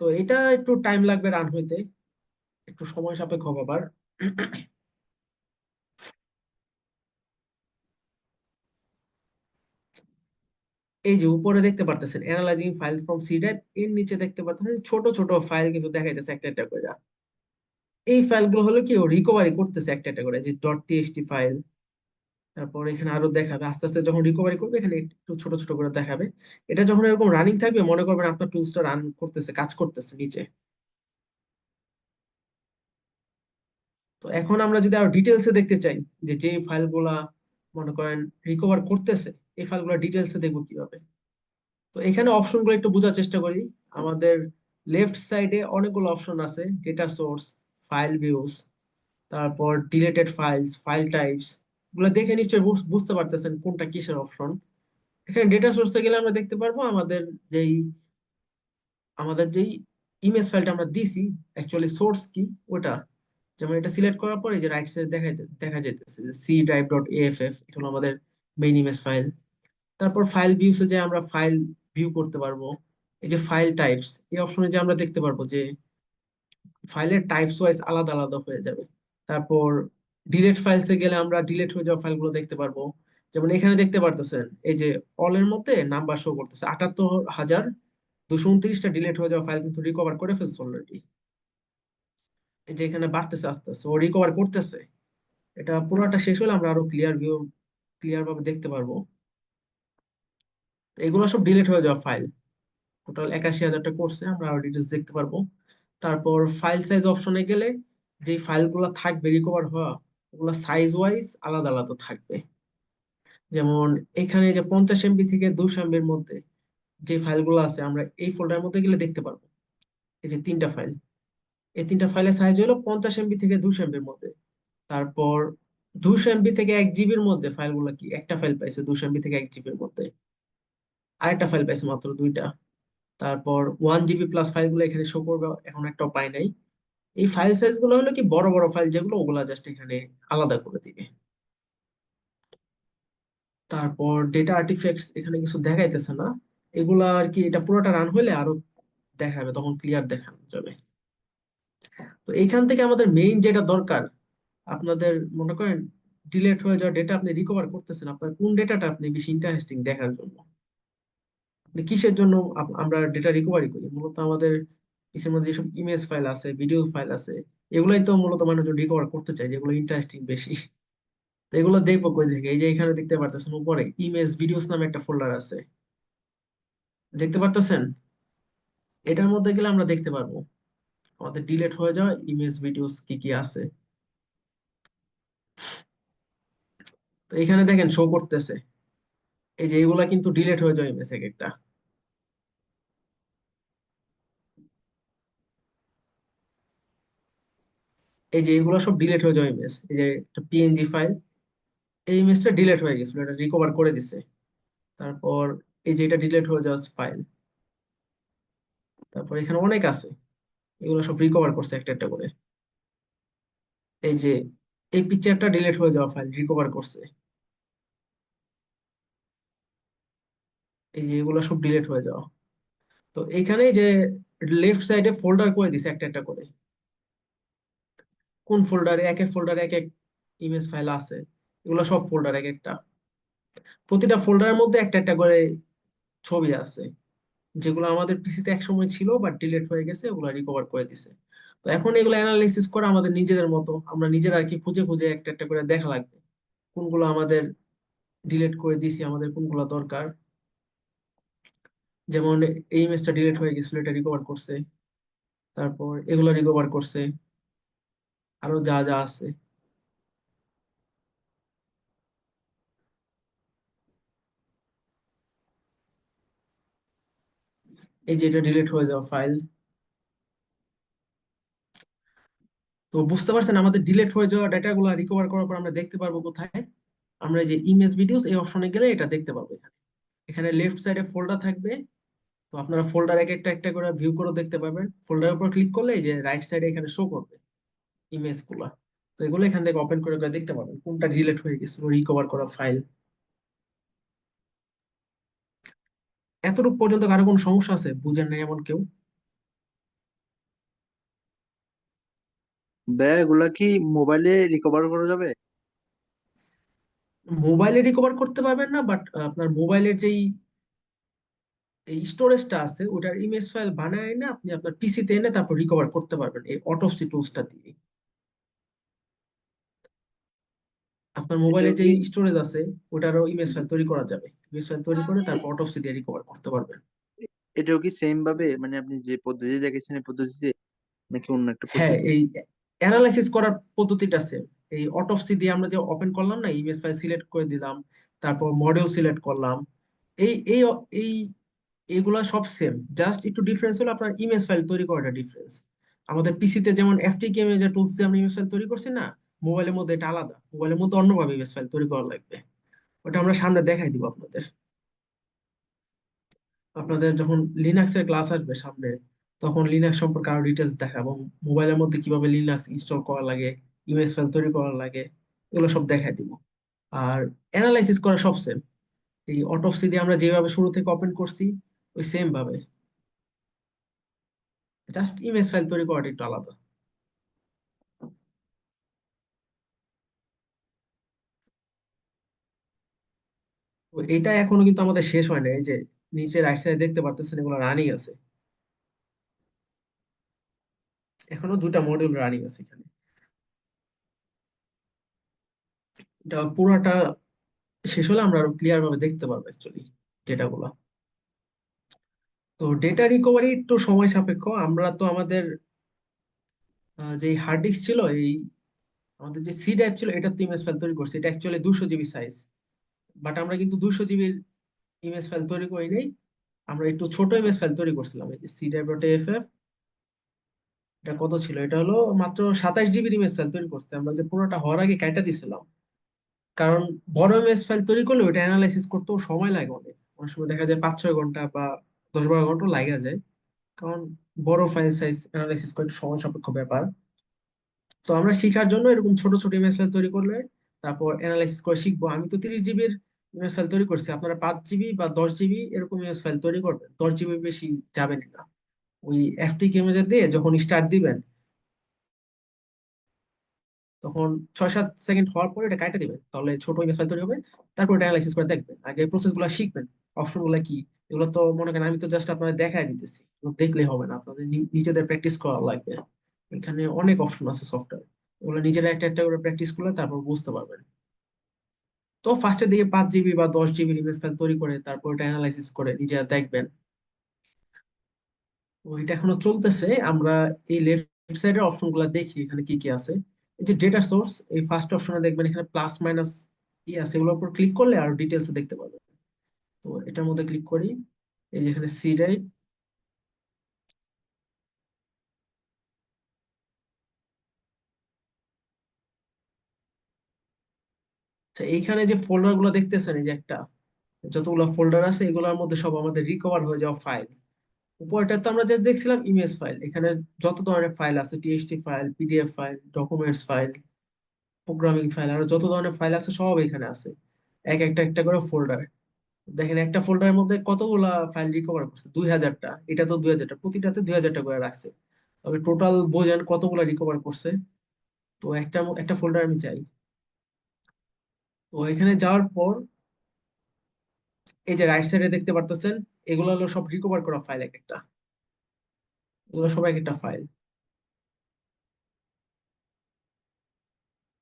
তো এটা একটু টাইম লাগবে রান হইতে, একটু সময় সাপেক্ষ ব্যাপার। এই যে উপরে দেখতে পারতেছেন analysing file from C drive, এর নিচে দেখতে পারতেছেন ছোট ছোট ফাইল কিন্তু দেখাইতেছে একটা একটা করে। এই ফাইলগুলো হলো কি ও রিকভারি করতেছে একটা একটা করে, যে ডট টিএক্সটি ফাইল। তারপর এখানে আরো দেখাবে আস্তে আস্তে, যখন রিকভারি করবে এখানে একটু ছোট ছোট করে দেখাবে। এটা যখন এরকম রানিং থাকবে মনে করবেন আপনার টুলসটা রান করতেছে, কাজ করতেছে নিচে। এখন আমরা যদি আরো ডিটেলসে দেখতে চাই যে যে ফাইলগুলা মনে করেন রিকভার করতেছে, এই ফাইলগুলো ডিটেলসে দেখবো কিভাবে। তো এখানে অপশনগুলো একটু বোঝার চেষ্টা করি। আমাদের লেফট সাইডে অনেকগুলো অপশন আছে, ডেটা সোর্স, ফাইল ভিউস, তারপর ডিলেটেড ফাইলস, ফাইল টাইপস। এগুলো দেখে নিশ্চয়ই বুঝতে পারতেছেন কোনটা কিসের অপশন। এখানে ডেটা সোর্সে গেলে আমরা দেখতে পারবো যেই আমাদের ইমেজ ফাইলটা আমরা দিছি, অ্যাকচুয়ালি সোর্স কি ওটা। যেমন এটা সিলেক্ট করার পরে যে রাইট সাইডে দেখা যাইতেছে যে সি ড্রাইভ ডট এএফএফ, এটা হলো আমাদের মেইন ইমেজ ফাইল। তারপর ফাইল ভিউসে যে আমরা ফাইল ভিউ করতে পারবো। এই যে ফাইল টাইপস, এই অপশনে যে আমরা দেখতে পারবো যে ফাইলের টাইপস ওয়াইজ আলাদা আলাদা হয়ে যাবে। তারপর ডিলেট ফাইলসে গেলে আমরা ডিলেট হয়ে যাওয়া ফাইলগুলো দেখতে পারবো। যেমন এখানে দেখতে পারতেছেন এই যে অল এর মধ্যে নাম্বার শো করতেছে 78,229টা ডিলেট হয়ে যাওয়া ফাইল কিন্তু রিকভার করে ফেলছে অলরেডি। এই যে এখানে বাড়তেছে আস্তে আস্তে, ও রিকভার করতেছে। এটা পুরোটা শেষ হলে আমরা আরো ক্লিয়ার ভাবে দেখতে পারবো। তো এগুলো সব ডিলিট হয়ে যাওয়া ফাইল, টোটাল 81,000টা করছে, আমরা আরো ডিটেলস দেখতে পারবো। তারপর ফাইল সাইজ অপশনে গেলে যে ফাইলগুলো থাকবে রিকভার হওয়া, ওগুলো সাইজ ওয়াইজ আলাদা আলাদা থাকবে। যেমন এখানে যে 50 MB থেকে 200 MB মধ্যে যে ফাইলগুলো আছে, আমরা এই ফোল্ডারের মধ্যে গেলে দেখতে পারবো এই যে তিনটা ফাইল। এই তিনটা ফাইলের সাইজ হলো 50 MB থেকে 200 MB মধ্যে। তারপর 200 MB থেকে 1 GB মধ্যে ফাইলগুলো কি, একটা ফাইল পাইছে 200 MB থেকে 1 GB মধ্যে, আরেকটা ফাইল পাইছে মাত্র দুইটা। তারপর 1 GB প্লাস ফাইলগুলো এখানে শো করবে, এখন একটাও পাই নাই। এই ফাইল সাইজ গুলো হলো কি বড় বড় ফাইল যেগুলো, ওগুলা জাস্ট এখানে আলাদা করে দিবে। তারপর ডেটা আর্টিফ্যাক্টস এখানে কিছু দেখাইতেছে না, এগুলা আর কি এটা পুরোটা রান হলে আরো দেখাবে, তখন ক্লিয়ার দেখানো যাবে। তো এইখান থেকে আমাদের মেইন যেটা দরকার, আপনাদের মনে করেন ডিলেট হয়ে যাওয়া ডেটা আপনি রিকভার করতেছেন, আপনার কোন ডেটাটা আপনি বেশি ইন্টারেস্টিং দেখার জন্য, আপনি কিসের জন্য আমরা ডেটা রিকভারি করি। মূলত আমাদের পিসির মধ্যে যেসব ইমেজ ফাইল আছে, ভিডিও ফাইল আছে, এগুলাই তো মূলত মানুষজন রিকভার করতে চায়, যেগুলো ইন্টারেস্টিং বেশি। তো এগুলো দেখবো কই থেকে, এই যে এখানে দেখতে পারতেছেন উপরে ইমেজ ভিডিওস নামে একটা ফোল্ডার আছে, দেখতে পারতেছেন। এটার মধ্যে গেলে আমরা দেখতে পারবো আমাদের ডিলেট হয়ে যাওয়া ইমেজ ভিডিওস কি কি আছে। তো এখানে দেখেন শো করতেছে এই যে এগুলা কিন্তু ডিলেট হয়ে যাওয়া ইমেজ এক একটা। এই যে এগুলো সব ডিলেট হয়ে যাওয়া ইমেজ, এই যে একটা পিএনজি ফাইল, এই ইমেজটা ডিলেট হয়ে গেছিল, এটা রিকভার করে দিছে। তারপর এই যে এটা ডিলেট হয়ে যাওয়া ফাইল। তারপর এখানে অনেক আছে, এগুলো সব রিকভার করছে একটা একটা করে। এই যে এই পিকচারটা ডিলেট হয়ে যাওয়া ফাইল রিকভার করছে। এই যে এগুলো সব ডিলেট হয়ে যাওয়া। তো এখানে যে লেফট সাইডে ফোল্ডার করে দিছে একটা একটা করে, কোন ফোল্ডারে এক এক ফোল্ডারে এক এক ইমেজ ফাইল আছে, এগুলো সব ফোল্ডার এক একটা। প্রতিটা ফোল্ডারের মধ্যে একটা একটা করে ছবি আছে, যেগুলো আমাদের পিসিতে এক সময় ছিল বাট ডিলিট হয়ে গেছে, ওগুলো রিকভার করে দিছে। তো এখন এগুলো অ্যানালাইসিস করে আমাদের নিজেদের মতো আমরা নিজেরা আর কি খুঁজে খুঁজে একটা একটা করে দেখা লাগবে কোনগুলো আমাদের ডিলিট করে দিছি, আমাদের কোনগুলো দরকার। যেমন এই ইমেজটা ডিলিট হয়ে গেছিল, এটা রিকভার করছে। তারপর এগুলো রিকভার করছে, আরো যা যা আছে। এই যে এটা ডিলিট হয়ে যাওয়া ফাইল। তো বুঝতে পারছেন আমাদের ডিলিট হয়ে যাওয়া ডেটা গুলো রিকভার করার পর আমরা দেখতে পারবো কোথায়, আমরা এই যে ইমেজ ভিডিওস এই অপশনে গেলে এটা দেখতে পাবো। এখানে এখানে লেফট সাইডে ফোল্ডার থাকবে, তো আপনারা ফোল্ডার এক একটা একটা করে ভিউ করে দেখতে পাবেন। ফোল্ডারের উপর ক্লিক করলে এই যে রাইট সাইডে এখানে শো করবে ইমেজ গুলা। তো এগুলো এখান থেকে ওপেন করে করে দেখতে পাবেন কোনটা ডিলিট হয়ে গেছিল রিকভার করা ফাইল। এতটুকু পর্যন্ত কারো কোনো সমস্যা আছে, বুঝেন নাই এমন কেউ? ভাইয়া এগুলা কি মোবাইলে রিকভার করা যাবে? মোবাইলে রিকভার করতে পারবেন না, বাট আপনার মোবাইলের যেই এই স্টোরেজটা আছে ওটার ইমেজ ফাইল বানায় এনে আপনি আপনার পিসিতে এনে তারপর রিকভার করতে পারবেন এই অটোপসি টুলসটা দিয়ে। আপনার মোবাইলে এটাও কি যেই স্টোরেজ আছে ওটারও ইমেজ ফাইল তৈরি করা যাবে, ইমেজ ফাইল তৈরি করে তারপর অটোপসি দিয়ে রিকভার করতে পারবেন। এটাও কি সেম ভাবে, মানে আপনি যে পদ্ধতি দেখেছেন এই পদ্ধতিতে, নাকি অন্য একটা হ্যাঁ, পদ্ধতি? অ্যানালাইসিস করার পদ্ধতিটা সেম। এই অটোপসি দিয়ে আমরা যে ওপেন করলাম না, ইমেজ ফাইল সিলেক্ট করে দিলাম, তারপর মডেল সিলেক্ট করলাম, এই এই এই এগুলা সব সেম, জাস্ট একটু ডিফারেন্স হলো আপনার ইমেজ ফাইল তৈরি করাটা ডিফারেন্স। আমাদের পিসিতে যেমন এফটিকে ইমেজ টুলস দিয়ে আমরা ইমেজ ফাইল তৈরি করছি না, মোবাইলের মধ্যে এটা আলাদা, মোবাইলের মধ্যে অন্যভাবে ইমেজ ফাইল তৈরি করা লাগবে। ওটা আমরা সামনে দেখাই দিব আপনাদের। আপনাদের যখন লিনাক্স এর ক্লাস আসবে সামনে, তখন লিনাক্স সম্পর্কে আরো ডিটেলস দেখাবো, মোবাইলের মধ্যে কিভাবে লিনাক্স ইনস্টল করা লাগে, ইমেজ ফাইল তৈরি করা লাগে, এগুলো সব দেখাই দিব। আর অ্যানালাইসিস করা সব সেম, এই অটোপসি দিয়ে আমরা যেভাবে শুরু থেকে ওপেন করছি ওই সেম ভাবে, জাস্ট ইমেজ ফাইল তৈরি করাটা একটু আলাদা। তো এটা এখনো কিন্তু আমাদের শেষ হয় না, এই যে নিচে রাইট সাইডে দেখতে পারতেছেন এগুলো রানিং আছে, এখনো 2টা মডিউল রানিং আছে এখানে। এটা পুরাটা শেষ হলে আমরা আরো ক্লিয়ার ভাবে দেখতে পারবো অ্যাকচুয়ালি ডেটাগুলো। তো ডেটা রিকভারি একটু সময় সাপেক্ষ। আমরা তো আমাদের যে হার্ড ডিস্ক ছিল, এই আমাদের যে সি ড্রাইভ ছিল, এটা তো ইমেজ ফাইল তৈরি করছি, এটা অ্যাকচুয়ালি 200 জিবি সাইজ, বাট আমরা কিন্তু 200 জিবির ইমেজ ফাইল তৈরি করি নাই, আমরা একটু ছোট ইমেজ ফাইল তৈরি করছিলাম। এই যে সি ড্রাইভ ডট এফএফ, এটা কত ছিল, এটা হলো মাত্র 27 জিবির ইমেজ ফাইল তৈরি করতে, আমরা যে পুরোটা হওয়ার আগে কাইটা দিছিলাম। কারণ বড় ইমেজ ফাইল তৈরি করলে ওটা অ্যানালাইসিস করতেও সময় লাগে অনেক, অনেক সময় দেখা যায় 5-6 ঘন্টা বা 10-12 ঘন্টা লাগা যায়, কারণ বড় ফাইল সাইজ অ্যানালাইসিস করা একটু সময় সাপেক্ষ ব্যাপার। তো আমরা শেখার জন্য এরকম ছোট ছোট ইমেজ ফাইল তৈরি করলে তারপর অ্যানালাইসিস করে শিখবো। আমি তো 30 জিবির ইমেজ ফাইল তৈরি করছি, আপনারা 5 জিবি বা 10 জিবি এরকম ইমেজ ফাইল তৈরি করবেন, 10 জিবি বেশি যাবেন না। ওই এফটিকে ইমেজ দিয়ে যখন স্টার্ট দিবেন, তখন 6-7 সেকেন্ড হওয়ার পরে এটা কাইটা দিবেন, তাহলে ছোট ইমেজ ফাইল তৈরি হবে। তারপর এটা অ্যানালাইসিস করে দেখবেন, আগে প্রসেস গুলো শিখবেন, অপশন গুলো কি। এগুলো তো মনে করেন আমি তো জাস্ট আপনাদের দেখাই দিতেছি, এগুলো দেখলেই হবে না, আপনাদের নিজেদের প্র্যাকটিস করা লাগবে। এখানে অনেক অপশন আছে সফটওয়্যার, এগুলো নিজেরা একটা একটা করে প্র্যাকটিস করলে তারপর বুঝতে পারবেন। তো ফার্স্টের দিকে 5 জিবি বা 10 জিবির ইমেজ ফাইল তৈরি করে তারপর এটা অ্যানালাইসিস করে নিজেরা দেখবেন। তো এটা এখনো চলতেছে। আমরা এই লেফট সাইডের অপশন গুলা দেখি এখানে কি কি আছে। এই যে ডেটা সোর্স, এই ফার্স্ট অপশনে দেখবেন এখানে প্লাস মাইনাস ই আছে, এগুলোর উপর ক্লিক করলে আরো ডিটেলস দেখতে পাবেন। তো এটার মধ্যে ক্লিক করি, এই যে এখানে সি ড্রাইভ, এইখানে যে ফোল্ডার গুলো দেখতেছেন, এই যে একটা যতগুলো ফোল্ডার আছে এগুলোর মধ্যে সব আমাদের রিকভার হয়ে যাওয়া ফাইল। উপরটা তো আমরা জাস্ট দেখছিলাম ইমেজ ফাইল, এখানে যত ধরনের ফাইল আছে, TXT file, PDF file, documents file, programming file, আর যত ধরনের ফাইল আছে সব এখানে আছে, এক একটা একটা করে ফোল্ডার। দেখেন একটা ফোল্ডারের মধ্যে কতগুলা ফাইল রিকভার করছে, 2000টা, এটা তো 2000টা, প্রতিটাতে 2000টা করে রাখছে, তবে টোটাল বোঝেন কতগুলা রিকভার করছে। তো একটা একটা ফোল্ডার আমি চাই। তো এখানে যাওয়ার পর এই যে রাইট সাইডে দেখতে পারতেছেন, এগুলো হলো সব রিকভার করা ফাইল, এক একটা, এগুলো সব এক একটা ফাইল।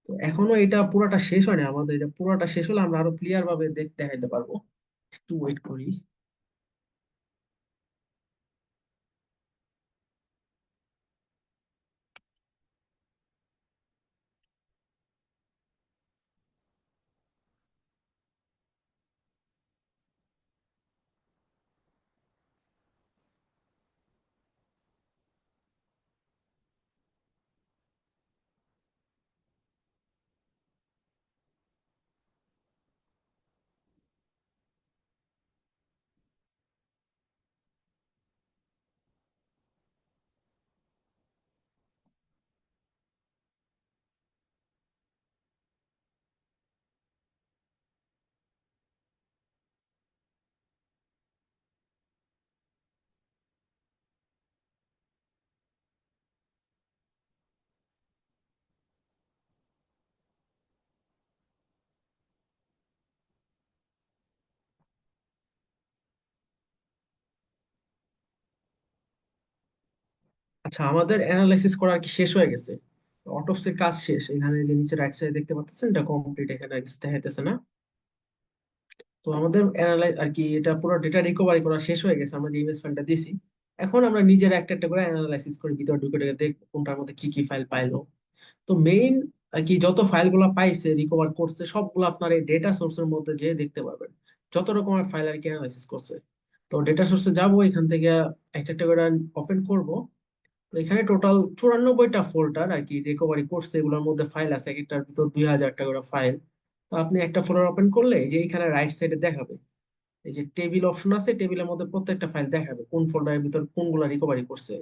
তো এখনো এটা পুরোটা শেষ হয়নি আমাদের, এটা পুরোটা শেষ হলে আমরা আরো ক্লিয়ার ভাবে দেখাইতে পারবো। একটু ওয়েট করি। আচ্ছা, আমাদের অ্যানালাইসিস করা আর কি শেষ হয়ে গেছে, অটোপসির কাজ শেষ। এখানে যে নিচে রাইট সাইডে দেখতে পাচ্ছেন এটা কমপ্লিট, এখানে আর কিছু দেখাইতেছে না। তো আমাদের অ্যানালাইজ আর কি এটা পুরো ডেটা রিকভারি করা শেষ হয়ে গেছে, আমরা যে ইমেজ ফাইলটা দিছি। এখন আমরা নিজের একটা একটা করে অ্যানালাইসিস করি, ভিতর ঢুকে ঢুকে দেখবো কোনটার মধ্যে কি কি ফাইল পাইলো। তো মেইন আর কি যত ফাইলগুলো পাইছে রিকভার করছে সবগুলো আপনার এই ডেটা সোর্সের মধ্যে যে দেখতে পারবেন, যত রকমের ফাইল আর কি অ্যানালাইসিস করছে। তো ডেটা সোর্সে যাবো, এখান থেকে একটা একটা করে ওপেন করব। তো এখানে টোটাল 94টা ফোল্ডার আর কি রিকভারি করছে, এগুলোর মধ্যে ফাইল আছে এক একটার ভিতর 2000টা করে ফাইল। তো আপনি একটা ফোল্ডার ওপেন করলে এই যে এখানে রাইট সাইডে দেখাবে এই যে টেবিল অপশন আছে, টেবিলের মধ্যে প্রত্যেকটা ফাইল দেখাবে কোন ফোল্ডারের ভিতর কোনগুলো রিকভারি করছে।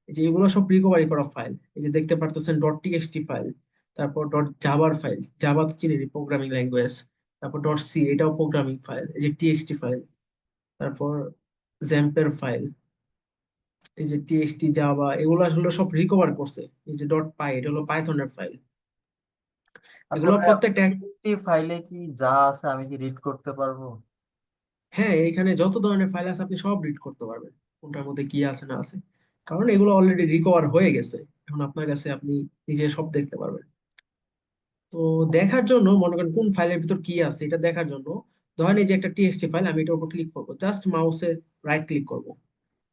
এই যে এগুলো সব রিকভারি করা ফাইল, এই যে দেখতে পারতেছেন ডট টিএক্সটি ফাইল, তারপর ডট জাভার ফাইল, জাভা তো চিনি প্রোগ্রামিং ল্যাঙ্গুয়েজ, তারপর ডট সি এটাও প্রোগ্রামিং ফাইল, এই যে টিএক্সটি ফাইল, তারপর জ্যাম্পের ফাইল, এই যে টিএক্সটি জাভা, এগুলো আসলে সব রিকভার করছে। এই যে ডট পাই এটা হলো পাইথনের ফাইল, আচ্ছা এগুলো ভাই, প্রত্যেকটা টিএক্সটি ফাইলে কি যা আছে আমি কি রিড করতে পারবো? হ্যাঁ এখানে যত ধরনের ফাইল আছে আপনি সব রিড করতে পারবেন, কোনটার মধ্যে কি আছে না আছে, কারণ এগুলো অলরেডি রিকভার হয়ে গেছে। এখন আপনার কাছে আপনি নিজে সব দেখতে পারবেন। তো দেখার জন্য মনে করেন কোন ফাইলের ভিতর কি আছে এটা দেখার জন্য, ধরেন এই যে একটা টিএক্সটি ফাইল, আমি এটার উপর ক্লিক করবো, জাস্ট মাউসে রাইট ক্লিক করব।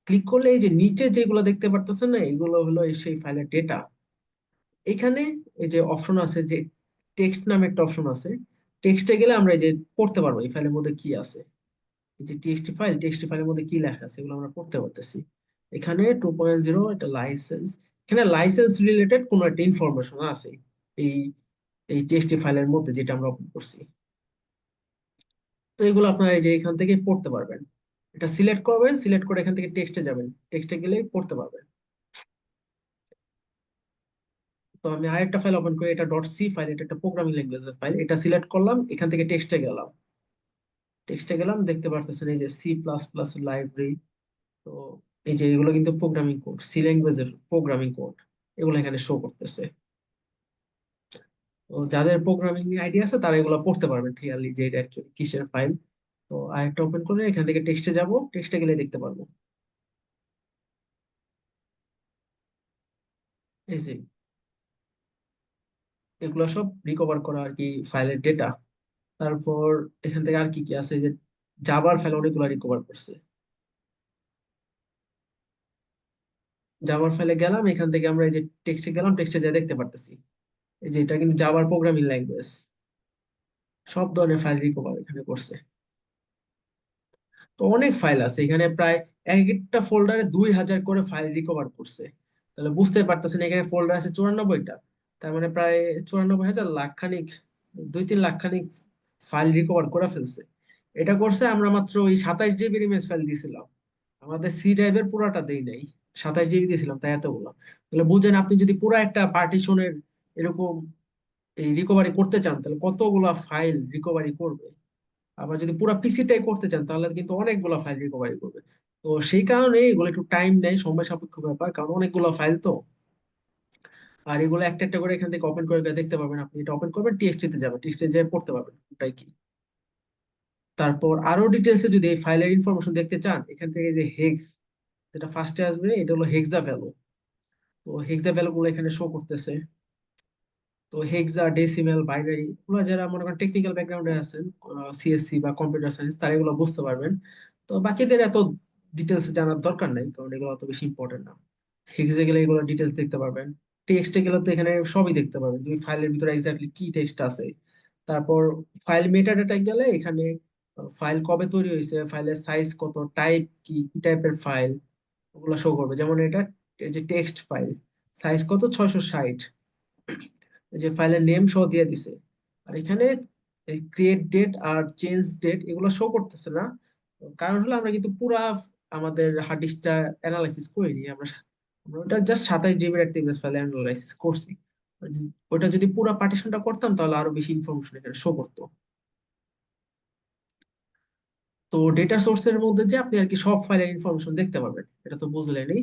ক্লিক করলে এই যে নিচে যেগুলো দেখতে পারতেছেন না, এগুলো হলো সেই ফাইলের ডেটা। এখানে এই যে অপশন আছে যে টেক্সট নামে একটা অপশন আছে, টেক্সটে গেলে আমরা এই যে পড়তে পারবো এই ফাইলের মধ্যে কি আছে। এই যে টিএক্সটি ফাইলের মধ্যে কি লেখা আছে এগুলো আমরা পড়তে পারতেছি। এখানে 2.0 এটা লাইসেন্স, এখানে লাইসেন্স রিলেটেড কোনো একটা ইনফরমেশন আছে এই এই টিএক্সটি ফাইলের মধ্যে যেটা আমরা ওপেন করছি। তো এগুলো আপনারা এই যে এখান থেকে পড়তে পারবেন, এটা সিলেক্ট করবেন, সিলেক্ট করে এখান থেকে টেক্সটে যাবেন, টেক্সটে গেলেই পড়তে পারবেন। তো আমি আরেকটা ফাইল ওপেন করি, এটা ডট সি ফাইল, এটা একটা প্রোগ্রামিং ল্যাঙ্গুয়েজের ফাইল, এটা সিলেক্ট করলাম, এখান থেকে টেক্সটে গেলাম, টেক্সটে গেলাম, দেখতে পারতেছেন এই যে সি প্লাস প্লাস লাইব্রেরি। তো এই যে এগুলো কিন্তু প্রোগ্রামিং কোড, সি ল্যাঙ্গুয়েজের প্রোগ্রামিং কোড, এগুলো এখানে শো করতেছে। তো যাদের প্রোগ্রামিং নিয়ে আইডিয়া আছে তারা এগুলো পড়তে পারবেন ক্লিয়ারলি যে এটা অ্যাকচুয়ালি কিসের ফাইল। তো আরেকটা ওপেন করে এখান থেকে টেক্সটে যাব, টেক্সটে গেলে দেখতে পারবো এই যে এগুলো সব রিকভার করা আর কি ফাইলের ডেটা। তারপর এখান থেকে আর কি কি আছে, যে জাভার ফাইল অনেকগুলো রিকভার করছে। জাভার ফাইলে গেলাম, এখান থেকে আমরা এই যে টেক্সটে গেলাম, টেক্সটে যা দেখতে পারতেছি এই যে এটা কিন্তু জাভার প্রোগ্রামিং ল্যাঙ্গুয়েজ, সব ধরনের ফাইল রিকভার এখানে করছে। তো অনেক ফাইল আছে এখানে, প্রায় এক একটা ফোল্ডারে 2000 করে ফাইল রিকভার করছে। তাহলে বুঝতে পারতেছেন এখানে ফোল্ডার আছে 94টা, তার মানে প্রায় 94,000 লাখ খানিক, 2-3 লাখ খানিক ফাইল রিকভার করে ফেলছে। এটা করছে আমরা মাত্র ওই 27 জিবির ইমেজ ফাইল দিয়েছিলাম, আমাদের সি ড্রাইভের পুরাটা দেই নাই, 27 জিবি দিয়েছিলাম তাই এতগুলো। তাহলে বুঝেন আপনি যদি পুরো একটা পার্টিশনের এরকম এই রিকভারি করতে চান তাহলে কতগুলা ফাইল রিকভারি করবে। আবার যদি পুরো পিসিটাই করতে চান তাহলে কিন্তু অনেকগুলো ফাইল রিকভারি করবে। তো সেই কারণে এগুলো একটু টাইম নেয়, সময় সাপেক্ষ ব্যাপার, কারণ অনেকগুলো ফাইল তো। আর এগুলো একটা একটা করে এখান থেকে ওপেন করে দেখতে পাবেন, আপনি এটা ওপেন করবেন, টিএক্সটি তে যাবেন, টিএক্সটি যেয়ে পড়তে পারবেন ওটাই কি। তারপর আরো ডিটেলসে যদি এই ফাইলের ইনফরমেশন দেখতে চান, এখান থেকে যে হেক্স, যেটা ফার্স্টে আসবে এটা হলো হেক্সা ভ্যালু। তো হেক্সা ভ্যালু গুলো এখানে শো করতেছে। তো হেক্সা, ডেসিমেল, বাইনারি, এগুলো যারা মনে করেন টেকনিক্যাল ব্যাকগ্রাউন্ডে আছেন, সিএসসি বা কম্পিউটার সায়েন্স, তারা এগুলো বুঝতে পারবেন। তো বাকিদের এত ডিটেলস জানার দরকার নাই, কারণ এগুলো অত বেশি ইম্পর্টেন্ট না। হেক্সে গেলে এগুলো ডিটেলস দেখতে পারবেন, টেক্সটে গেলে তো এখানে সবই দেখতে পারবেন, দুই ফাইলের ভিতরে এক্স্যাক্টলি কি টেক্সট আছে। তারপর ফাইল মেটাডাটা গেলে এখানে ফাইল কবে তৈরি হয়েছে, ফাইলের সাইজ কত, টাইপ কি, কি টাইপের ফাইল, ওগুলো শো করবে। যেমন এটা এই যে টেক্সট ফাইল, সাইজ কত, 660, যে ফাইলের নেম সহ দিয়ে দিছে। আর এখানে ক্রিয়েট ডেট আর চেঞ্জ ডেট এগুলো শো করতেছে না, কারণ হলো আমরা কিন্তু পুরা আমাদের হার্ড ডিস্কটা অ্যানালাইসিস করিনি, আমরা আমরা ওটা জাস্ট 27 জিবির একটা ইমেজ ফাইল অ্যানালাইসিস করছি। ওটা যদি পুরো পার্টিশনটা করতাম তাহলে আরো বেশি ইনফরমেশন এখানে শো করতো। তো ডেটা সোর্সের মধ্যে যে আপনি আর কি সব ফাইলের ইনফরমেশন দেখতে পারবেন, এটা তো বুঝলেনই।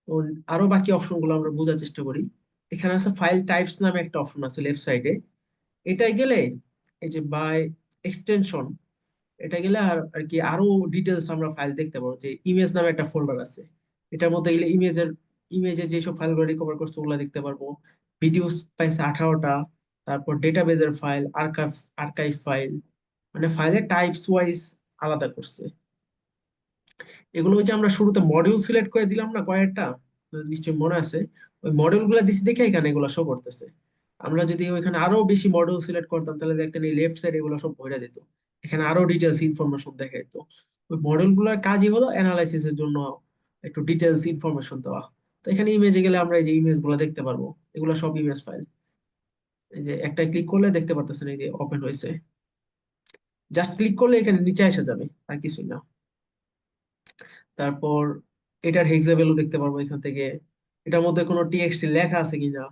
তো আরো বাকি অপশন গুলো আমরা বোঝার চেষ্টা করি। এখানে আছে ফাইল টাইপস নামে একটা অপশন আছে লেফট সাইডে, এটাই গেলে এই যে বাই এক্সটেনশন, এটা গেলে আর আর কি আরো ডিটেলস আমরা ফাইল দেখতে পাবো। যে ইমেজ নামে একটা ফোল্ডার আছে, এটার মধ্যে গেলে ইমেজের যেসব ফাইলগুলো রিকভার করছে ওগুলো দেখতে পারবো। ভিডিওস পাইছে 18টা, তারপর ডেটাবেজের ফাইল, আর্কাইভ ফাইল, মানে ফাইলের টাইপস ওয়াইজ আলাদা করছে। এগুলো ওই যে আমরা শুরুতে মডিউল সিলেক্ট করে দিলাম না কয়েকটা, নিশ্চয়ই মনে আছে, ওই মডেল গুলা দিছি দেখে এখানে এগুলো শো করতেছে। আমরা যদি ওইখানে আরো বেশি মডেল সিলেক্ট করতাম তাহলে দেখতেন এই লেফট সাইড এগুলো সব ভরে যেত, এখানে আরো ডিটেলস ইনফরমেশন দেখাইতো। ওই মডেল গুলার কাজই হলো অ্যানালাইসিস এর জন্য একটু ডিটেলস ইনফরমেশন দেওয়া। তো এখানে ইমেজে গেলে আমরা এই যে ইমেজ গুলা দেখতে পারবো, এগুলো সব ইমেজ ফাইল। এই যে একটা ক্লিক করলে দেখতে পারতেছেন এই যে ওপেন হয়েছে, জাস্ট ক্লিক করলে এখানে নিচে এসে যাবে, আর কিছুই না। তারপর এটার হেক্সা ভ্যালু দেখতে পারবো এখান থেকে, এটার মধ্যে কোনো টিএক্সটি লেখা আছে কিনা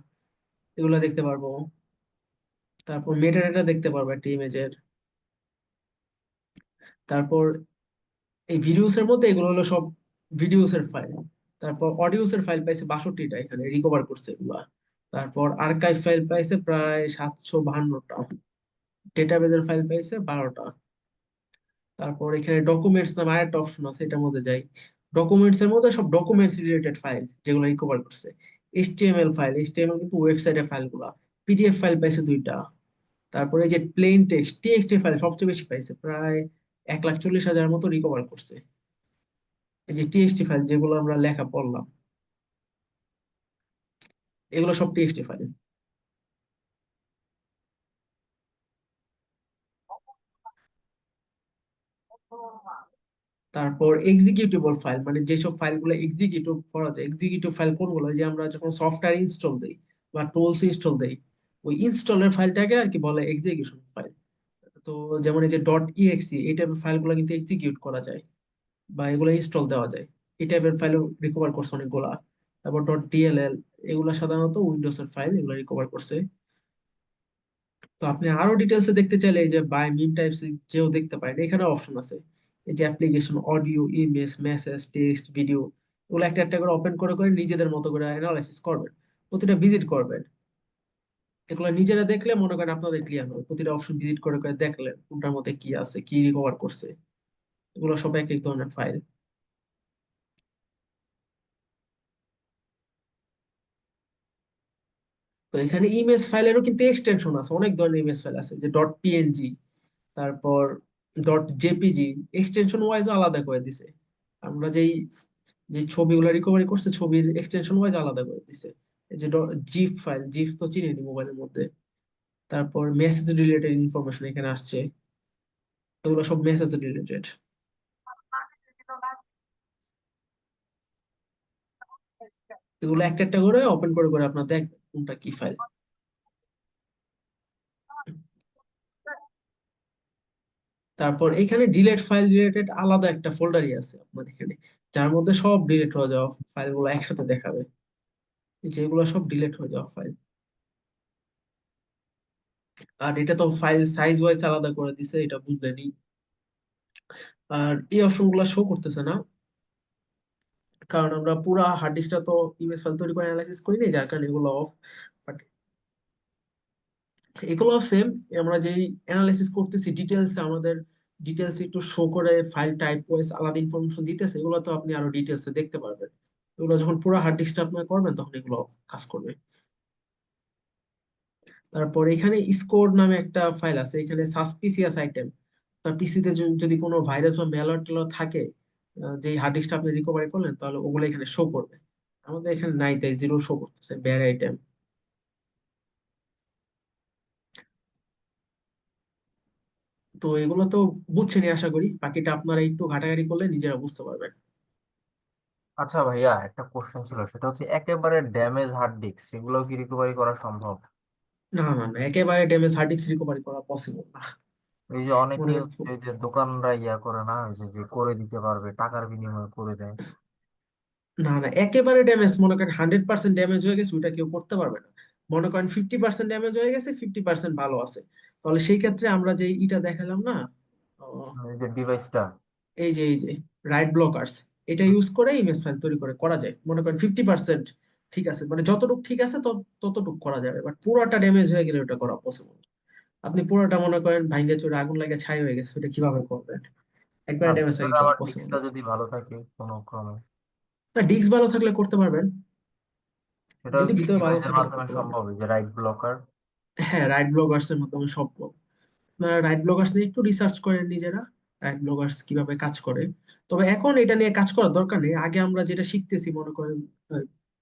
এগুলো দেখতে পারবো। তারপর মেটাডাটা দেখতে পারবো একটা ইমেজের। তারপর এই ভিডিওস এর মধ্যে এগুলো হলো সব ভিডিওস এর ফাইল। তারপর অডিওস এর ফাইল পাইছে 62টা, এখানে রিকভার করছে এগুলা। তারপর আর্কাইভ ফাইল পাইছে প্রায় 752টা, ডেটাবেজের ফাইল পাইছে 12টা। তারপর এখানে ডকুমেন্টস নামে আরেকটা অপশন আছে, এটার মধ্যে যাই। ডকুমেন্টস এর মধ্যে সব ডকুমেন্টস রিলেটেড ফাইল যেগুলো রিকভার করছে। এইচটিএমএল ফাইল, এইচটিএমএল কিন্তু ওয়েবসাইটের ফাইলগুলা। পিডিএফ ফাইল পাইছে 2টা। তারপরে এই যে প্লেন টেক্সট টিএক্সটি ফাইল সবচেয়ে বেশি পাইছে, প্রায় 1,40,000 মতো রিকভার করছে। এই যে টিএক্সটি ফাইল যেগুলো আমরা লেখা পড়লাম, এগুলো সব টিএক্সটি ফাইল। তারপর এক্সিকিউটেবল ফাইল, মানে যেসব ফাইলগুলো এক্সিকিউটিভ করা যায়। এক্সিকিউটিভ ফাইল কোনগুলো, যে আমরা যখন সফটওয়্যার ইনস্টল দেই বা টুলস ইনস্টল দেই, ওই ইনস্টলের ফাইলটাকে আর কি বলে এক্সিকিউশন ফাইল। তো যেমন এই যে ডট ইএক্সি এই টাইপের ফাইলগুলো কিন্তু এক্সিকিউট করা যায় বা এগুলো ইনস্টল দেওয়া যায়। এই টাইপের ফাইল রিকভার করছে অনেকগুলা। তারপর ডট ডিএলএল, এগুলো সাধারণত উইন্ডোজ এর ফাইল, এগুলো রিকভার করছে। তো আপনি আরো ডিটেলসে দেখতে চাইলে এই যে বাই মিম টাইপস যেও দেখতে পারেন, এখানে অপশন আছে। এই যে application, audio, image, message, text, video, এগুলো একটা একটা করে ওপেন করে করে নিজেদের মতো করে অ্যানালাইসিস করবেন, প্রতিটা ভিজিট করবেন। এগুলো নিজেরা দেখলে মনে করেন আপনাদের ক্লিয়ার হবে, প্রতিটা অপশন ভিজিট করে করে দেখলেন কোনটার মধ্যে কি আছে, কি রিকভার করছে। এগুলো সব এক এক ধরনের ফাইল। তো এখানে ইমেজ ফাইলেরও কিন্তু এক্সটেনশন আছে, অনেক ধরনের ইমেজ ফাইল আছে, যে ডট পিএনজি, তারপর ডট জেপিজি, এক্সটেনশন ওয়াইজ আলাদা করে দিছে। আমরা যেই যে ছবিগুলো রিকভারি করছে ছবির এক্সটেনশন ওয়াইজ আলাদা করে দিছে। এই যে জিপ ফাইল, জিপ তো চিনি মোবাইলের মধ্যে। তারপর মেসেজ রিলেটেড ইনফরমেশন এখানে আসছে, এগুলো সব মেসেজ রিলেটেড। এগুলো একটা একটা করে ওপেন করে করে আপনার দেখবেন কোনটা কি ফাইল। তারপর এখানে ডিলেট ফাইল রিলেটেড আলাদা একটা ফোল্ডারই আছে আপনার এখানে, যার মধ্যে সব ডিলিট হয়ে যাওয়া ফাইলগুলো একসাথে দেখাবে, যেগুলো সব ডিলিট হয়ে যাওয়া ফাইল। আর এটা তো ফাইল সাইজ ওয়াইজ আলাদা করে দিছে, এটা বুঝলেনি। আর এই অপশন গুলা শো করতেছে না, কারণ আমরা পুরা হার্ড ডিস্কটা তো ইমেজ ফাইল তৈরি করে অ্যানালাইসিস করি নাই, যার কারণে এগুলো অফ। বাট এগুলো সেম, আমরা যেই অ্যানালাইসিস করতেছি ডিটেলস, আমাদের ডিটেলস একটু শো করে ফাইল টাইপ ওয়াইজ আলাদা ইনফরমেশন দিতেছে, এগুলো তো আপনি আরো ডিটেলসে দেখতে পারবেন। এগুলো যখন পুরো হার্ড ডিস্কটা আপনার করবেন তখন এগুলো কাজ করবে। তারপর এখানে স্কোর নামে একটা ফাইল আছে, এখানে সাসপিসিয়াস আইটেম, তার পিসিতে যদি কোনো ভাইরাস বা ম্যালওয়্যার টেলওয়্যার থাকে, যে হার্ড ডিস্কটা আপনি রিকভারি করলেন, তাহলে ওগুলো এখানে শো করবে। আমাদের এখানে নাই, তাই জিরো শো করতেছে, ব্যাড আইটেম। তো এগুলো তো বুঝছেনই আশা করি, বাকিটা আপনারা একটু ঘাটাঘাটি করলে নিজেরা বুঝতে পারবেন। আচ্ছা ভাইয়া, একটা কোশ্চেন ছিল, সেটা হচ্ছে একেবারে ড্যামেজ হার্ড ডিস্ক সেগুলো কি রিকভারি করা সম্ভব? না না না, একেবারে ড্যামেজ হার্ড ডিস্ক রিকভারি করা পসিবল না। এই যে মনে অনেকেই হচ্ছে এই যে দোকানরা ইয়া করে না, ওই যে যে করে দিতে পারবে, টাকার বিনিময়ে করে দেয়। না না, একেবারে ড্যামেজ মনে করেন 100% ড্যামেজ হয়ে গেছে, ওইটা কেউ করতে পারবে না। মনে করেন 50% ড্যামেজ হয়ে গেছে, 50% ভালো আছে, তাহলে সেই ক্ষেত্রে আমরা যে ইটা দেখালাম না, আহ, এই যে ডিভাইসটা। এই যে রাইট ব্লকার্স, এটা ইউজ করে ইমেজ ফাইল তৈরি করে করা যায়। মনে করেন 50% ঠিক আছে, মানে যতটুকু ঠিক আছে ততটুকু করা যাবে, বাট পুরোটা ড্যামেজ হয়ে গেলে ওটা করা পসিবল। আপনি পুরোটা মনে করেন ভাঙ্গে চুরে আগুন লাগে ছাই হয়ে গেছে, ওটা কিভাবে করবেন? একবারে না, ড্যামেজ ভিতরে করা আবার পসিবল ডিস্কটা না। যদি ভালো থাকে কোনো ক্রমে, না, ডিস্ক ভালো থাকলে করতে পারবেন, সেটাও যদি কি ভিতরে ভালো ডিভাইসের থাকে মাধ্যমে করতে পারবেন। সম্ভব, এই যে রাইট ব্লকার? হ্যাঁ, রাইট ব্লগার্স এর মাধ্যমে সম্ভব। আপনারা রাইট ব্লগার্স নিয়ে একটু রিসার্চ করেন নিজেরা, রাইট ব্লগার্স কিভাবে কাজ করে। তবে এখন এটা নিয়ে কাজ করার দরকার নেই, আগে আমরা যেটা শিখতেছি মনে করেন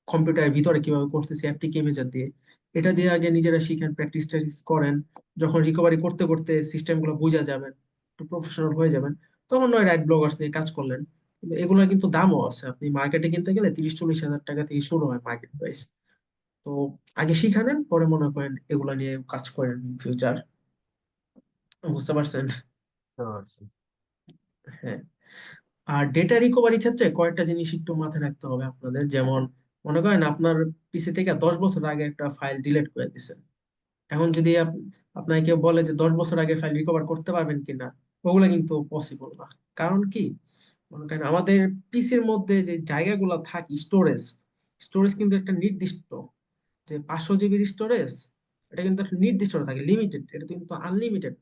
কম্পিউটারের ভিতরে কিভাবে করতেছি অ্যাপটিক ইমেজার দিয়ে, এটা দিয়ে আগে নিজেরা শিখেন, প্র্যাকটিস ট্যাকটিস করেন। যখন রিকভারি করতে করতে সিস্টেম গুলো বুঝা যাবেন, একটু প্রফেশনাল হয়ে যাবেন, তখন নয় রাইট ব্লগার্স নিয়ে কাজ করলেন। কিন্তু এগুলোর কিন্তু দামও আছে, আপনি মার্কেটে কিনতে গেলে 30-40 হাজার টাকা থেকে শুরু হয় মার্কেট প্রাইস। তো আগে শিখা নেন, পরে মনে করেন এগুলা নিয়ে কাজ করেন ফিউচার। বুঝতে পারছেন? বুঝতে পারছি। হ্যাঁ। আর ডেটা রিকভারি ক্ষেত্রে কয়েকটা জিনিস একটু মাথায় রাখতে হবে আপনাদের। যেমন মনে করেন আপনার পিসি থেকে 10 বছর আগে একটা ফাইল ডিলিট করে দিচ্ছেন। এখন যদি আপনাকে কেউ বলে যে 10 বছর আগে ফাইল রিকভার করতে পারবেন কিনা, ওগুলা কিন্তু পসিবল না। কারণ কি, মনে করেন আমাদের পিসির মধ্যে যে জায়গাগুলো থাকে, স্টোরেজ স্টোরেজ কিন্তু একটা নির্দিষ্ট, যে 500 জিবির স্টোরেজ, এটা কিন্তু একটা নির্দিষ্ট থাকে, লিমিটেড, এটা কিন্তু আনলিমিটেড।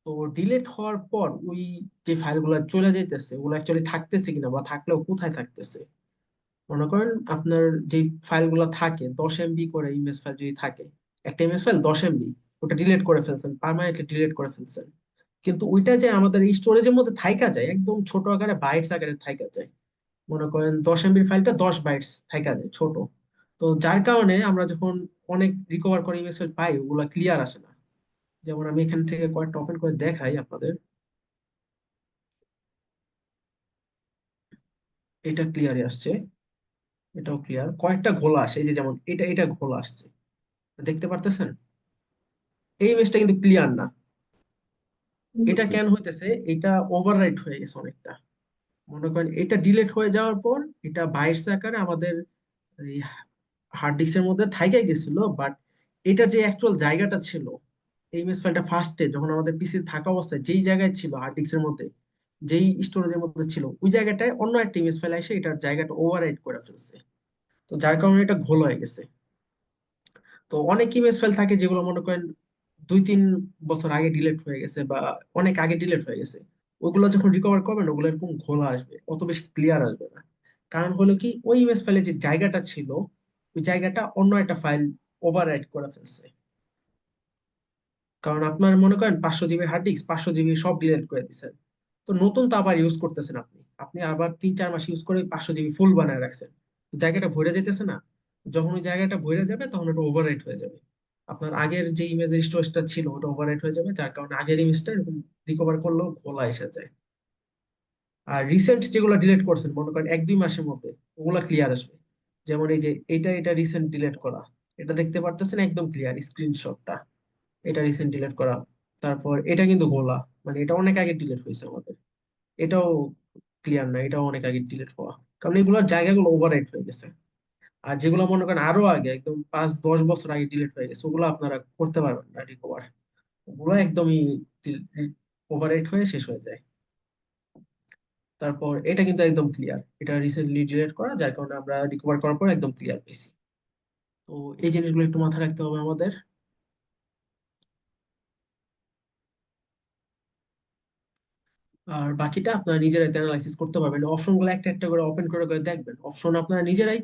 তো ডিলিট হওয়ার পর ওই যে ফাইলগুলো চলে যাইতেছে, ওগুলো অ্যাকচুয়ালি থাকতেছে কিনা বা থাকলেও কোথায় থাকতেছে। মনে করেন আপনার যে ফাইলগুলো থাকে 10 MB করে ইমেজ ফাইল যদি থাকে, একটা ইমেজ ফাইল 10 MB, ওটা ডিলিট করে ফেলছেন, পার্মানেন্টলি ডিলিট করে ফেলছেন, কিন্তু ওইটা যে আমাদের এই স্টোরেজের মধ্যে থাইকা যায়, একদম ছোট আকারে বাইটস আকারে থাইকা যায়। মনে করেন 10 MB ফাইলটা 10 বাইটস থাইকা যায়, ছোট। তো যার কারণে আমরা যখন অনেক রিকভার করে ইমেজ ফাইল পাই, ওগুলা ক্লিয়ার আসে না। যেমন আমি এখান থেকে কয়েকটা ওপেন করে দেখাই আপনাদের। এটা ক্লিয়ারই আসছে, এটাও ক্লিয়ার, কয়েকটা ঘোলা আসে, এই যে যেমন এটা এটা ঘোলা আসছে, দেখতে পারতেছেন? এই ইমেজটা কিন্তু ক্লিয়ার না। এটা কেন হইতেছে, এটা ওভাররাইট হয়ে গেছে অনেকটা। মনে করেন এটা ডিলিট হয়ে যাওয়ার পর এটা বাইটস আকারে আমাদের হার্ড ডিস্কের মধ্যে থাইকা গেছিল, বাট এটা যে অ্যাকচুয়াল জায়গাটা ছিল, এই ইমেজ ফাইলটা ফার্স্টে যখন আমাদের পিসি থাকা অবস্থায় যেই জায়গায় ছিল, হার্ড ডিস্কের মধ্যে যেই স্টোরেজের মধ্যে ছিল, ওই জায়গাটায় অন্য একটা ইমেজ ফাইল এসে এটার জায়গাটা ওভাররাইট করে ফেলছে। তো যার কারণে এটা ঘোল হয়ে গেছে। তো অনেক ইমেজ ফাইল থাকে যেগুলো মনে করেন 2-3 বছর আগে ডিলিট হয়ে গেছে বা অনেক আগে ডিলিট হয়ে গেছে, ওগুলো যখন রিকভার করবেন ওগুলো এরকম ঘোলা আসবে, অত বেশি ক্লিয়ার আসবে না। কারণ হলো কি, ওই ইমেজ ফাইলে যে জায়গাটা ছিল, ওই জায়গাটা অন্য একটা ফাইল ওভাররাইট করে ফেলছে। কারণ আপনার মনে করেন 500 জিবি হার্ড ডিস্ক, 500 জিবি সব ডিলিট করে দিচ্ছেন, তো নতুন তো আবার ইউজ করতেছেন আপনি, আপনি আবার 3-4 মাস ইউজ করে 500 জিবি ফুল বানায় রাখছেন, তো জায়গাটা ভরে যেতেছে না। যখন ওই জায়গাটা ভরে যাবে তখন ওটা ওভাররাইট হয়ে যাবে, আপনার আগের যে ইমেজের স্টোরেজটা ছিল ওটা ওভাররাইট হয়ে যাবে, যার কারণে আগের ইমেজটা এরকম রিকভার করলেও খোলা এসে যায়। আর রিসেন্ট যেগুলো ডিলিট করছেন মনে করেন 1-2 মাসের মধ্যে, ওগুলা ক্লিয়ার আসবে। যেমন এই যে এটা রিসেন্ট ডিলিট করা, এটা দেখতে পারতেছেন একদম ক্লিয়ার স্ক্রিনশটটা, এটা রিসেন্ট ডিলিট করা। তারপর এটা কিন্তু গোলা, মানে এটা অনেক আগে ডিলিট হয়েছে আমাদের, এটাও ক্লিয়ার না, এটাও অনেক আগে ডিলিট হওয়া, কারণ এগুলোর জায়গাগুলো ওভাররাইট হয়ে গেছে। আর যেগুলো মনে করেন আরো আগে একদম 5-10 বছর আগে ডিলিট হয়ে গেছে, ওগুলো আপনারা করতে পারবেন না রিকভার, ওগুলো একদমই ওভাররাইট হয়ে শেষ হয়ে যায়। তারপর এটা কিন্তু একদম ক্লিয়ার, এটা রিসেন্টলি ডিলিট করা, যার কারণে আমরা রিকভার করার পর একদম ক্লিয়ার পেয়েছি। তো এই জিনিসগুলো একটু মাথায় রাখতে হবে আমাদের। আর বাকিটা আপনারা নিজেরাই অ্যানালাইসিস করতে পারবেন, অপশন গুলো একটা একটা করে ওপেন করে করে দেখবেন, অপশন আপনারা নিজেরাই,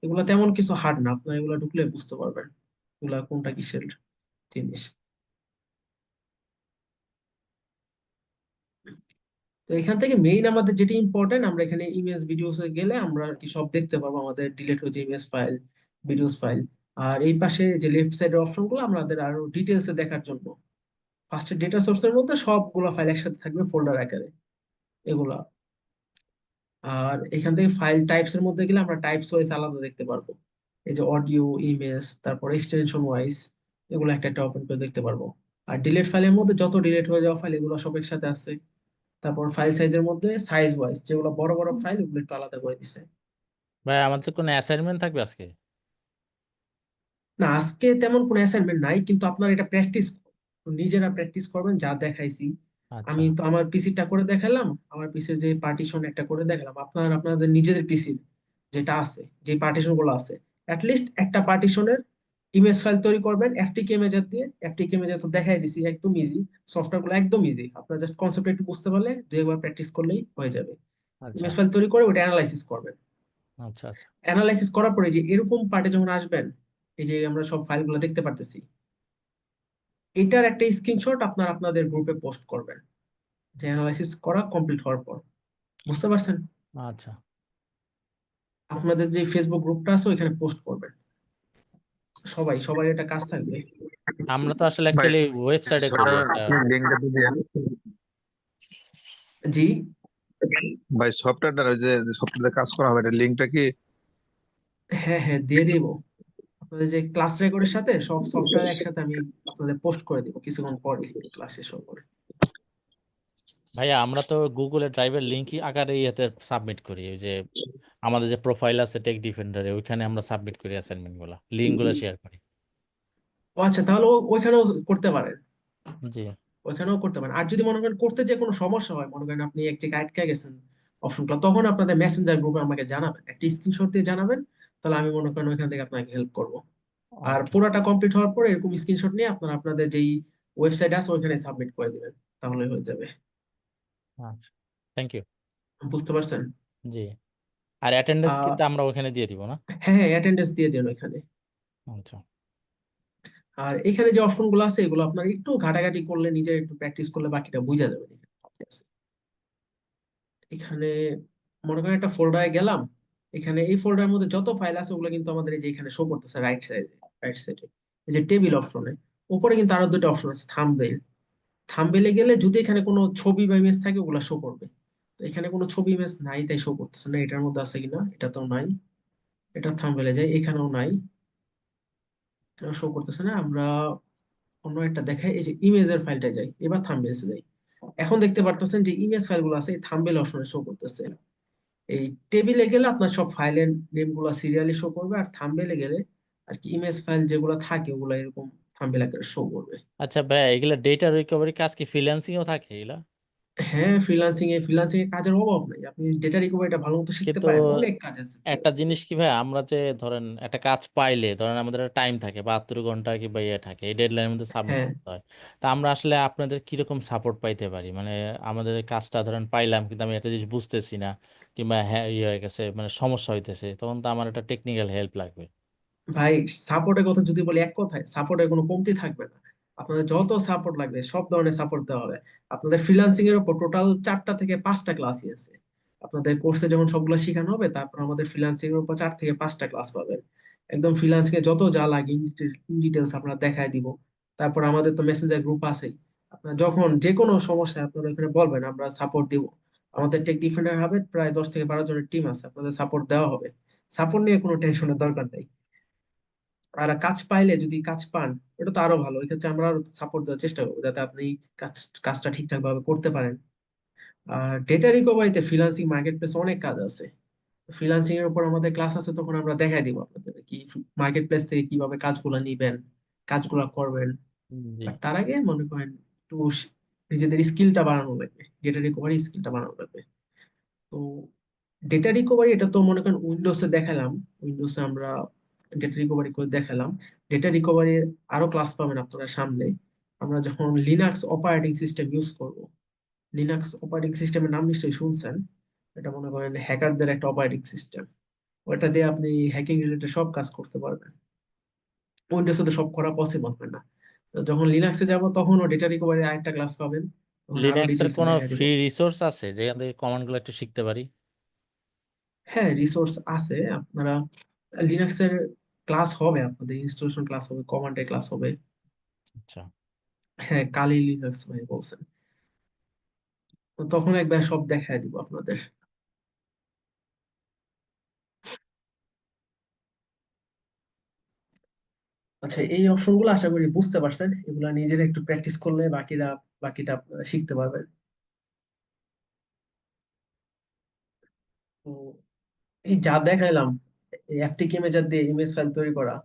এগুলো তেমন কিছু হার্ড না, আপনারা এগুলো ঢুকলে বুঝতে পারবেন এগুলা কোনটা কিসের জিনিস। তো এখান থেকে মেইন আমাদের যেটা ইম্পর্টেন্ট, আমরা এখানে ইমেজ ভিডিওস এ গেলে আমরা আর কি সব দেখতে পারবো, আমাদের ডিলিট হয়েছে ইমেজ ফাইল, ভিডিওস ফাইল। আর এই পাশে যে লেফট সাইডের অপশন গুলো আমাদের আরো ডিটেলস এ দেখার জন্য, ফার্স্টে ডেটা সোর্সের মধ্যে সবগুলো ফাইল একসাথে থাকবে ফোল্ডার আকারে, এগুলা। আর এখান থেকে ফাইল টাইপস এর মধ্যে গেলে আমরা টাইপস ওয়াইজ আলাদা দেখতে পারবো, এই যে অডিও, ইমেজ, তারপর এক্সটেনশন ওয়াইজ, এগুলো একটা একটা ওপেন করে দেখতে পারবো। আর ডিলিট ফাইলের মধ্যে যত ডিলিট হয়ে যাওয়া ফাইল, এগুলো সব একসাথে আছে। তারপর ফাইল সাইজের মধ্যে সাইজ ওয়াইজ, যেগুলো বড় বড় ফাইল ওগুলো একটু আলাদা করে দিছে। ভাই আমাদের কোনো অ্যাসাইনমেন্ট থাকবে আজকে? না, আজকে তেমন কোনো অ্যাসাইনমেন্ট নাই, কিন্তু আপনারা এটা প্র্যাকটিস নিজেরা প্র্যাকটিস করবেন যা দেখাইছি। আচ্ছা আমি তো আমার পিসিটা করে দেখালাম, আমার পিসির যে পার্টিশন একটা করে দেখালাম, আপনারা আপনাদের নিজেদের পিসির যেটা আছে, যে পার্টিশন গুলো আছে, লিস্ট একটা পার্টিশনের ইমেজ ফাইল তৈরি করবেন এফটিকে ইমেজার দিয়ে। এফটিকে ইমেজার তো দেখাই দিছি, একদম ইজি, সফটওয়্যার গুলো একদম ইজি, আপনার জাস্ট কনসেপ্ট একটু বুঝতে পারলে যে একবার প্র্যাকটিস করলেই হয়ে যাবে। আচ্ছা ইমেজ ফাইল তৈরি করে ওটা অ্যানালাইসিস করবেন। আচ্ছা আচ্ছা অ্যানালাইসিস করার পরে যে এরকম পার্টে যখন আসবেন, এই যে আমরা সব ফাইলগুলো দেখতে পারতেছি, এটার একটা স্ক্রিনশট আপনার আপনাদের গ্রুপে পোস্ট করবেন, যে অ্যানালাইসিস করা কমপ্লিট হওয়ার পর। বুঝতে পারছেন? আচ্ছা আপনাদের যে ফেসবুক গ্রুপটা আছে ওইখানে পোস্ট করবেন, সবাই এটা কাজ থাকবে। আমরা তো আসলে ভাই অ্যাকচুয়ালি ওয়েবসাইটে করি একটা। লিঙ্কটা দিয়ে জি, ভাই সফটওয়্যারটা যে সফটওয়্যারে কাজ করা হবে এটা লিঙ্কটা কি হ্যাঁ দিয়ে দিব। আপনাদের যে ক্লাস রেকর্ডের সাথে সব সফটওয়্যার একসাথে আমি আপনাদের পোস্ট করে দিব কিছুক্ষণ পরে ক্লাস শেষ হওয়ার পরে। ভাইয়া আমরা তো গুগলের ড্রাইভের লিঙ্ক আকারে ইয়েতে সাবমিট করি, ওই যে আমাদের যে প্রোফাইল আছে টেক ডিফেন্ডারে ওইখানে আমরা সাবমিট করি অ্যাসাইনমেন্ট গুলা, লিঙ্ক গুলা শেয়ার করি। ও আচ্ছা, তাহলে ওইখানেও করতে পারেন, জি ওইখানেও করতে পারেন। আর যদি মনে করেন করতে যে কোনো সমস্যা হয়, মনে করেন আপনি এক জায়গায় আটকে গেছেন অপশনটা, তখন আপনাদের মেসেঞ্জার গ্রুপে আমাকে জানাবেন, একটা স্ক্রিনশট দিয়ে জানাবেন, তাহলে আমি মনে করেন ওইখান থেকে আপনাকে হেল্প করব। আর ওকে পুরোটা কমপ্লিট হওয়ার পরে এরকম স্ক্রিনশট নিয়ে আপনারা আপনাদের যেই ওয়েবসাইট আছে ওইখানে সাবমিট করে দিবেন, তাহলে হয়ে যাবে। আচ্ছা, থ্যাংক ইউ। বুঝতে পারছেন? জি, আর অ্যাটেন্ডেন্স আহ কিন্তু আমরা ওখানে দিয়ে দিব না? হ্যাঁ, অ্যাটেন্ডেন্স দিয়ে দিন ওইখানে। আচ্ছা আর এখানে যে অপশন গুলো আছে এগুলো আপনার একটু ঘাটাঘাটি করলে, নিজে একটু প্র্যাকটিস করলে বাকিটা বুঝা যাবে। এখানে মনে করেন একটা ফোল্ডারে গেলাম, এখানে এই ফোল্ডারের মধ্যে যত ফাইল আছে ওগুলো কিন্তু আমাদের এই যে এখানে শো করতেছে রাইট সাইডে এই যে টেবিল অপশনে উপরে কিন্তু আরো দুটো অপশন আছে, থাম্বনেল। থাম্বনেলে গেলে যদি এখানে কোনো ছবি বা ইমেজ থাকে ওগুলা শো করবে। তো এখানে কোনো ছবি ইমেজ নাই তাই শো করতেছে না, এটার মধ্যে আছে কিনা, এটাতেও নাই। এটা থাম্বনেলে যাই, এখানেও নাই, শো করতেছে না। আমরা অন্য একটা দেখাই, এই যে ইমেজের ফাইলটা যাই, এবার থাম্বনেলসে যাই। এখন দেখতে পারতেছেন যে ইমেজ ফাইলগুলো আছে এই থাম্বনেল অপশনে শো করতেছে। এই টেবিলে গেলে আপনার সব ফাইলের নেম গুলা সিরিয়ালি শো করবে, আর থাম্বনেলে গেলে আর কি ইমেজ ফাইল যেগুলো থাকে ওগুলা এরকম থাম্বনেল আকারে শো করবে। আচ্ছা ভাইয়া, এগুলা ডেটা রিকভারি কাজ কি ফ্রিল্যান্সিং এও থাকে এগুলা? হ্যাঁ, ফ্রিল্যান্সিং এ কাজের অভাব নাই, আপনি ডেটা রিকভারিটা ভালো মতো শিখতে কিন্তু পারেন, অনেক কাজ আছে একটা ফ্রিল্যান্সিং এ। জিনিস কি ভাই, আমরা যে ধরেন একটা কাজ পাইলে ধরেন আমাদের একটা টাইম থাকে 72 ঘন্টা কিংবা ইয়ে থাকে, এই ডেডলাইনের মধ্যে সাবমিট হ্যাঁ করতে হয়। তা আমরা আসলে আপনাদের কিরকম সাপোর্ট পাইতে পারি? মানে আমাদের এই কাজটা ধরেন পাইলাম কিন্তু আমি একটা জিনিস বুঝতেছি না, কিংবা হ্যাঁ ইয়ে হয়ে গেছে মানে সমস্যা হইতেছে, তখন তো আমার একটা টেকনিক্যাল হেল্প লাগবে। ভাই, সাপোর্টের কথা যদি বলি এক কথায়, সাপোর্টের কোনো কমতি থাকবে না। আপনাদের যত সাপোর্ট লাগবে সব ধরনের সাপোর্ট দেওয়া হবে। আপনাদের ফ্রিল্যান্সিং এর উপর টোটাল 4টা থেকে 5টা ক্লাসই আছে। আপনাদের কোর্সে যখন সবগুলো শেখানো হবে তারপর আমাদের ফ্রিল্যান্সিং এর উপর 4 থেকে 5টা ক্লাস পাবেন। একদম ফ্রিল্যান্সিং এ যত যা লাগে ইন ডিটেলস আপনারা দেখায় দিব। তারপর আমাদের তো মেসেঞ্জার গ্রুপ আছেই, আপনার যখন যে কোনো সমস্যা আপনারা এখানে বলবেন, আমরা সাপোর্ট দিব। আমাদের টেক ডিফেন্ডার হবে প্রায় 10 থেকে 12 জনের টিম আছে, আপনাদের সাপোর্ট দেওয়া হবে। সাপোর্ট নিয়ে কোনো টেনশনের দরকার নেই। আর কাজ পাইলে যদি কাজ পান, এটা তো আরো ভালো, এই ক্ষেত্রে আমরা আরো সাপোর্ট দেওয়ার চেষ্টা করবো যাতে আপনি কাজ কাজটা ঠিকঠাক ভাবে করতে পারেন। আর ডেটা রিকভারিতে ফ্রিল্যান্সিং মার্কেট প্লেস অনেক কাজ আছে। ফ্রিল্যান্সিং এর উপর আমাদের ক্লাস আছে, তখন আমরা দেখাই দিব আপনাদের কি মার্কেট প্লেস থেকে কিভাবে কাজগুলো নিবেন, কাজগুলো করবেন। জি বাট তার আগে মনে করেন একটু নিজেদের স্কিলটা বাড়ানো লাগবে, ডেটা রিকভারি স্কিলটা বাড়ানো লাগবে। তো ডেটা রিকভারি এটা তো মনে করেন উইন্ডোজে দেখালাম, উইন্ডোজে আমরা ডেটা রিকভারি করে দেখালাম। ডেটা রিকভারির আরো ক্লাস পাবেন আপনারা সামনে, আমরা যখন লিনাক্স অপারেটিং সিস্টেম ইউজ করব। লিনাক্স অপারেটিং সিস্টেমের নাম নিশ্চয়ই শুনছেন, এটা মনে করেন হ্যাকারদের একটা অপারেটিং সিস্টেম। ওটা দিয়ে আপনি হ্যাকিং রিলেটেড সব কাজ করতে পারবেন। উইন্ডোজে তো সব করা পসিবল হয় না। তো যখন লিনাক্সে যাব তখনও ডেটা রিকভারি আরেকটা ক্লাস পাবেন, তখন আরো লিনাক্সের ডিটেলসে কোনো দেখাই দিব। ফ্রি রিসোর্স আছে যেখান থেকে কমান্ড গুলো একটু শিখতে পারি? হ্যাঁ, রিসোর্স আছে। আপনারা লিনাক্সের ক্লাস হবে, আপনাদের ইনস্টলেশন ক্লাস হবে, কমান্ডের ক্লাস হবে। আচ্ছা হ্যাঁ, কালি লিনাক্স ভাই বলছেন, তো তখন একবার সব দেখায় দিব আপনাদের। আচ্ছা, এই অপশন গুলো আশা করি বুঝতে পারছেন, এগুলা নিজেরা একটু প্র্যাকটিস করলে বাকিটা আপনারা শিখতে পারবেন। তো এই যা দেখাইলাম, এই এফটিকে ইমেজার দিয়ে ইমেজ ফাইল তৈরি করা,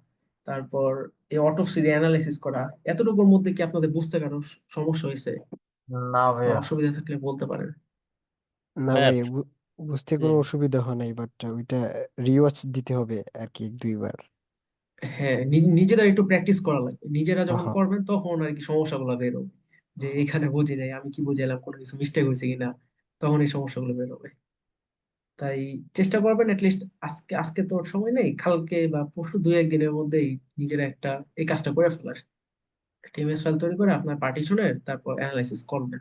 তারপর এই অটোপসি দিয়ে অ্যানালাইসিস করা, এতটুকুর মধ্যে কি আপনাদের বুঝতে কারো সমস্যা হয়েছে না বা ভাইয়া। অসুবিধা থাকলে বলতে পারেন। না ভাইয়া ভাই, বুঝতে জি। কোনো অসুবিধা হয় নাই, বাট ওইটা রিওয়াচ দিতে হবে আর কি, 1-2 বার। হ্যাঁ, নিজেরা একটু প্র্যাকটিস করা লাগবে, নিজেরা হ্যাঁ যখন হ্যাঁ। করবেন তখন আর কি সমস্যাগুলো বেরোবে, যে এখানে বুঝি নাই, আমি কি বুঝাইলাম, কোনো কিছু মিস্টেক হয়েছে কিনা, তখন এই সমস্যাগুলো বেরোবে। তাই চেষ্টা করবেন লিস্ট আজকে, আজকে তো ওর সময় নেই, কালকে বা পরশু 2-1 দিনের মধ্যেই নিজেরা এই কাজটা করে ফেলার, একটা ইমেজ ফাইল তৈরি করে আপনার পার্টিশনের তারপর অ্যানালাইসিস করবেন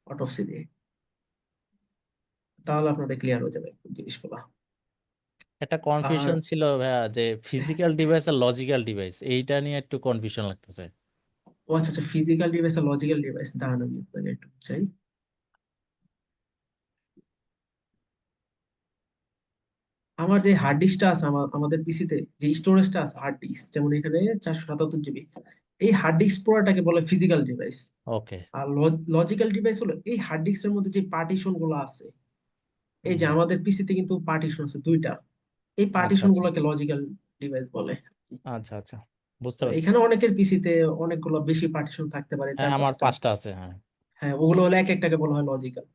অটোপসি দিয়ে, তাহলে আপনাদের ক্লিয়ার হয়ে যাবে জিনিসগুলো। একটা আর কনফিউশন ছিল ভাইয়া যে ফিজিক্যাল ডিভাইস আর লজিক্যাল ডিভাইস এইটা নিয়ে একটু কনফিউশন লাগতেছে। ও আচ্ছা আচ্ছা, ফিজিক্যাল ডিভাইস আর লজিক্যাল ডিভাইস, দাঁড়ান আমি আপনাকে একটু চাই। আমার যে হার্ড ডিস্কটা আছে, আমাদের পিসিতে যে স্টোরেজটা আছে হার্ড ডিস্ক, যেমন এখানে 477 জিবি, এই হার্ড ডিস্ক পুরোটাকে বলে ফিজিক্যাল ডিভাইস। ওকে। আর লজিক্যাল ডিভাইস হলো এই হার্ড ডিস্কের মধ্যে যে পার্টিশন গুলো আছে। এই যে আমাদের পিসিতে কিন্তু পার্টিশন আছে 2টা, এই আচ্ছা পার্টিশন আচ্ছা গুলোকে লজিক্যাল ডিভাইস বলে। আচ্ছা আচ্ছা, বুঝতে তো পারছি। এখানে অনেকের পিসিতে অনেকগুলো বেশি পার্টিশন থাকতে পারে, হ্যাঁ, চার আমার পাঁচটা 5টা আছে, হ্যাঁ। হ্যাঁ, ওগুলো হলে এক একটাকে বলা হয় লজিক্যাল।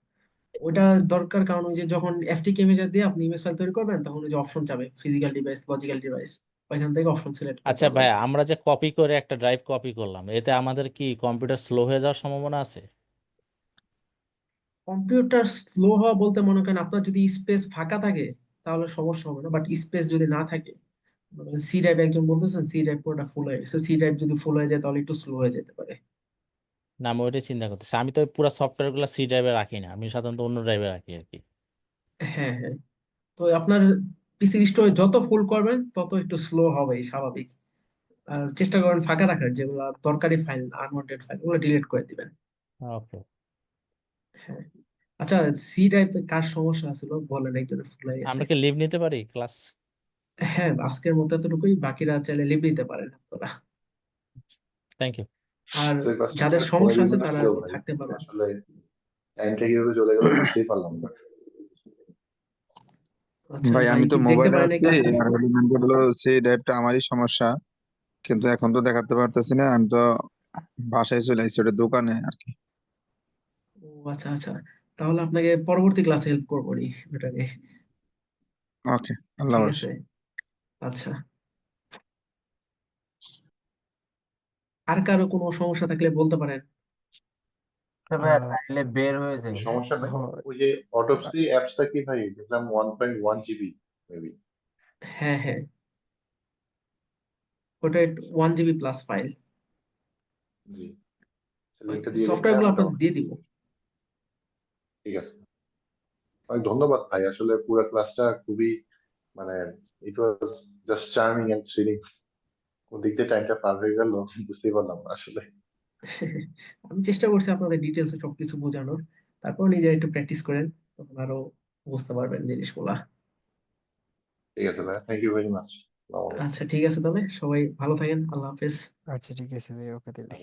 ওটা দরকার কারণ ওই যে যখন এফটিকে ইমেজ দিয়ে আপনি ইমেজ ফাইল তৈরি করবেন, তখন ওই যে অপশন যাবে ফিজিক্যাল ডিভাইস, লজিক্যাল ডিভাইস, ওইখান থেকে অপশন সিলেক্ট করতে আচ্ছা ভাই, পারবেন। আমরা যে কপি করে একটা ড্রাইভ কপি করলাম, এতে আমাদের কি কম্পিউটার স্লো হয়ে যাওয়ার সম্ভাবনা আছে? কম্পিউটার স্লো হওয়া বলতে মনে করেন আপনার যদি স্পেস ফাঁকা থাকে তাহলে সমস্যা হবে না, বাট স্পেস যদি না থাকে, সি ড্রাইভ একজন বলতেছেন সি ড্রাইভ পুরোটা ফুল হয়ে গেছে, সি ড্রাইভ যদি ফুল হয়ে যায় তাহলে একটু স্লো হয়ে যেতে পারে। না, আমি ওইটাই চিন্তা করতেছি। আমি তো পুরো সফটওয়্যার গুলো সি ড্রাইভে রাখি না, আমি সাধারণত অন্য ড্রাইভে রাখি আর কি। হ্যাঁ হ্যাঁ, তো আপনার পিসির স্টোরেজ যত ফুল করবেন তত একটু স্লো হবে, স্বাভাবিক। আর চেষ্টা করবেন ফাঁকা রাখার, যেগুলো দরকারি ফাইল, আনওয়ান্টেড ফাইল, ওগুলো ডিলিট করে দিবেন। ওকে। হ্যাঁ। আচ্ছা, সি ড্রাইভে কার সমস্যা ছিল বলেন, একজনের ফুল হয়ে গেছে। আমরা কি লিভ নিতে পারি ক্লাস? হ্যাঁ, আজকের মতো এতটুকুই, বাকিরা চাইলে লিভ নিতে পারেন আপনারা। Thank you. আর তো এই ক্লাসটা যাদের আসলে সমস্যা আছে কয়দিন তারা ছিল ভাই? থাকতে পারেন। আসলে টাইমটা কিভাবে চলে গেল বুঝতেই পারলাম না। আচ্ছা ভাই ভাই, আমি তো কি দেখতে মোবাইলে পারেন এই আছি, ক্লাসটা? আর হলো সেই ড্রাইভটা আমারই সমস্যা, কিন্তু এখন তো দেখাতে পারতেছি না। আমি তো বাসায় চলে আসছি, ওটা দোকানে আর কি। ও আচ্ছা আচ্ছা, তাহলে আপনাকে পরবর্তী ক্লাসে হেল্প করবো নি এটা নিয়ে। ওকে, আল্লাহ ঠিক হাফেজ। আছে, আচ্ছা। আর কারো কোনো সমস্যা থাকলে বলতে পারেন। তবে চাইলে বের হয়ে যায়। সমস্যা নাই। হয়। ওই যে অটোপসি অ্যাপসটা কি ভাই, দেখলাম 1.1 জিবি মেবি। হ্যাঁ হ্যাঁ, ওটা 1 জিবি প্লাস ফাইল। জি, লিঙ্কটা দিয়ে দিন সফটওয়্যার ভাই, গুলো আমি আপনাদের ডাউনলোড দিয়ে করে দিব। নিচ্ছি। ঠিক আছে, অনেক ধন্যবাদ ভাই। আসলে পুরো ক্লাসটা খুবই মানে it was just charming and thrilling. কোন দিক দিয়ে টাইমটা পার হয়ে গেল বুঝতেই পারলাম না আসলে। আমি চেষ্টা করছি আপনাদের ডিটেলস সবকিছু বোঝানোর, তারপর নিজে একটু প্র্যাকটিস করেন, তখন আরো বুঝতে পারবেন জিনিসগুলা। ঠিক আছে ভাই, থ্যাংক ইউ ভেরি মাচ। আচ্ছা ঠিক আছে, তাহলে সবাই ভালো থাকেন, আল্লাহ হাফেজ। আচ্ছা ঠিক আছে ভাই, ওকে তাহলে।